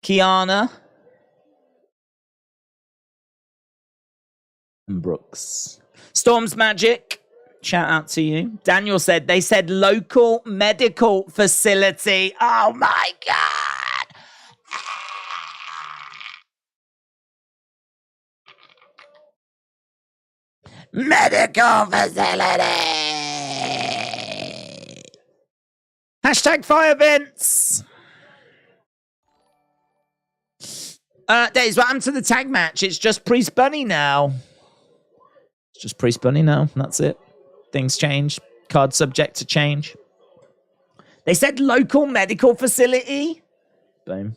Kiana. And Brooks. Storm's Magic. Shout out to you. Daniel said, they said local medical facility. Oh my God. Medical facility. Hashtag Fire Vince. Daze, what happened to the tag match? It's just Priest Bunny now. It's just Priest Bunny now. That's it. Things change. Card subject to change. They said local medical facility. Boom.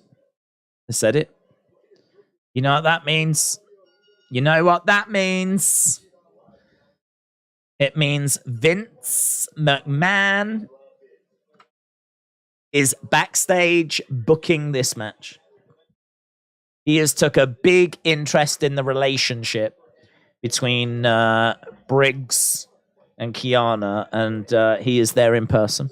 They said it. You know what that means? You know what that means? It means Vince McMahon is backstage booking this match. He has took a big interest in the relationship between Briggs and Kiana, and he is there in person.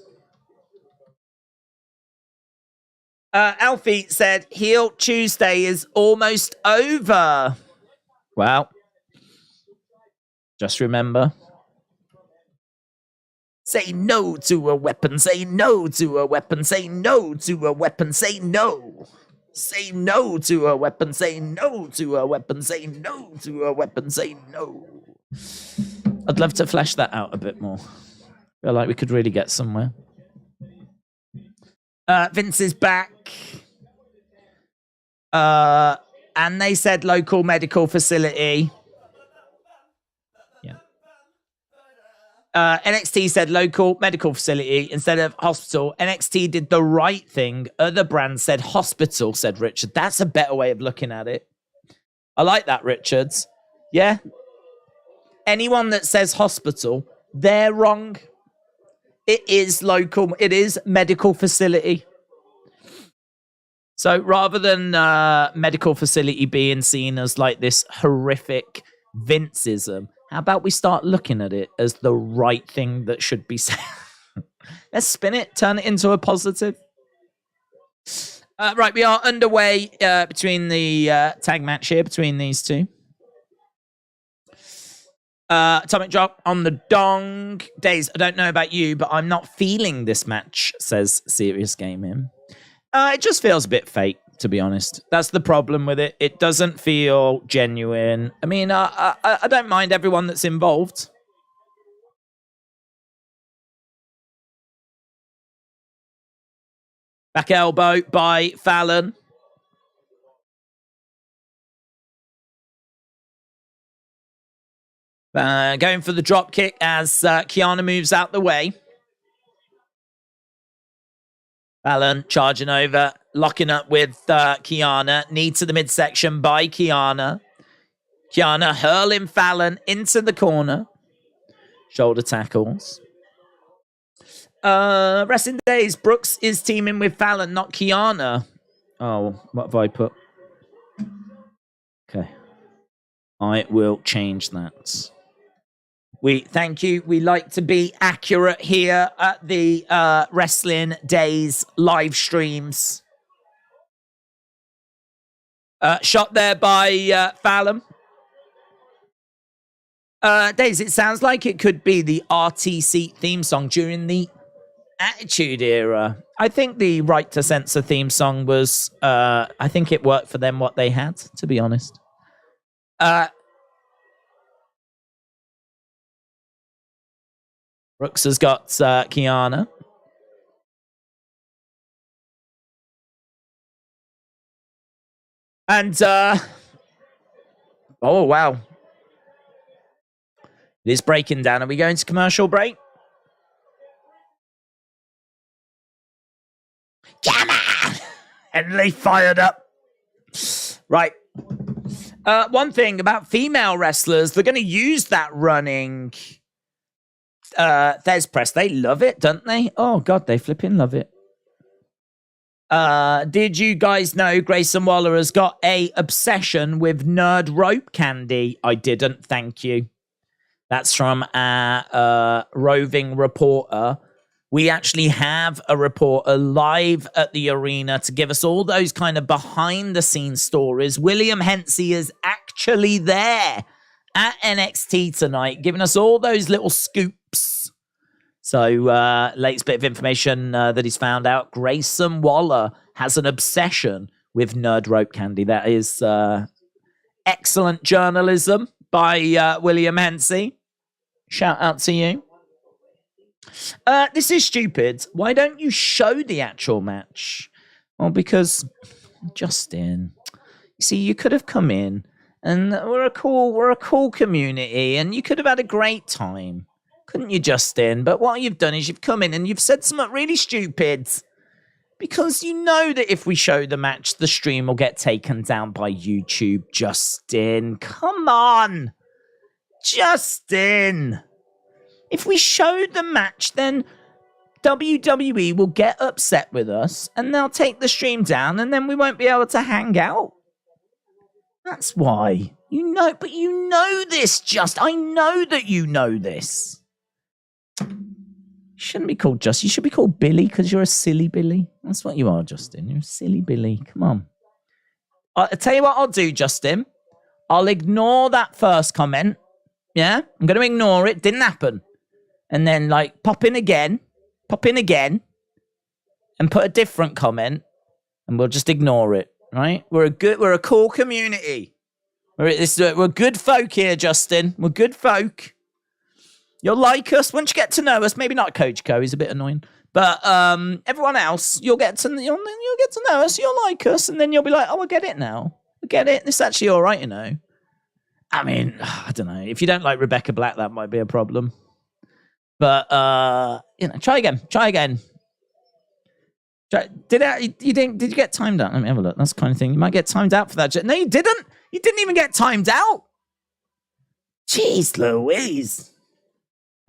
Alfie said, Heel Tuesday is almost over. Well, just remember, say no to a weapon, say no to a weapon, say no to a weapon, say no. Say no to a weapon, say no to a weapon, say no to a weapon, say no. I'd love to flesh that out a bit more. I feel like we could really get somewhere. Vince is back. And they said local medical facility. NXT said local medical facility instead of hospital. NXT did the right thing. Other brands said hospital, said Richard. That's a better way of looking at it. I like that, Richards. Yeah. Anyone that says hospital, they're wrong. It is local. It is medical facility. So rather than medical facility being seen as like this horrific Vinceism, how about we start looking at it as the right thing that should be said? Let's spin it, turn it into a positive. Right, we are underway between the tag match here, between these two. Atomic drop on the dong. Daze, I don't know about you, but I'm not feeling this match, says Serious Gaming. It just feels a bit fake, to be honest. That's the problem with it. It doesn't feel genuine. I mean, I don't mind everyone that's involved. Back elbow by Fallon. Going for the drop kick as Kiana moves out the way. Fallon charging over, locking up with Kiana. Knee to the midsection by Kiana. Kiana hurling Fallon into the corner. Shoulder tackles. Wrestling Daze. Brooks is teaming with Fallon, not Kiana. Oh, what have I put? Okay. I will change that. Thank you. We like to be accurate here at the Wrestling Daze live streams. Shot there by Fallon. Daze, it sounds like it could be the RTC theme song during the Attitude Era. I think the Right to Censor theme song was, I think it worked for them what they had, to be honest. Brooks has got Kiana. And, oh, wow. It is breaking down. Are we going to commercial break? Come on! Henley fired up. Right. One thing about female wrestlers, they're going to use that running Thez press. They love it, don't they? Oh, God, they flipping love it. Did you guys know Grayson Waller has got a obsession with nerd rope candy? I didn't, thank you. That's from our roving reporter. We actually have a reporter live at the arena to give us all those kind of behind-the-scenes stories. William Henley is actually there at NXT tonight, giving us all those little scoops. So, latest bit of information that he's found out. Grayson Waller has an obsession with nerd rope candy. That is excellent journalism by William Henley. Shout out to you. This is stupid. Why don't you show the actual match? Well, because Justin, you see, you could have come in, and we're a cool community, and you could have had a great time, couldn't you, Justin? But what you've done is you've come in and you've said something really stupid, because you know that if we show the match, the stream will get taken down by YouTube. Justin, come on, Justin. If we show the match, then WWE will get upset with us and they'll take the stream down and then we won't be able to hang out. That's why. You know, but you know this, I know that you know this. You shouldn't be called Justin. You should be called Billy because you're a silly Billy. That's what you are, Justin. You're a silly Billy. Come on. I'll tell you what I'll do, Justin. I'll ignore that first comment. Yeah? I'm going to ignore it. Didn't happen. And then, like, pop in again, and put a different comment, and we'll just ignore it, right? We're a cool community. We're good folk here, Justin. We're good folk. You'll like us once you get to know us. Maybe not Coach Co. He's a bit annoying, but everyone else, you'll get to know us. You'll like us, and then you'll be like, oh, I get it now. I get it. It's actually all right, you know. I mean, I don't know. If you don't like Rebecca Black, that might be a problem. But try again. Did you get timed out? Let me have a look. That's the kind of thing. You might get timed out for that. No, you didn't. You didn't even get timed out. Jeez Louise.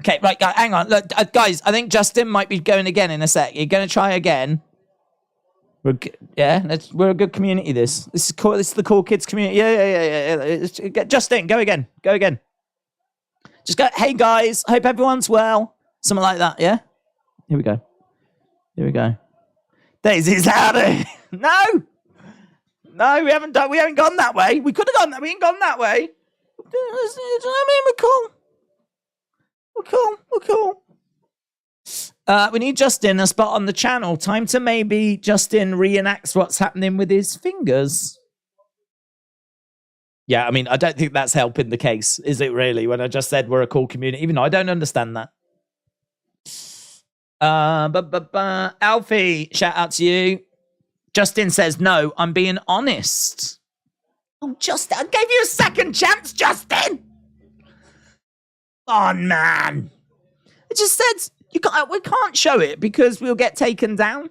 Okay, right, hang on. Look, guys, I think Justin might be going again in a sec. You're going to try again. We're a good community. This is cool. This is the cool kids community. Yeah. Justin, go again. Just go, hey guys, hope everyone's well. Something like that, yeah? Here we go. Daisy's howdy. No, we haven't gone that way. We could have gone that. We ain't gone that way. I mean, we're cool. We need Justin a spot on the channel. Time to maybe Justin reenacts what's happening with his fingers. Yeah, I mean, I don't think that's helping the case, is it really? When I just said we're a cool community, even though I don't understand that. Alfie, shout out to you. Justin says, no, I'm being honest. Oh, Justin, I gave you a second chance, Justin. On, man. It just said we can't show it because we'll get taken down.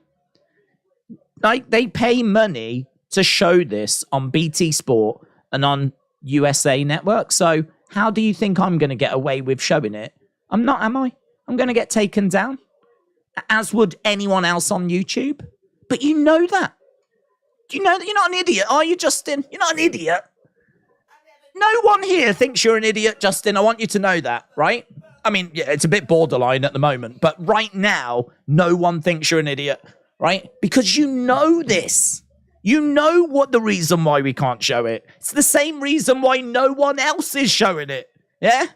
Like, they pay money to show this on BT Sport and on USA Network. So how do you think I'm going to get away with showing it? I'm not, am I? I'm going to get taken down, as would anyone else on YouTube. But you know that. You know that you're not an idiot, are you, Justin? You're not an idiot. No one here thinks you're an idiot, Justin. I want you to know that, right? I mean, yeah, it's a bit borderline at the moment, but right now, no one thinks you're an idiot, right? Because you know this. You know what the reason why we can't show it. It's the same reason why no one else is showing it. Yeah?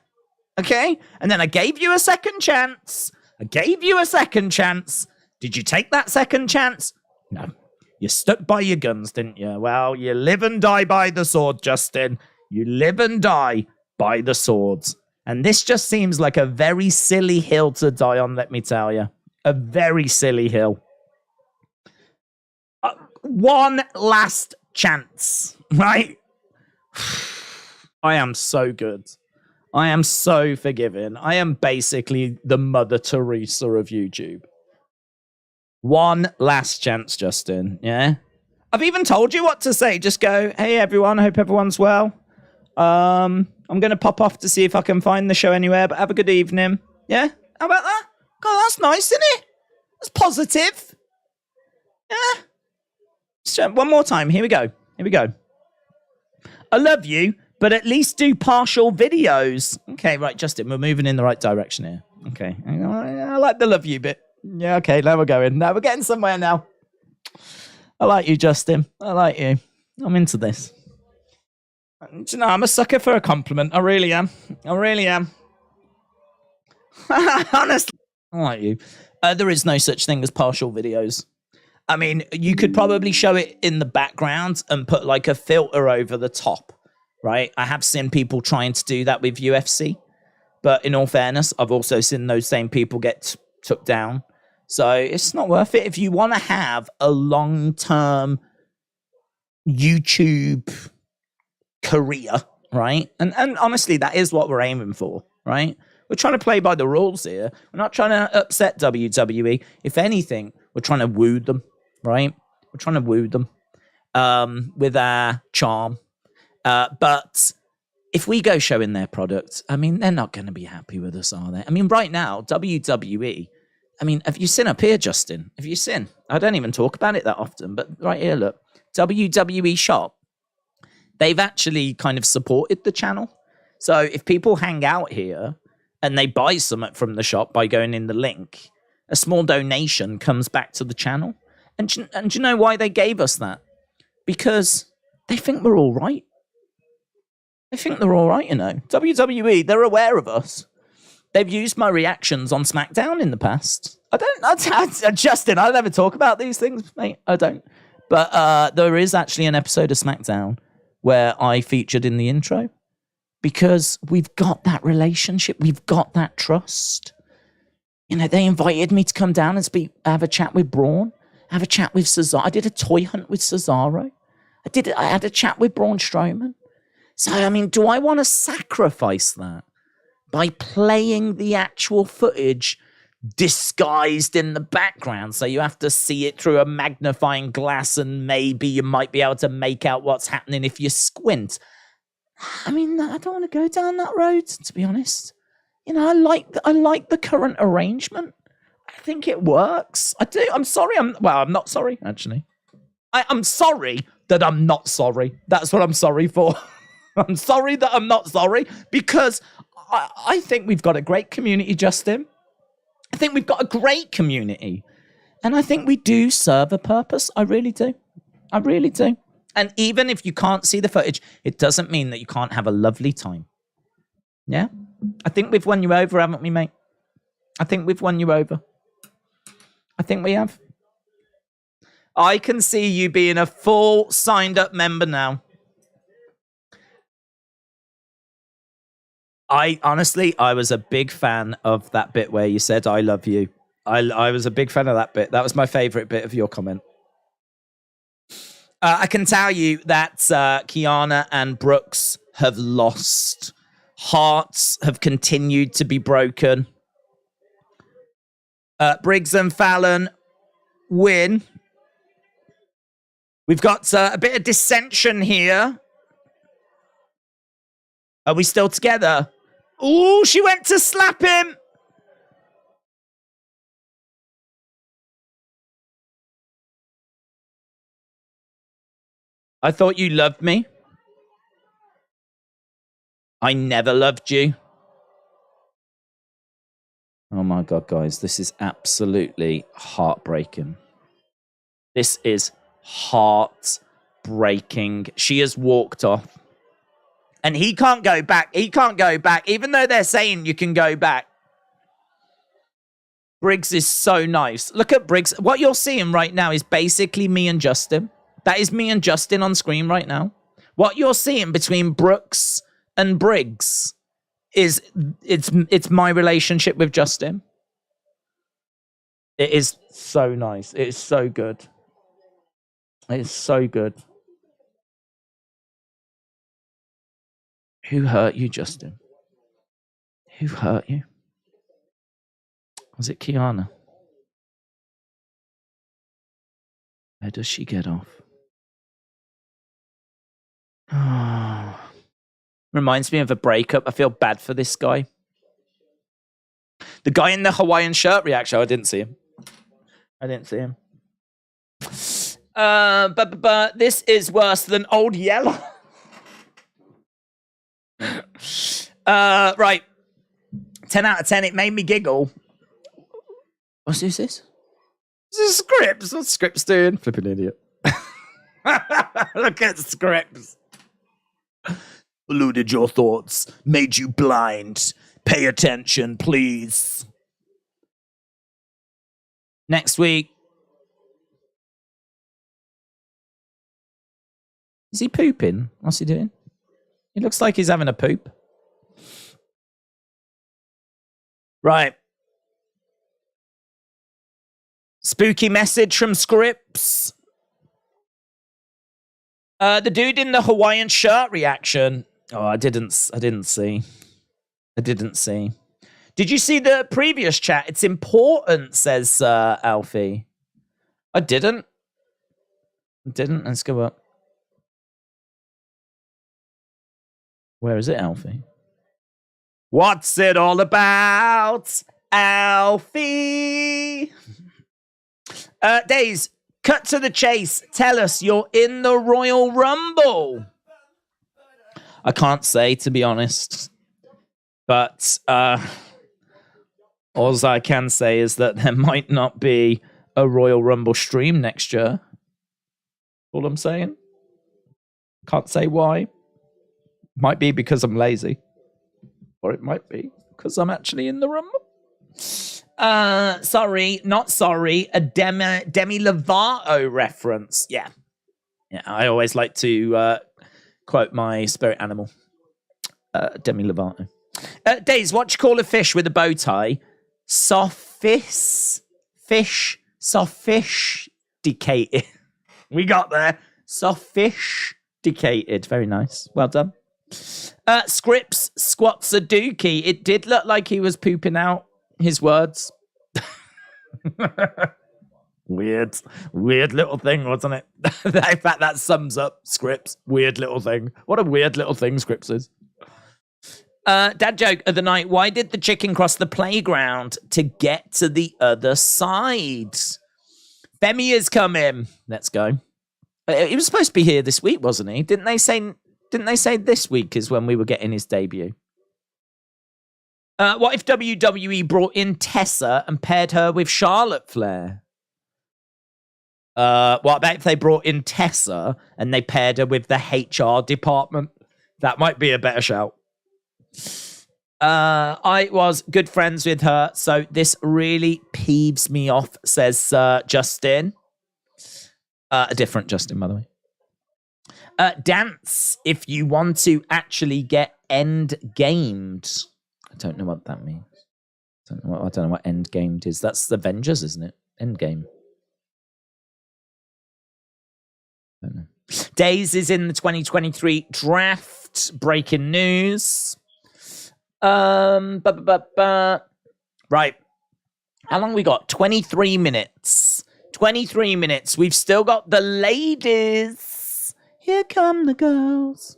Okay? And then I gave you a second chance. Did you take that second chance? No. You stuck by your guns, didn't you? Well, you live and die by the sword, Justin. You live and die by the swords. And this just seems like a very silly hill to die on, let me tell you. A very silly hill. One last chance, right? I am so good. I am so forgiving. I am basically the Mother Teresa of YouTube. One last chance, Justin, yeah? I've even told you what to say. Just go, hey, everyone, I hope everyone's well. I'm going to pop off to see if I can find the show anywhere, but have a good evening. Yeah? How about that? God, that's nice, isn't it? That's positive. Yeah? So, one more time. Here we go. I love you, but at least do partial videos. Okay, right, Justin, we're moving in the right direction here. Okay. I like the love you bit. Yeah, okay, now we're going. Now we're getting somewhere now. I like you, Justin. I like you. I'm into this. Do you know, I'm a sucker for a compliment. I really am. Honestly, I like you. There is no such thing as partial videos. I mean, you could probably show it in the background and put like a filter over the top, right? I have seen people trying to do that with UFC. But in all fairness, I've also seen those same people get took down. So it's not worth it. If you want to have a long-term YouTube career, right? And honestly, that is what we're aiming for, right? We're trying to play by the rules here. We're not trying to upset WWE. If anything, we're trying to woo them, right? We're trying to woo them with our charm. But if we go showing their product, I mean, they're not going to be happy with us, are they? I mean, right now, WWE, I mean, have you seen up here, Justin? Have you seen? I don't even talk about it that often, but right here, look. WWE Shop, they've actually kind of supported the channel. So if people hang out here and they buy something from the shop by going in the link, a small donation comes back to the channel. And do you know why they gave us that? Because they think we're all right. They think they're all right, you know. WWE, they're aware of us. They've used my reactions on SmackDown in the past. Justin, I never talk about these things, mate. I don't. But there is actually an episode of SmackDown where I featured in the intro because we've got that relationship. We've got that trust. You know, they invited me to come down and have a chat with Braun, have a chat with Cesaro. I did a toy hunt with Cesaro. I had a chat with Braun Strowman. So, I mean, do I want to sacrifice that by playing the actual footage disguised in the background, so you have to see it through a magnifying glass and maybe you might be able to make out what's happening if you squint? I mean, I don't want to go down that road, to be honest. You know, I like the current arrangement. I think it works. I do. I'm sorry. I'm not sorry, actually. I'm sorry that I'm not sorry. That's what I'm sorry for. I'm sorry that I'm not sorry because I think we've got a great community, Justin. I think we've got a great community. And I think we do serve a purpose. I really do. I really do. And even if you can't see the footage, it doesn't mean that you can't have a lovely time. Yeah? I think we've won you over, haven't we, mate? I think we've won you over. I think we have. I can see you being a full signed up member now. I was a big fan of that bit where you said, I love you. I was a big fan of that bit. That was my favorite bit of your comment. I can tell you that Kiana and Brooks have lost. Hearts have continued to be broken. Briggs and Fallon win. We've got a bit of dissension here. Are we still together? Ooh, she went to slap him. I thought you loved me. I never loved you. Oh my God, guys, this is absolutely heartbreaking. This is heartbreaking. She has walked off. And he can't go back. He can't go back, even though they're saying you can go back. Briggs is so nice. Look at Briggs. What you're seeing right now is basically me and Justin. That is me and Justin on screen right now. What you're seeing between Brooks and Briggs it's my relationship with Justin. It is so nice. It is so good. It is so good. Who hurt you, Justin? Who hurt you? Was it Kiana? Where does she get off? Reminds me of a breakup. I feel bad for this guy. The guy in the Hawaiian shirt reaction. I didn't see him. But this is worse than Old Yeller. Right. 10 out of 10. It made me giggle. What's this? This is Scripps. What's Scripps doing? Flipping idiot. Look at Scripps. Polluted your thoughts. Made you blind. Pay attention, please. Next week. Is he pooping? What's he doing? He looks like he's having a poop. Right. Spooky message from Scripps. The dude in the Hawaiian shirt reaction. Oh, I didn't see. Did you see the previous chat? It's important, says Alfie. I didn't. Let's go up. Where is it, Alfie? What's it all about, Alfie? Daze, cut to the chase. Tell us you're in the Royal Rumble. I can't say, to be honest. But all I can say is that there might not be a Royal Rumble stream next year. All I'm saying. Can't say why. Might be because I'm lazy. Or it might be because I'm actually in the Rumble. Sorry, not sorry. A Demi Lovato reference. Yeah, I always like to quote my spirit animal, Demi Lovato. Daze, what you call a fish with a bow tie? Sophisticated. We got there. Sophisticated. Very nice. Well done. Scripps squats a dookie. It did look like he was pooping out his words. Weird little thing, wasn't it? In fact, that sums up Scripps. Weird little thing. What a weird little thing Scripps is. Dad joke of the night. Why did the chicken cross the playground to get to the other side? Femi is coming. Let's go. He was supposed to be here this week, wasn't he? Didn't they say this week is when we were getting his debut? What if WWE brought in Tessa and paired her with Charlotte Flair? What about if they brought in Tessa and they paired her with the HR department? That might be a better shout. I was good friends with her, so this really peeves me off, says Justin. A different Justin, by the way. Dance if you want to actually get end gamed. I don't know what that means. I don't know what end gamed is. That's the Avengers, isn't it? End game. I don't know. Daze is in the 2023 draft. Breaking news. Right. How long we got? 23 minutes. 23 minutes. We've still got the ladies. Here come the girls.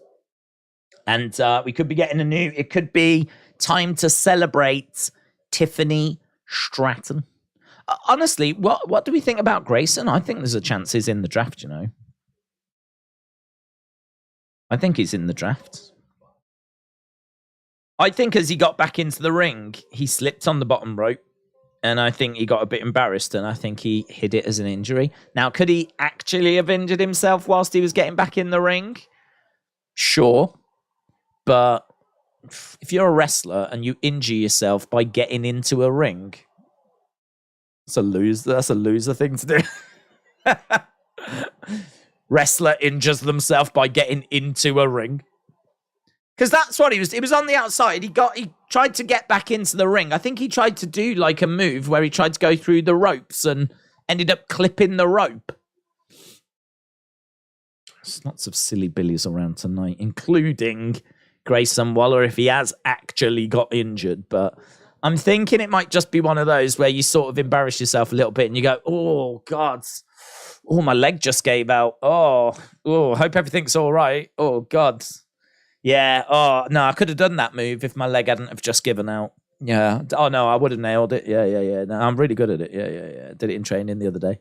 And we could be getting it could be time to celebrate Tiffany Stratton. Honestly, what do we think about Grayson? I think there's a chance he's in the draft, you know. I think he's in the draft. I think as he got back into the ring, he slipped on the bottom rope. And I think he got a bit embarrassed, and I think he hid it as an injury. Now, could he actually have injured himself whilst he was getting back in the ring? Sure. But if you're a wrestler and you injure yourself by getting into a ring, that's a loser thing to do. Wrestler injures themselves by getting into a ring. Because that's what he was. He was on the outside. He tried to get back into the ring. I think he tried to do like a move where he tried to go through the ropes and ended up clipping the rope. There's lots of silly billies around tonight, including Grayson Waller if he has actually got injured. But I'm thinking it might just be one of those where you sort of embarrass yourself a little bit and you go, oh, God. Oh, my leg just gave out. Oh, hope everything's all right. Oh, God. Yeah. Oh, no, I could have done that move if my leg hadn't have just given out. Yeah. Oh, no, I would have nailed it. Yeah. No, I'm really good at it. Yeah. Did it in training the other day.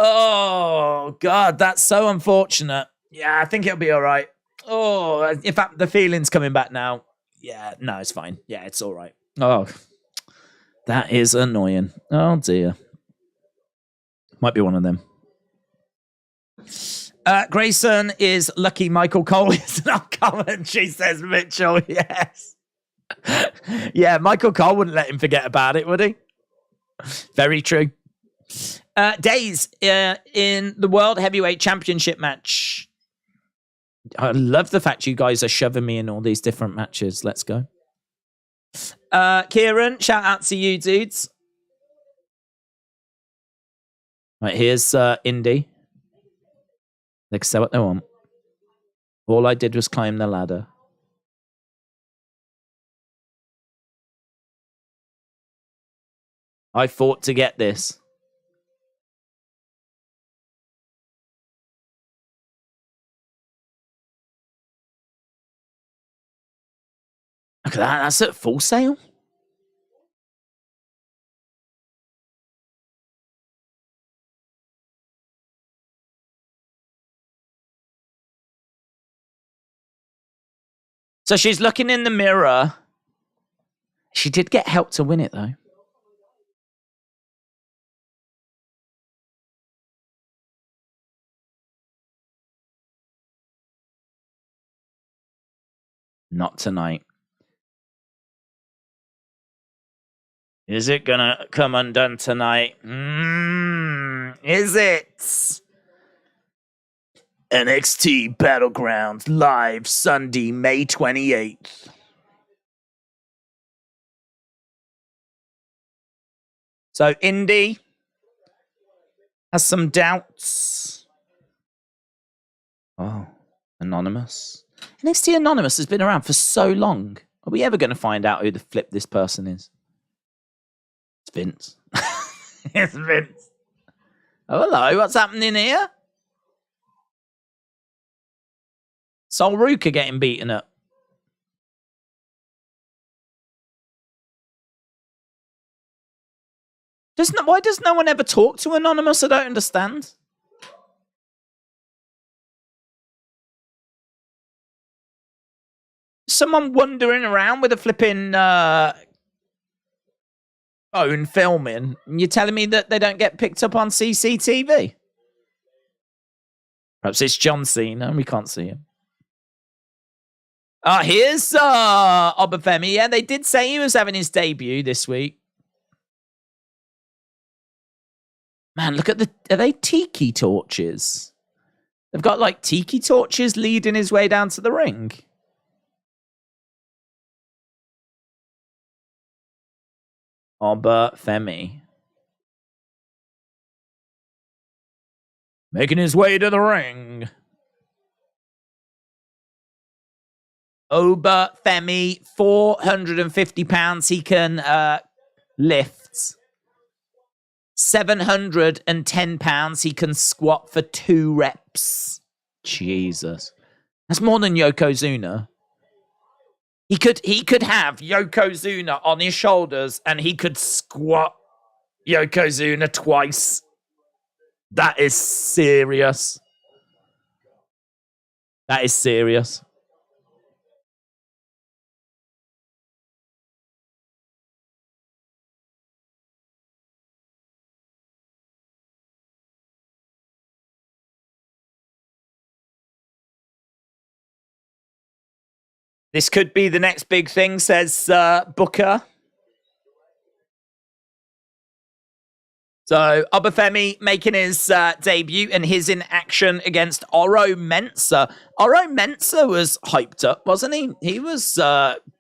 Oh, God, that's so unfortunate. Yeah, I think it'll be all right. Oh, in fact, the feeling's coming back now. Yeah, no, it's fine. Yeah, it's all right. Oh, that is annoying. Oh, dear. Might be one of them. Grayson is lucky Michael Cole is not commentary, says Mitchell. Yes. Yeah, Michael Cole wouldn't let him forget about it, would he? Very true. Daze in the World Heavyweight Championship match. I love the fact you guys are shoving me in all these different matches. Let's go. Kieran, shout out to you, dudes. Right, here's Indi. They can say what they want. All I did was climb the ladder. I fought to get this. Look at that. That's at Full Sail. So she's looking in the mirror. She did get help to win it, though. Not tonight. Is it gonna come undone tonight? Is it? NXT Battlegrounds live Sunday, May 28th. So Indi has some doubts. Oh, Anonymous. NXT Anonymous has been around for so long. Are we ever going to find out who the flip this person is? It's Vince. It's Vince. Oh, hello. What's happening here? Sol Ruka getting beaten up. Why does no one ever talk to Anonymous? I don't understand. Someone wandering around with a flipping phone filming, and you're telling me that they don't get picked up on CCTV? Perhaps it's John Cena and we can't see him. Here's Obafemi. Yeah, they did say he was having his debut this week. Man, look at are they tiki torches? They've got like tiki torches leading his way down to the ring. Obafemi. Making his way to the ring. Obafemi, 450 pounds he can lift. 710 pounds he can squat for 2 reps. Jesus. That's more than Yokozuna. He could have Yokozuna on his shoulders and he could squat Yokozuna twice. That is serious. That is serious. This could be the next big thing, says Booker. So Obafemi making his debut, and he's in action against Oro Mensah. Oro Mensah was hyped up, wasn't he? He was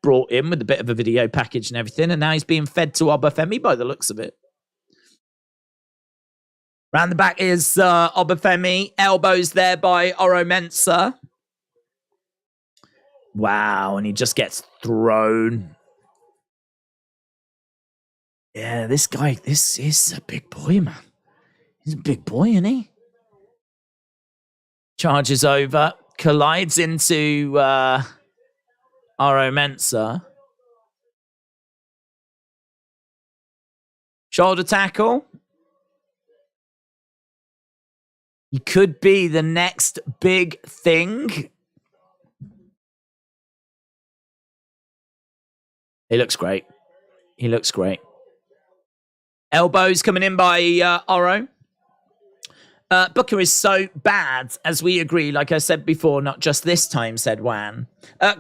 brought in with a bit of a video package and everything, and now he's being fed to Obafemi by the looks of it. Round the back is Obafemi. Elbows there by Oro Mensah. Wow, and he just gets thrown. Yeah, this guy, this is a big boy, man. He's a big boy, isn't he? Charges over, collides into Oro Mensah. Shoulder tackle. He could be the next big thing. He looks great. He looks great. Elbows coming in by Oro. Booker is so bad, as we agree, like I said before, not just this time, said Juan.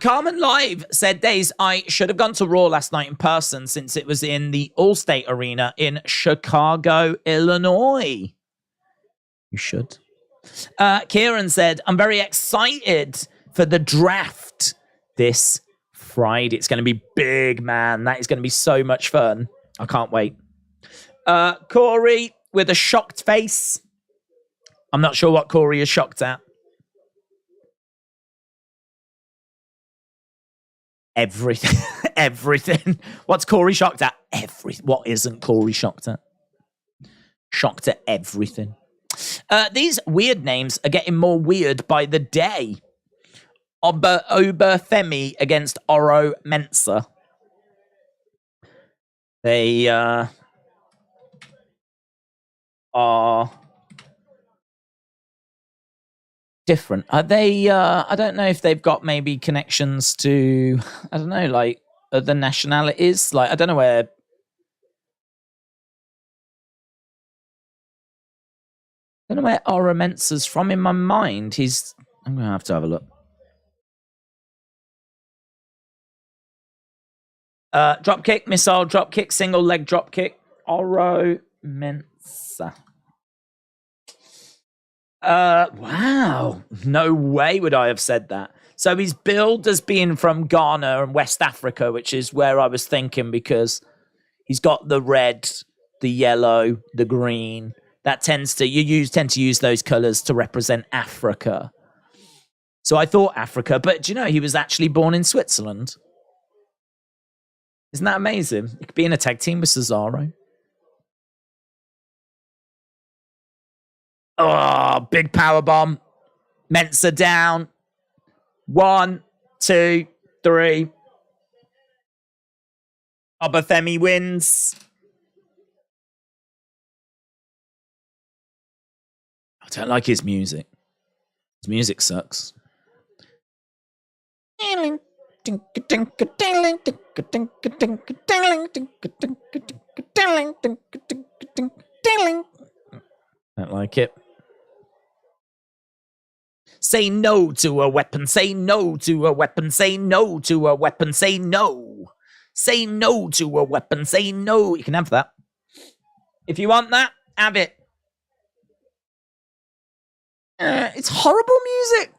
Carmen Live said, Daze, I should have gone to Raw last night in person since it was in the Allstate Arena in Chicago, Illinois. You should. Kieran said, I'm very excited for the draft this Friday. It's going to be big, man. That is going to be so much fun. I can't wait. Corey with a shocked face. I'm not sure what Corey is shocked at. Everything. Everything. What's Corey shocked at? Everything. What isn't Corey shocked at? Shocked at everything. These weird names are getting more weird by the day. Obafemi against Oro Mensah. They are different. Are they? I don't know if they've got maybe connections to, I don't know, like other nationalities. Like I don't know where. I don't know where Oro Mensah's from in my mind. I'm gonna have to have a look. Drop kick, missile, drop kick, single leg drop kick. Oro Mensah. Wow. No way would I have said that. So he's billed as being from Ghana and West Africa, which is where I was thinking, because he's got the red, the yellow, the green. That tend to use those colors to represent Africa. So I thought Africa, but do you know he was actually born in Switzerland? Isn't that amazing? He could be in a tag team with Cesaro. Oh, big power bomb. Mensah down. 1, 2, 3. Obafemi wins. I don't like his music. His music sucks. Don't like it. Say no to a weapon. Say no to a weapon. Say no to a weapon. Say no. Say no to a weapon. Say no. You can have that. If you want that, have it. It's horrible music.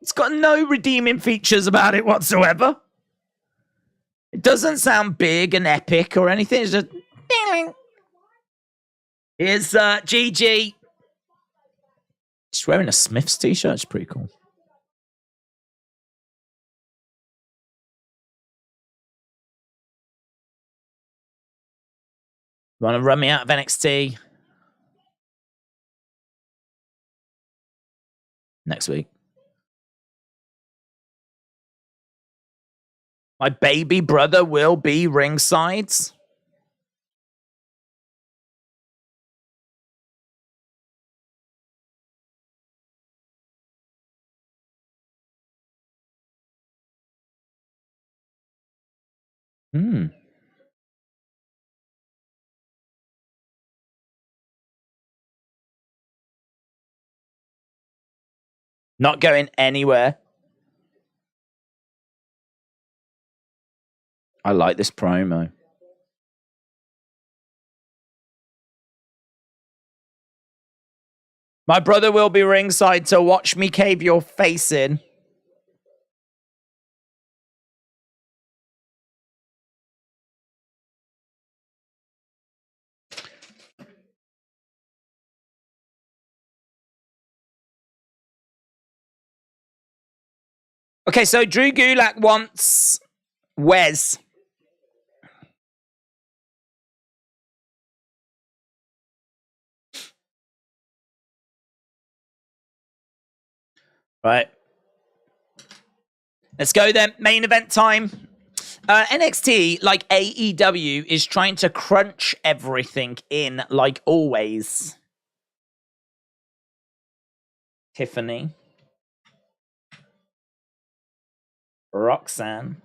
It's got no redeeming features about it whatsoever. It doesn't sound big and epic or anything. It's just... Here's GG. She's wearing a Smiths t-shirt. It's pretty cool. You want to run me out of NXT? Next week. My baby brother will be ringside. Not going anywhere. I like this promo. My brother will be ringside to watch me cave your face in. Okay, so Drew Gulak wants Wes. Right. Let's go then. Main event time. NXT, like AEW, is trying to crunch everything in like always. Tiffany. Roxanne.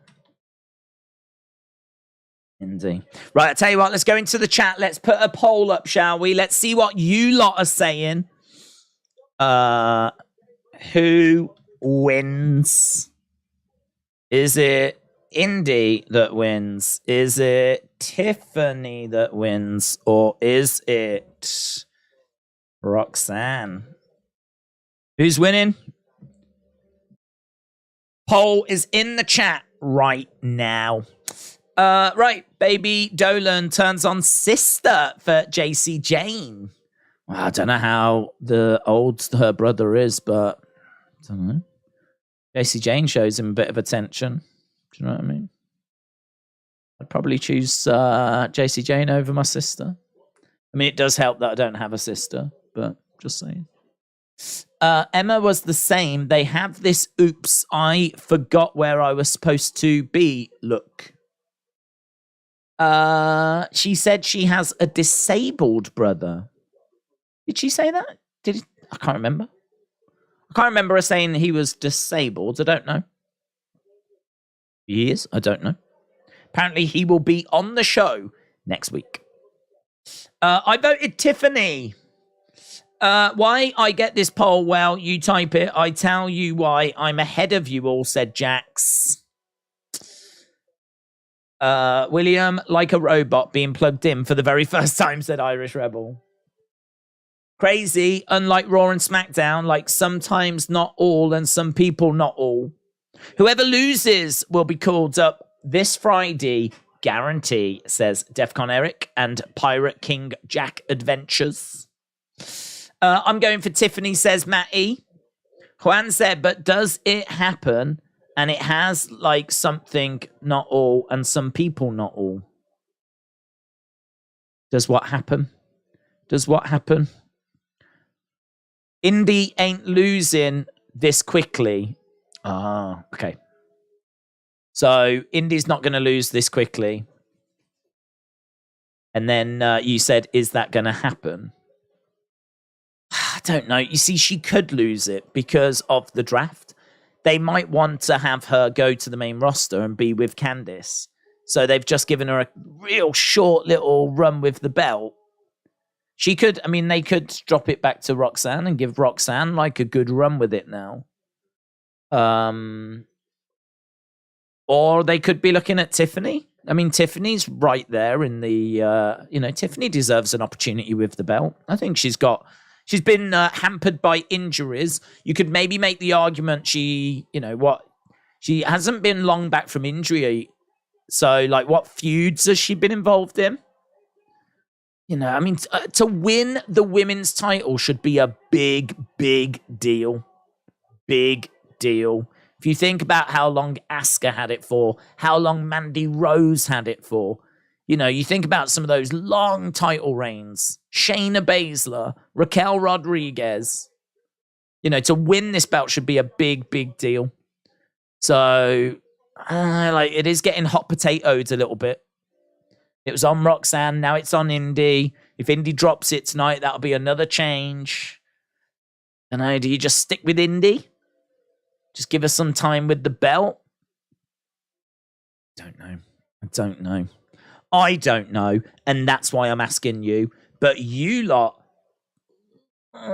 Indi. Right, I tell you what, let's go into the chat. Let's put a poll up, shall we? Let's see what you lot are saying. Who wins? Is it Indi that wins? Is it Tiffany that wins? Or is it Roxanne? Who's winning? Poll is in the chat right now. Right, baby Dolan turns on sister for JC Jane. Well, I don't know how old her brother is, but I don't know. JC Jane shows him a bit of attention. Do you know what I mean? I'd probably choose JC Jane over my sister. I mean, it does help that I don't have a sister, but just saying. Emma was the same. They have this oops, I forgot where I was supposed to be look. She said she has a disabled brother. Did she say that? I can't remember. I can't remember her saying he was disabled. I don't know. He is? I don't know. Apparently he will be on the show next week. I voted Tiffany. Why I get this poll? Well, you type it. I tell you why. I'm ahead of you all, said Jax. William, like a robot being plugged in for the very first time, said Irish Rebel. Crazy, unlike Raw and SmackDown, like sometimes not all and some people not all. Whoever loses will be called up this Friday, guarantee, says Defcon Eric and Pirate King Jack Adventures. I'm going for Tiffany, says Matty. Juan said, but does it happen? And it has like something not all and some people not all. Does what happen? Does what happen? Indi ain't losing this quickly. Ah, okay. So Indi's not going to lose this quickly. And then you said, is that going to happen? I don't know. You see, she could lose it because of the draft. They might want to have her go to the main roster and be with Candice. So they've just given her a real short little run with the belt. She could, I mean, they could drop it back to Roxanne and give Roxanne like a good run with it now. Or they could be looking at Tiffany. I mean, Tiffany's right there in the, Tiffany deserves an opportunity with the belt. I think she's been hampered by injuries. You could maybe make the argument she hasn't been long back from injury. So, like, what feuds has she been involved in? To win the women's title should be a big, big deal. Big deal. If you think about how long Asuka had it for, how long Mandy Rose had it for, you think about some of those long title reigns. Shayna Baszler, Raquel Rodriguez. To win this belt should be a big, big deal. So, it is getting hot potatoed a little bit. It was on Roxanne, now it's on Indi. If Indi drops it tonight, that'll be another change. Do you just stick with Indi? Just give us some time with the belt? I don't know. And that's why I'm asking you. But you lot,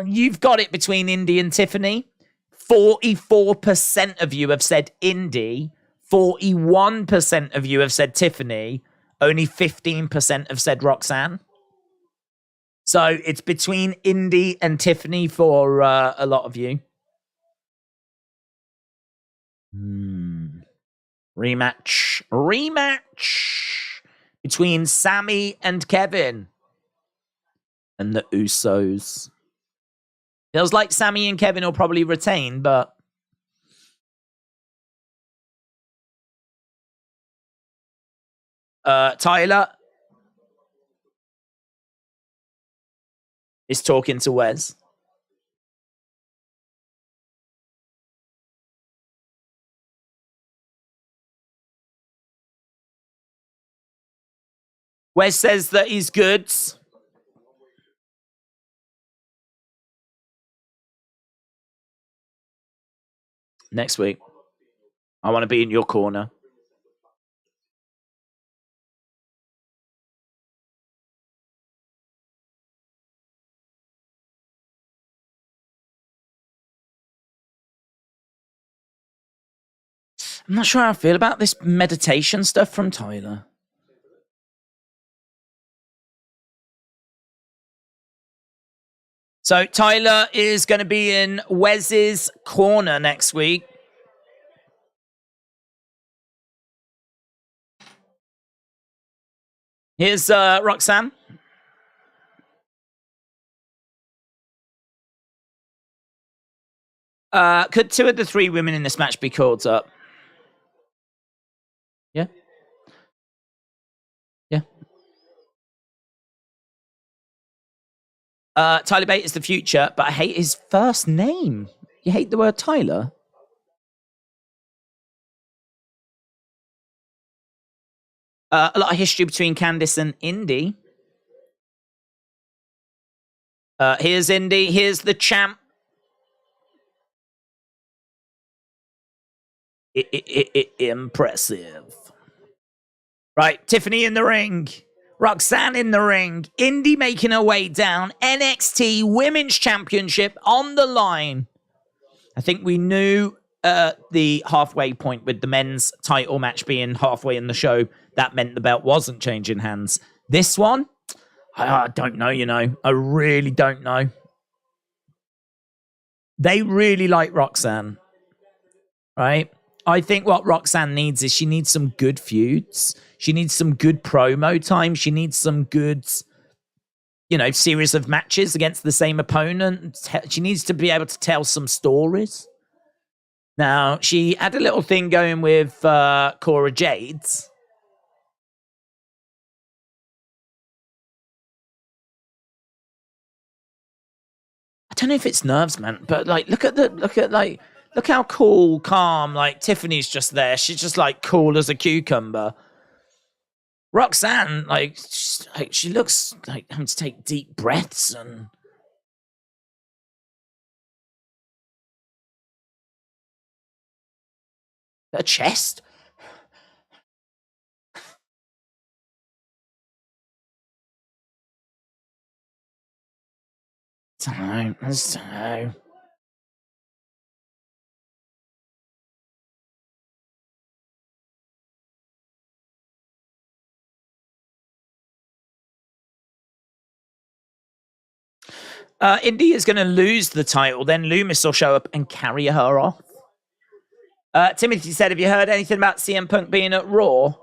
you've got it between Indi and Tiffany. 44% of you have said Indi. 41% of you have said Tiffany. Only 15% have said Roxanne. So it's between Indi and Tiffany for a lot of you. Rematch between Sammy and Kevin and the Usos. Feels like Sammy and Kevin will probably retain, but Tyler is talking to Wes. Wes says that he's good. Next week, I want to be in your corner. I'm not sure how I feel about this meditation stuff from Tyler. So Tyler is going to be in Wes's corner next week. Here's Roxanne. Could 2 of the 3 women in this match be called up? Yeah. Yeah. Tyler Bate is the future, but I hate his first name. You hate the word Tyler? A lot of history between Candice and Indi. Here's Indi. Here's the champ. Impressive. Right, Tiffany in the ring. Roxanne in the ring. Indi making her way down. NXT Women's Championship on the line. I think we knew the halfway point with the men's title match being halfway in the show. That meant the belt wasn't changing hands. This one, I don't know, you know. I really don't know. They really like Roxanne, right? I think what Roxanne needs is she needs some good feuds. She needs some good promo time. She needs some good, you know, series of matches against the same opponent. She needs to be able to tell some stories. Now, she had a little thing going with Cora Jade. I don't know if it's nerves, man, but like, look how cool, calm, like Tiffany's just there. She's just like cool as a cucumber. Roxanne, like she looks like having to take deep breaths and her chest. I don't know. Indi is going to lose the title, then Loomis will show up and carry her off. Timothy said, have you heard anything about CM Punk being at Raw?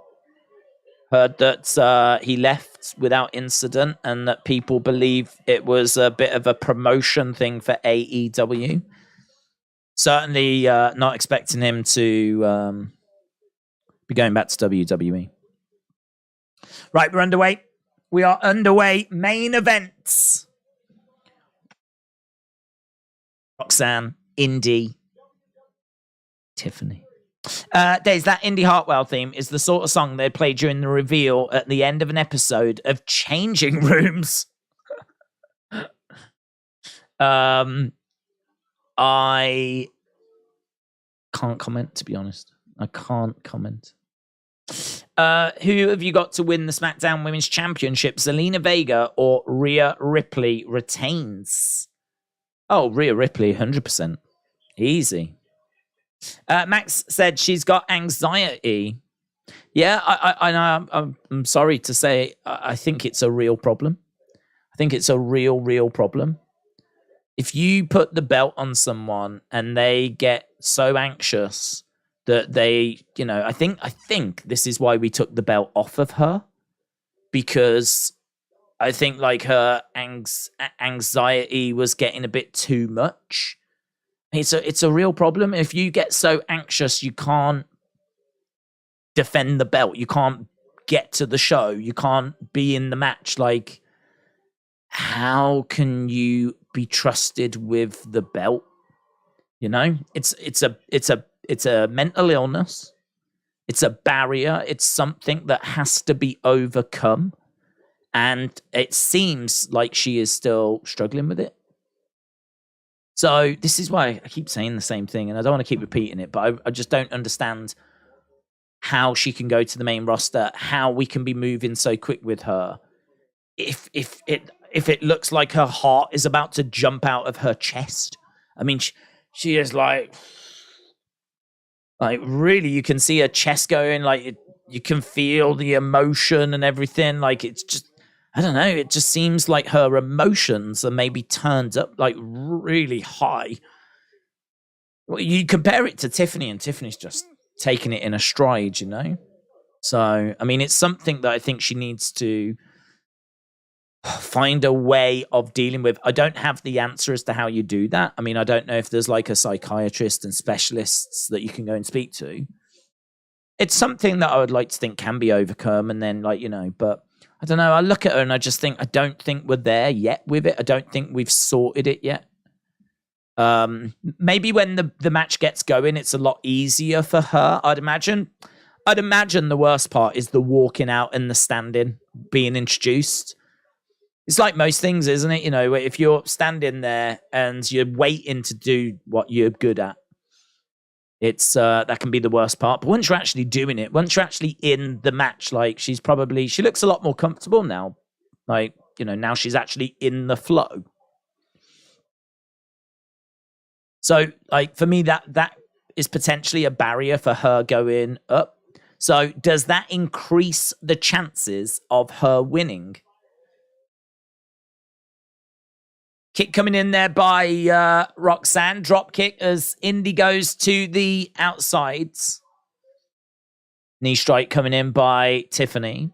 Heard that he left without incident and that people believe it was a bit of a promotion thing for AEW. Certainly not expecting him to be going back to WWE. Right, we're underway. We are underway. Main events. Roxanne, Indi, Tiffany. Daze, that Indi Hartwell theme is the sort of song they'd play during the reveal at the end of an episode of Changing Rooms. I can't comment, to be honest. I can't comment. Who have you got to win the SmackDown Women's Championship? Zelina Vega or Rhea Ripley retains? Oh, Rhea Ripley, 100%. Easy. Max said she's got anxiety. Yeah, I know. I'm sorry to say, I think it's a real problem. I think it's a real problem. If you put the belt on someone and they get so anxious that they, I think this is why we took the belt off of her, because I think like her anxiety was getting a bit too much. It's a real problem. If you get so anxious, you can't defend the belt. You can't get to the show. You can't be in the match. Like, how can you be trusted with the belt? It's a mental illness. It's a barrier. It's something that has to be overcome. And it seems like she is still struggling with it. So this is why I keep saying the same thing, and I don't want to keep repeating it, but I just don't understand how she can go to the main roster, how we can be moving so quick with her. If it looks like her heart is about to jump out of her chest. I mean, she is like really, you can see her chest going, like you can feel the emotion and everything. Like, it's just, I don't know. It just seems like her emotions are maybe turned up like really high. Well, you compare it to Tiffany, and Tiffany's just taking it in a stride, So, I mean, it's something that I think she needs to find a way of dealing with. I don't have the answer as to how you do that. I mean, I don't know if there's like a psychiatrist and specialists that you can go and speak to. It's something that I would like to think can be overcome, and then but I don't know. I look at her and I just think, I don't think we're there yet with it. I don't think we've sorted it yet. Maybe when the match gets going, it's a lot easier for her, I'd imagine. I'd imagine the worst part is the walking out and the standing, being introduced. It's like most things, isn't it? If you're standing there and you're waiting to do what you're good at, it's that can be the worst part. But once you're actually doing it, once you're actually in the match, like she looks a lot more comfortable now. Like, now she's actually in the flow. So, like, for me, that is potentially a barrier for her going up. So does that increase the chances of her winning? Kick coming in there by Roxanne. Drop kick as Indi goes to the outsides. Knee strike coming in by Tiffany.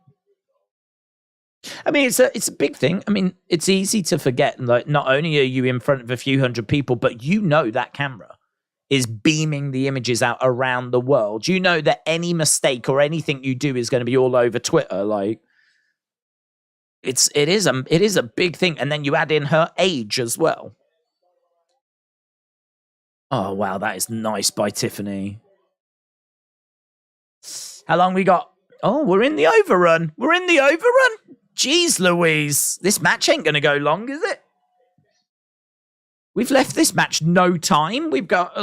I mean, it's a big thing. I mean, it's easy to forget. Like, not only are you in front of a few hundred people, but that camera is beaming the images out around the world. You know that any mistake or anything you do is going to be all over Twitter. Like, it is a big thing. And then you add in her age as well. Oh, wow, that is nice by Tiffany. How long we got? Oh, we're in the overrun. Jeez Louise. This match ain't going to go long, is it? We've left this match no time. We've got,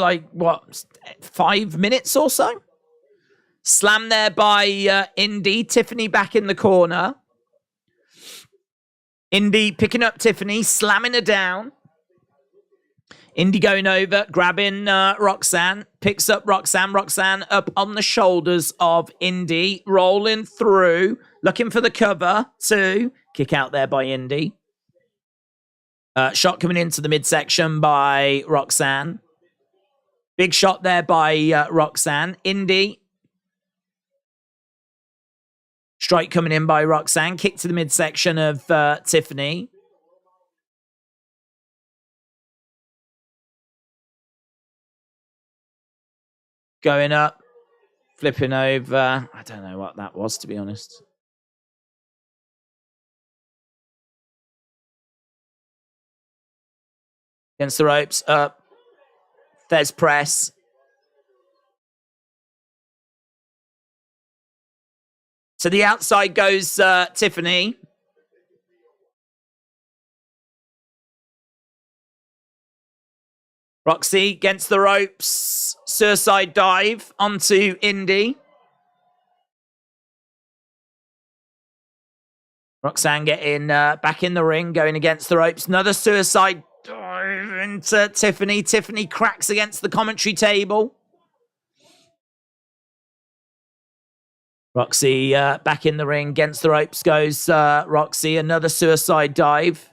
5 minutes or so? Slam there by Indi. Tiffany back in the corner. Indi picking up Tiffany, slamming her down. Indi going over, grabbing Roxanne. Picks up Roxanne. Roxanne up on the shoulders of Indi. Rolling through. Looking for the cover. 2. Kick out there by Indi. Shot coming into the midsection by Roxanne. Big shot there by Roxanne. Indi. Strike coming in by Roxanne. Kick to the midsection of Tiffany. Going up. Flipping over. I don't know what that was, to be honest. Against the ropes. Up. Fez press. To the outside goes Tiffany. Roxy against the ropes. Suicide dive onto Indi. Roxanne getting back in the ring, going against the ropes. Another suicide dive into Tiffany. Tiffany cracks against the commentary table. Roxy back in the ring. Against the ropes goes Roxy. Another suicide dive.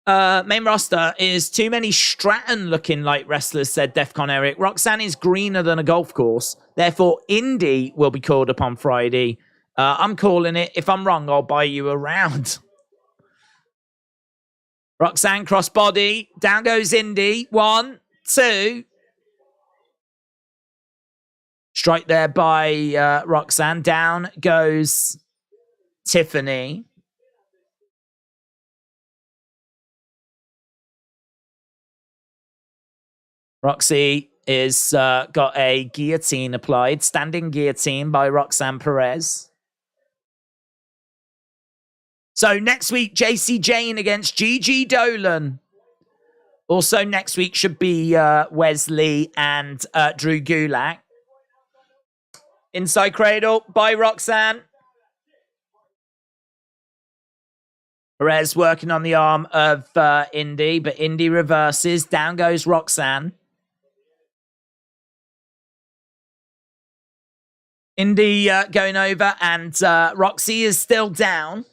Main roster is too many Stratton looking like wrestlers, said Defcon Eric. Roxanne is greener than a golf course. Therefore, Indi will be called up on Friday. I'm calling it. If I'm wrong, I'll buy you around. Roxanne crossbody. Down goes Indi. 1, 2. Strike there by Roxanne. Down goes Tiffany. Roxy is got a guillotine applied. Standing guillotine by Roxanne Perez. So next week, JC Jane against Gigi Dolan. Also next week should be Wesley and Drew Gulak. Inside cradle by Roxanne. Perez working on the arm of Indi, but Indi reverses. Down goes Roxanne. Indi going over, and Roxy is still down.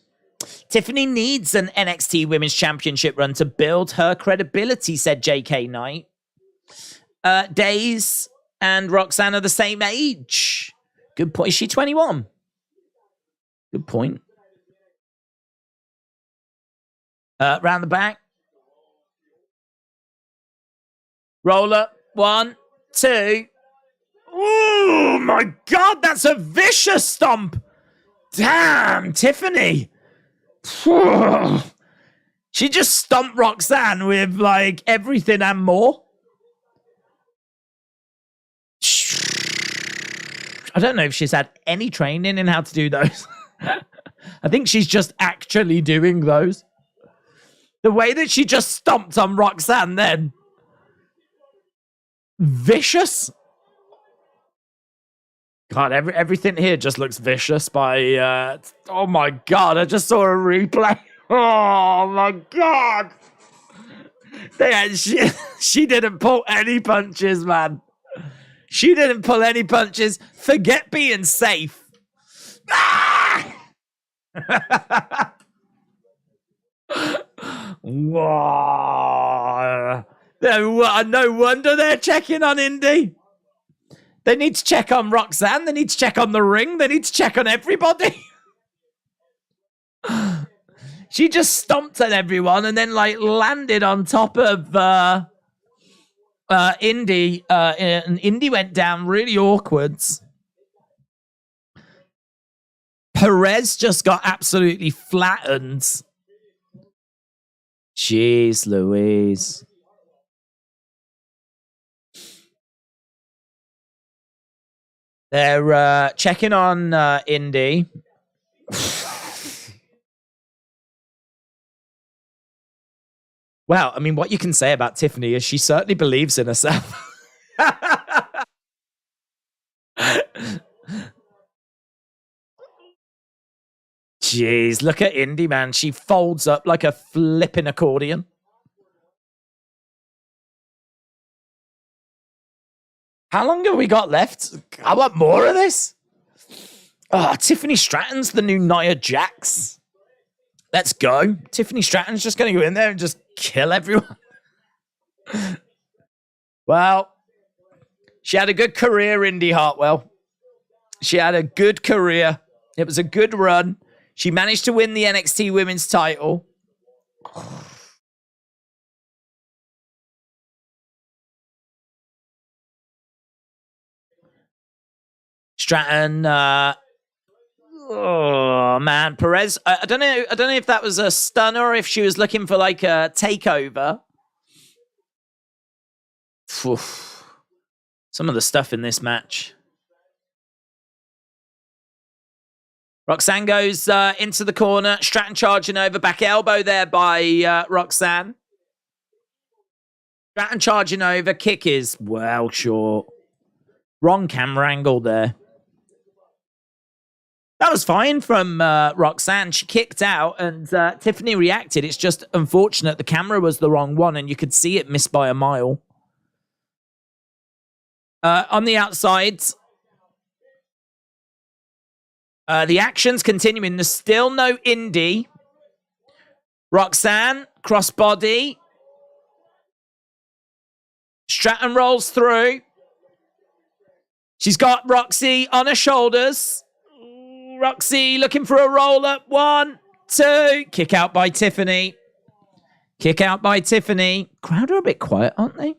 Tiffany needs an NXT Women's Championship run to build her credibility, said JK Knight. Daze and Roxanne are the same age. Good point. Is she 21? Good point. Round the back. Roller. 1, 2. Oh, my God. That's a vicious stomp. Damn, Tiffany. She just stomped Roxanne with, like, everything and more. I don't know if she's had any training in how to do those. I think she's just actually doing those. The way that she just stomped on Roxanne then. Vicious. God, everything here just looks vicious by... oh, my God. I just saw a replay. Oh, my God. She didn't pull any punches, man. She didn't pull any punches. Forget being safe. Ah! Wow. No wonder they're checking on Indi. They need to check on Roxanne. They need to check on the ring. They need to check on everybody. She just stomped at everyone and then, like, landed on top of Indi. And Indi went down really awkward. Perez just got absolutely flattened. Jeez Louise. They're checking on Indi. Wow, I mean, what you can say about Tiffany is she certainly believes in herself. Jeez, look at Indi, man. She folds up like a flipping accordion. How long have we got left? I want more of this. Oh, Tiffany Stratton's the new Nia Jax. Let's go. Tiffany Stratton's just going to go in there and just kill everyone. Well, she had a good career, Indi Hartwell. She had a good career. It was a good run. She managed to win the NXT Women's title. Stratton, oh man, Perez. I don't know if that was a stunner or if she was looking for like a takeover. Oof. Some of the stuff in this match. Roxanne goes into the corner. Stratton charging over. Back elbow there by Roxanne. Stratton charging over. Kick is well short. Wrong camera angle there. That was fine from Roxanne. She kicked out and Tiffany reacted. It's just unfortunate the camera was the wrong one and you could see it missed by a mile. On the outside, the action's continuing. There's still no Indi. Roxanne, crossbody. Stratton rolls through. She's got Roxy on her shoulders. Roxy looking for a roll-up. 1, 2. Kick out by Tiffany. Kick out by Tiffany. Crowd are a bit quiet, aren't they?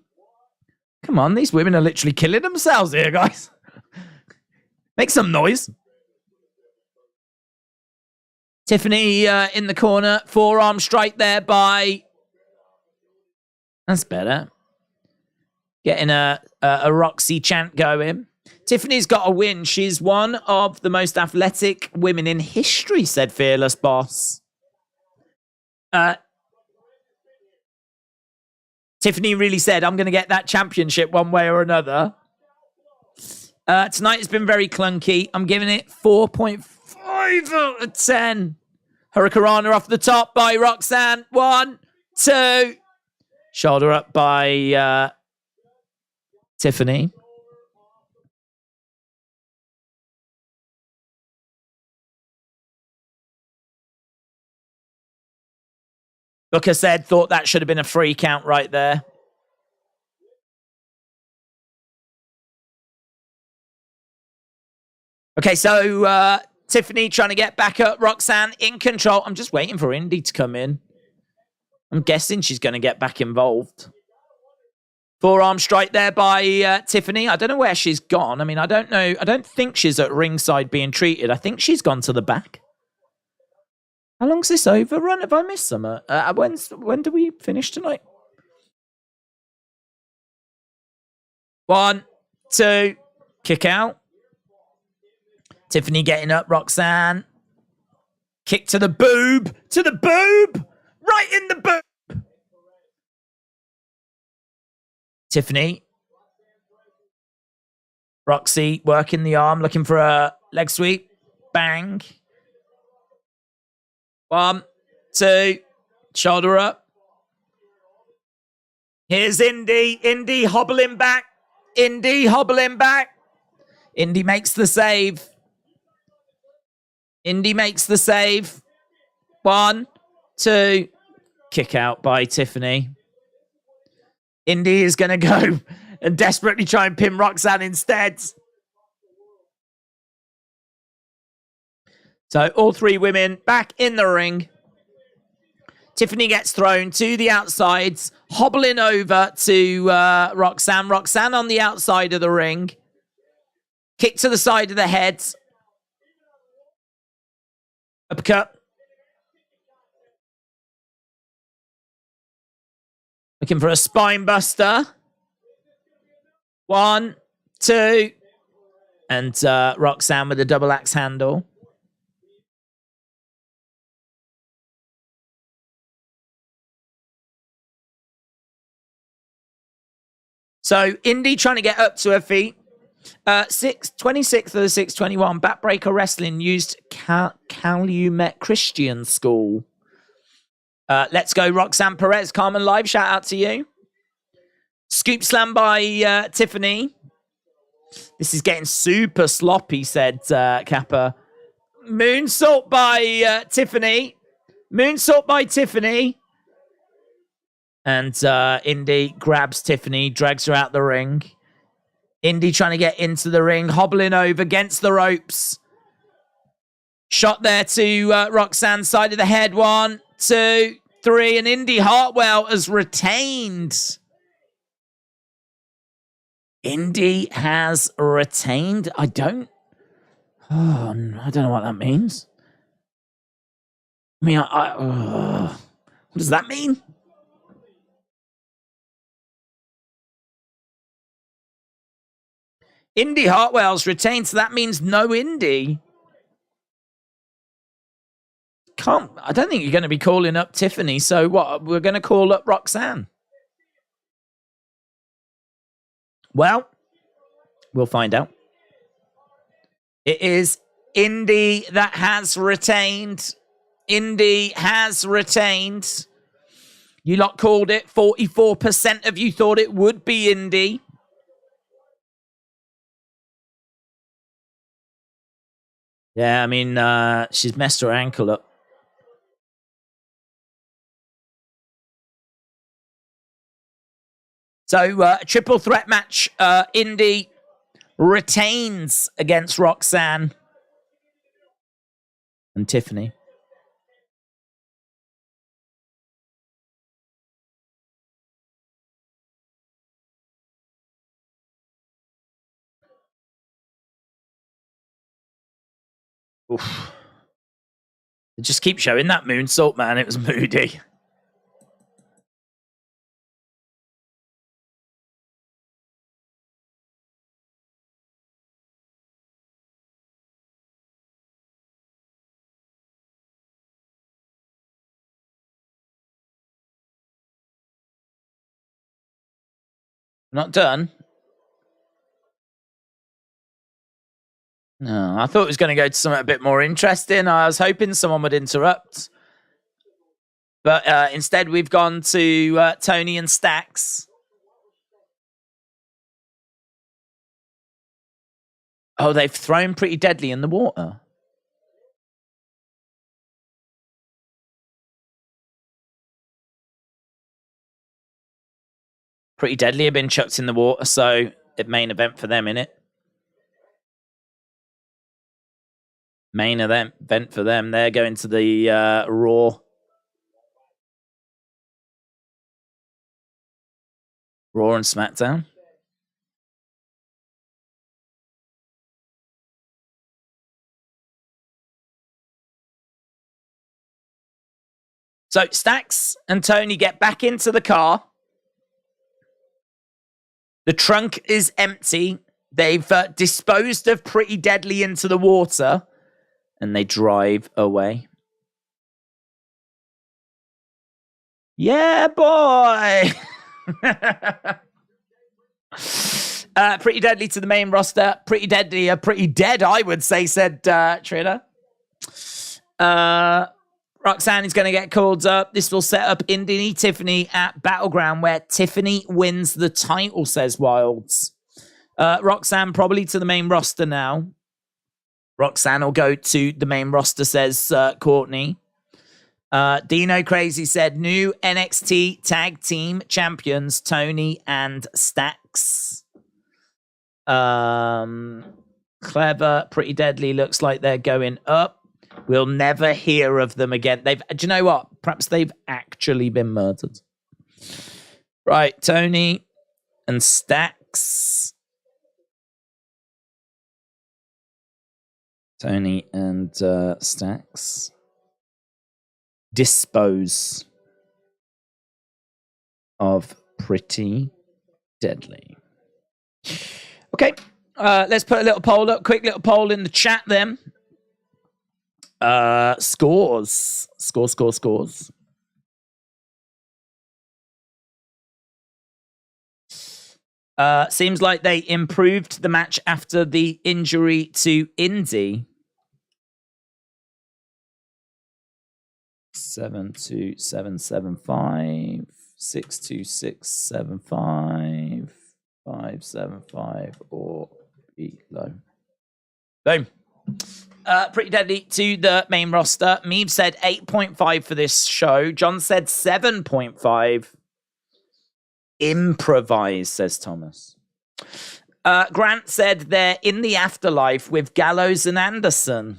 Come on, these women are literally killing themselves here, guys. Make some noise. Tiffany in the corner. Forearm strike there by... That's better. Getting a Roxy chant going. Tiffany's got a win. She's one of the most athletic women in history, said Fearless Boss. Tiffany really said, I'm going to get that championship one way or another. Tonight has been very clunky. I'm giving it 4.5 out of 10. Hurricanrana off the top by Roxanne. 1, 2. Shoulder up by Tiffany. Booker said, thought that should have been a free count right there. Okay, so Tiffany trying to get back up. Roxanne in control. I'm just waiting for Indi to come in. I'm guessing she's going to get back involved. Forearm strike there by Tiffany. I don't know where she's gone. I mean, I don't know. I don't think she's at ringside being treated. I think she's gone to the back. How long's this overrun? Have I missed some? When do we finish tonight? 1, 2. Kick out. Tiffany getting up. Roxanne. Kick to the boob. To the boob. Right in the boob. Tiffany. Roxy working the arm. Looking for a leg sweep. Bang. 1, 2. Shoulder up. Here's Indi. Indi hobbling back. Indi hobbling back. Indi makes the save. Indi makes the save. 1, 2. Kick out by Tiffany. Indi is going to go and desperately try and pin Roxanne instead. So all three women back in the ring. Tiffany gets thrown to the outsides, hobbling over to Roxanne. Roxanne on the outside of the ring. Kick to the side of the head. Uppercut. Looking for a spine buster. 1, 2. And Roxanne with a double axe handle. So, Indi trying to get up to her feet. 26th of the 621. Backbreaker Wrestling used Calumet Christian School. Let's go, Roxanne Perez. Carmen Live, shout out to you. Scoop slam by Tiffany. This is getting super sloppy, said Kappa. Moonsault by Tiffany. Moonsault by Tiffany. And Indi grabs Tiffany, drags her out the ring. Indi trying to get into the ring, hobbling over against the ropes. Shot there to Roxanne's side of the head. 1, 2, 3. And Indi Hartwell has retained. Indi has retained. I don't know what that means. I mean, what does that mean? Indi Hartwell's retained, so that means no Indi. I don't think you're going to be calling up Tiffany, so what? We're going to call up Roxanne. Well, we'll find out. It is Indi that has retained. Indi has retained. You lot called it. 44% of you thought it would be Indi. Yeah, I mean, she's messed her ankle up. So, a triple threat match. Indi retains against Roxanne and Tiffany. Oof. They just keep showing that moonsault, man. It was moody. Not done. No, I thought it was going to go to something a bit more interesting. I was hoping someone would interrupt. But instead, we've gone to Tony and Stacks. Oh, they've thrown Pretty Deadly in the water. Pretty Deadly have been chucked in the water, so it main event for them, innit? Main event for them. They're going to the Raw. Raw and SmackDown. So Stacks and Tony get back into the car. The trunk is empty. They've disposed of Pretty Deadly into the water. And they drive away. Yeah, boy! Pretty Deadly to the main roster. Pretty Deadly, pretty dead, I would say, said Trina. Roxanne is going to get called up. This will set up Indi Tiffany at Battleground, where Tiffany wins the title, says Wilds. Roxanne probably to the main roster now. Roxanne will go to the main roster, says Courtney. Dino Crazy said new NXT Tag Team Champions, Tony and Stacks. Clever, Pretty Deadly looks like they're going up. We'll never hear of them again. Do you know what? Perhaps they've actually been murdered. Right, Tony and Stacks. Tony and Stacks. Dispose of Pretty Deadly. Okay, let's put a little poll up. Quick little poll in the chat then. Scores. Seems like they improved the match after the injury to Indi. 72775, 62675, 575 or below. Boom. Pretty Deadly to the main roster. Meave said 8.5 for this show. John said 7.5. Improvise, says Thomas. Grant said they're in the afterlife with Gallows and Anderson.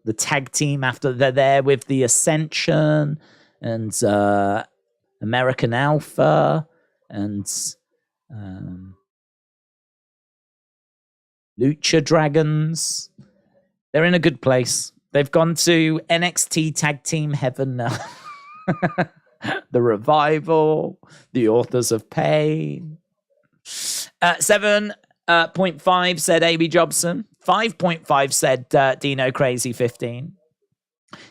The tag team after they're there with the Ascension and American Alpha and Lucha Dragons. They're in a good place. They've gone to NXT Tag Team Heaven now. The Revival, the Authors of Pain. 7.5 said A.B. Jobson. 5.5 said Dino Crazy 15.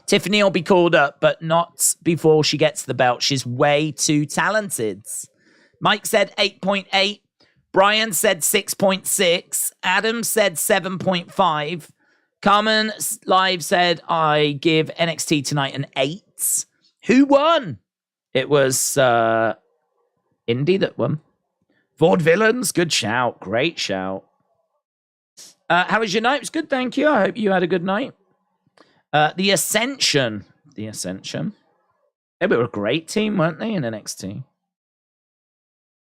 Tiffany will be called up, but not before she gets the belt. She's way too talented. Mike said 8.8. Brian said 6.6. Adam said 7.5. Carmen Live said, I give NXT tonight an 8. Who won? It was Indi that won. Vaudevillains, good shout. Great shout. How was your night? It was good, thank you. I hope you had a good night. The Ascension. The Ascension. They were a great team, weren't they, in NXT?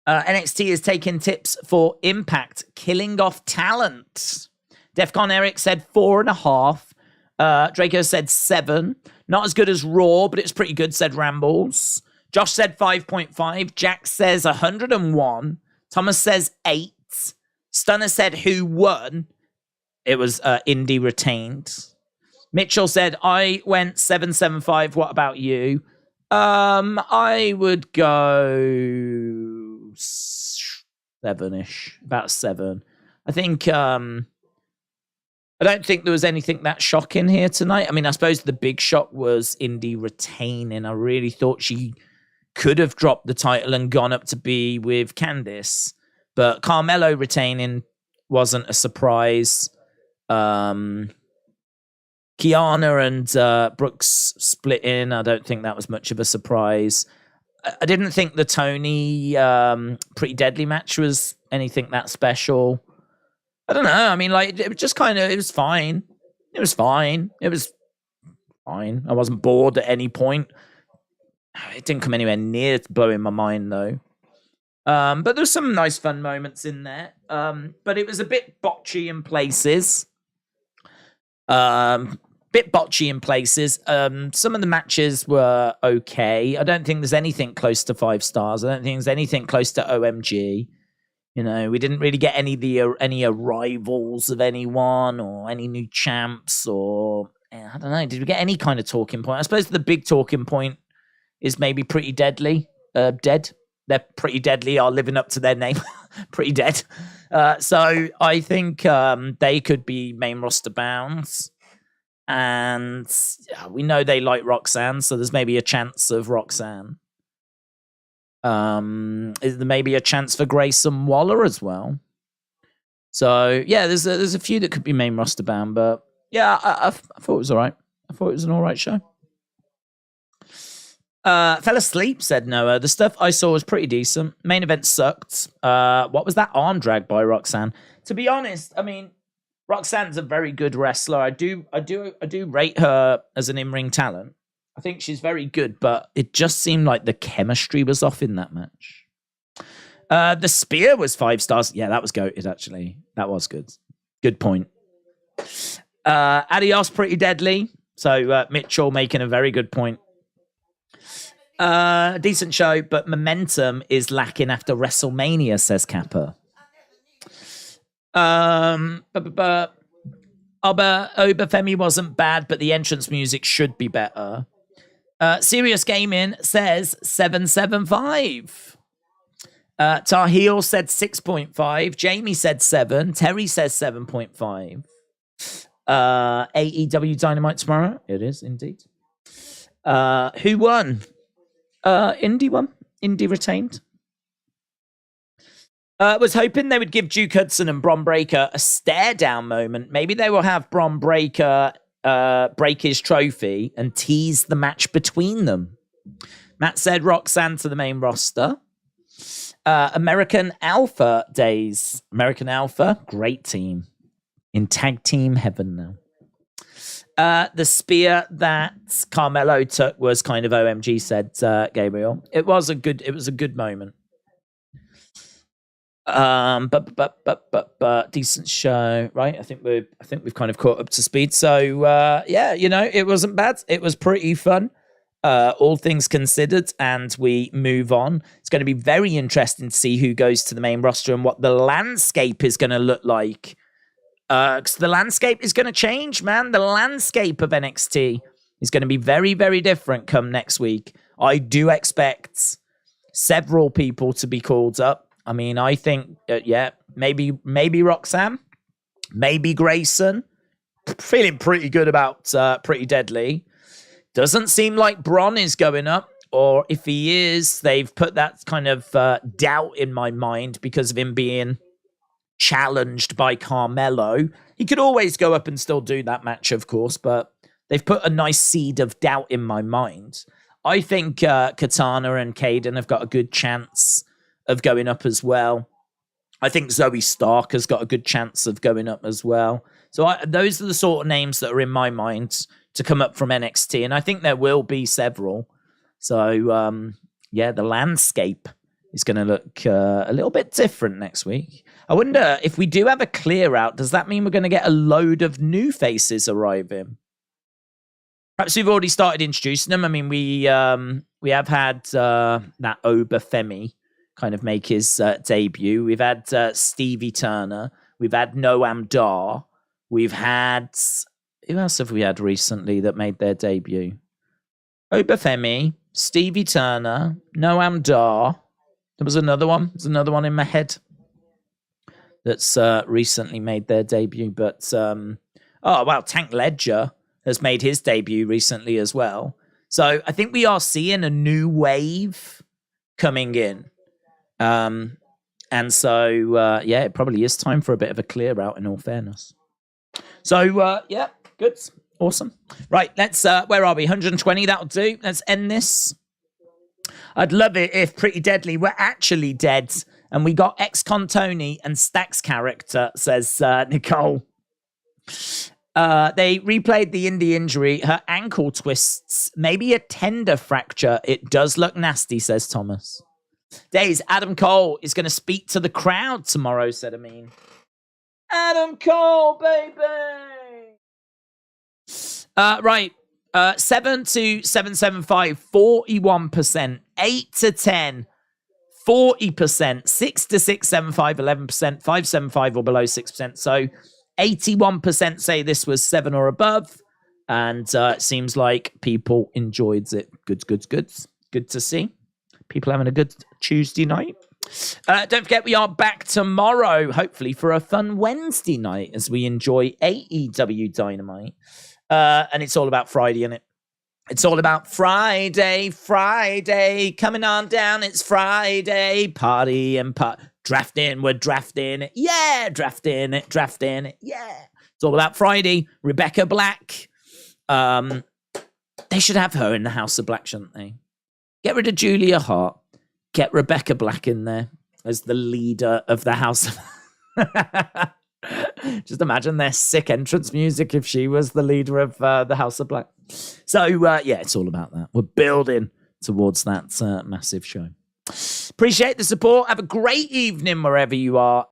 NXT is taking tips for Impact, killing off talent. Defcon Eric said 4.5. Draco said 7. Not as good as Raw, but it's pretty good, said Rambles. Josh said 5.5. Jack says 101. Thomas says 8. Stunner said who won. It was Indi retained. Mitchell said, I went 7.75. What about you? I would go 7-ish, about 7. I think, I don't think there was anything that shocking here tonight. I mean, I suppose the big shock was Indi retaining. I really thought she could have dropped the title and gone up to be with Candice, but Carmelo retaining wasn't a surprise. Kiana and Brooks splitting, I don't think that was much of a surprise. I didn't think the Tony Pretty Deadly match was anything that special. I don't know. I mean, like, it was just kind of, it was fine. It was fine. It was fine. I wasn't bored at any point. It didn't come anywhere near blowing my mind, though. But there's some nice fun moments in there. But it was a bit botchy in places. Some of the matches were okay. I don't think there's anything close to 5 stars. I don't think there's anything close to OMG. You know, we didn't really get any arrivals of anyone or any new champs or I don't know. Did we get any kind of talking point? I suppose the big talking point is maybe Pretty Deadly. Dead. They're Pretty Deadly are living up to their name. Pretty Dead. So I think they could be main roster bounds. And we know they like Roxanne, so there's maybe a chance of Roxanne. Is there maybe a chance for Grayson Waller as well? So yeah, there's a few that could be main roster bound, but yeah, I thought it was all right. I thought it was an all right show. Fell asleep, said Noah. The stuff I saw was pretty decent. Main event sucked. What was that arm drag by Roxanne? To be honest, I mean, Roxanne's a very good wrestler. I do rate her as an in-ring talent. I think she's very good, but it just seemed like the chemistry was off in that match. The spear was 5 stars. Yeah, that was goated, actually. That was good. Good point. Adios, Pretty Deadly. So Mitchell making a very good point. Decent show, but momentum is lacking after WrestleMania, says Kappa. Oberfemi wasn't bad, but the entrance music should be better. Serious Gaming says 7.75. Tahil said 6.5. Jamie said 7. Terry says 7.5. AEW Dynamite tomorrow. It is indeed. Who won? Indi won. Indi retained. Was hoping they would give Duke Hudson and Bron Breakker a stare down moment. Maybe they will have Bron Breakker break his trophy and tease the match between them. Matt said Roxanne to the main roster. American Alpha Daze. American Alpha, great team. In tag team heaven now. The spear that Carmelo took was kind of OMG, said Gabriel. It was a good moment. But decent show, right? I think we've kind of caught up to speed. So yeah, you know, it wasn't bad. It was pretty fun, all things considered, and we move on. It's going to be very interesting to see who goes to the main roster and what the landscape is going to look like. Because the landscape is going to change, man. The landscape of NXT is going to be very, very different come next week. I do expect several people to be called up. I mean, I think, maybe Roxanne, maybe Grayson. Feeling pretty good about Pretty Deadly. Doesn't seem like Bron is going up, or if he is, they've put that kind of doubt in my mind because of him being challenged by Carmelo. He could always go up and still do that match, of course, but they've put a nice seed of doubt in my mind. I think Katana and Caden have got a good chance of going up as well. I think Zoe Stark has got a good chance of going up as well. So those are the sort of names that are in my mind to come up from NXT. And I think there will be several. So, yeah, the landscape is going to look a little bit different next week. I wonder if we do have a clear out, does that mean we're going to get a load of new faces arriving? Perhaps we've already started introducing them. I mean, we have had that Obafemi kind of make his debut. We've had Stevie Turner. We've had Noam Dar. We've had... Who else have we had recently that made their debut? Obafemi, Stevie Turner, Noam Dar. There was another one. There's another one in my head that's recently made their debut. But, oh, wow, Tank Ledger has made his debut recently as well. So I think we are seeing a new wave coming in. And so, yeah, it probably is time for a bit of a clear out in all fairness. So, yeah, good. Awesome. Right, let's, where are we? 120, that'll do. Let's end this. I'd love it if Pretty Deadly were actually dead and we got ex-con Tony and Stack's character, says Nicole. They replayed the Indi injury. Her ankle twists, maybe a tender fracture. It does look nasty, says Thomas. Daze, Adam Cole is going to speak to the crowd tomorrow, said Amin. Adam Cole, baby! Right. 7 to 775, 41%. 8 to 10, 40%. 6 to 675, 11%. 575 or below 6%. So 81% say this was 7 or above. And it seems like people enjoyed it. Good. Good to see. People having a good Tuesday night. Don't forget, we are back tomorrow, hopefully, for a fun Wednesday night as we enjoy AEW Dynamite. And it's all about Friday, isn't it? It's all about Friday, coming on down. It's Friday, party and drafting. We're drafting it. Yeah, drafting it. Yeah. It's all about Friday. Rebecca Black. They should have her in the House of Black, shouldn't they? Get rid of Julia Hart. Get Rebecca Black in there as the leader of the House of... Just imagine their sick entrance music if she was the leader of the House of Black. So, yeah, it's all about that. We're building towards that massive show. Appreciate the support. Have a great evening wherever you are.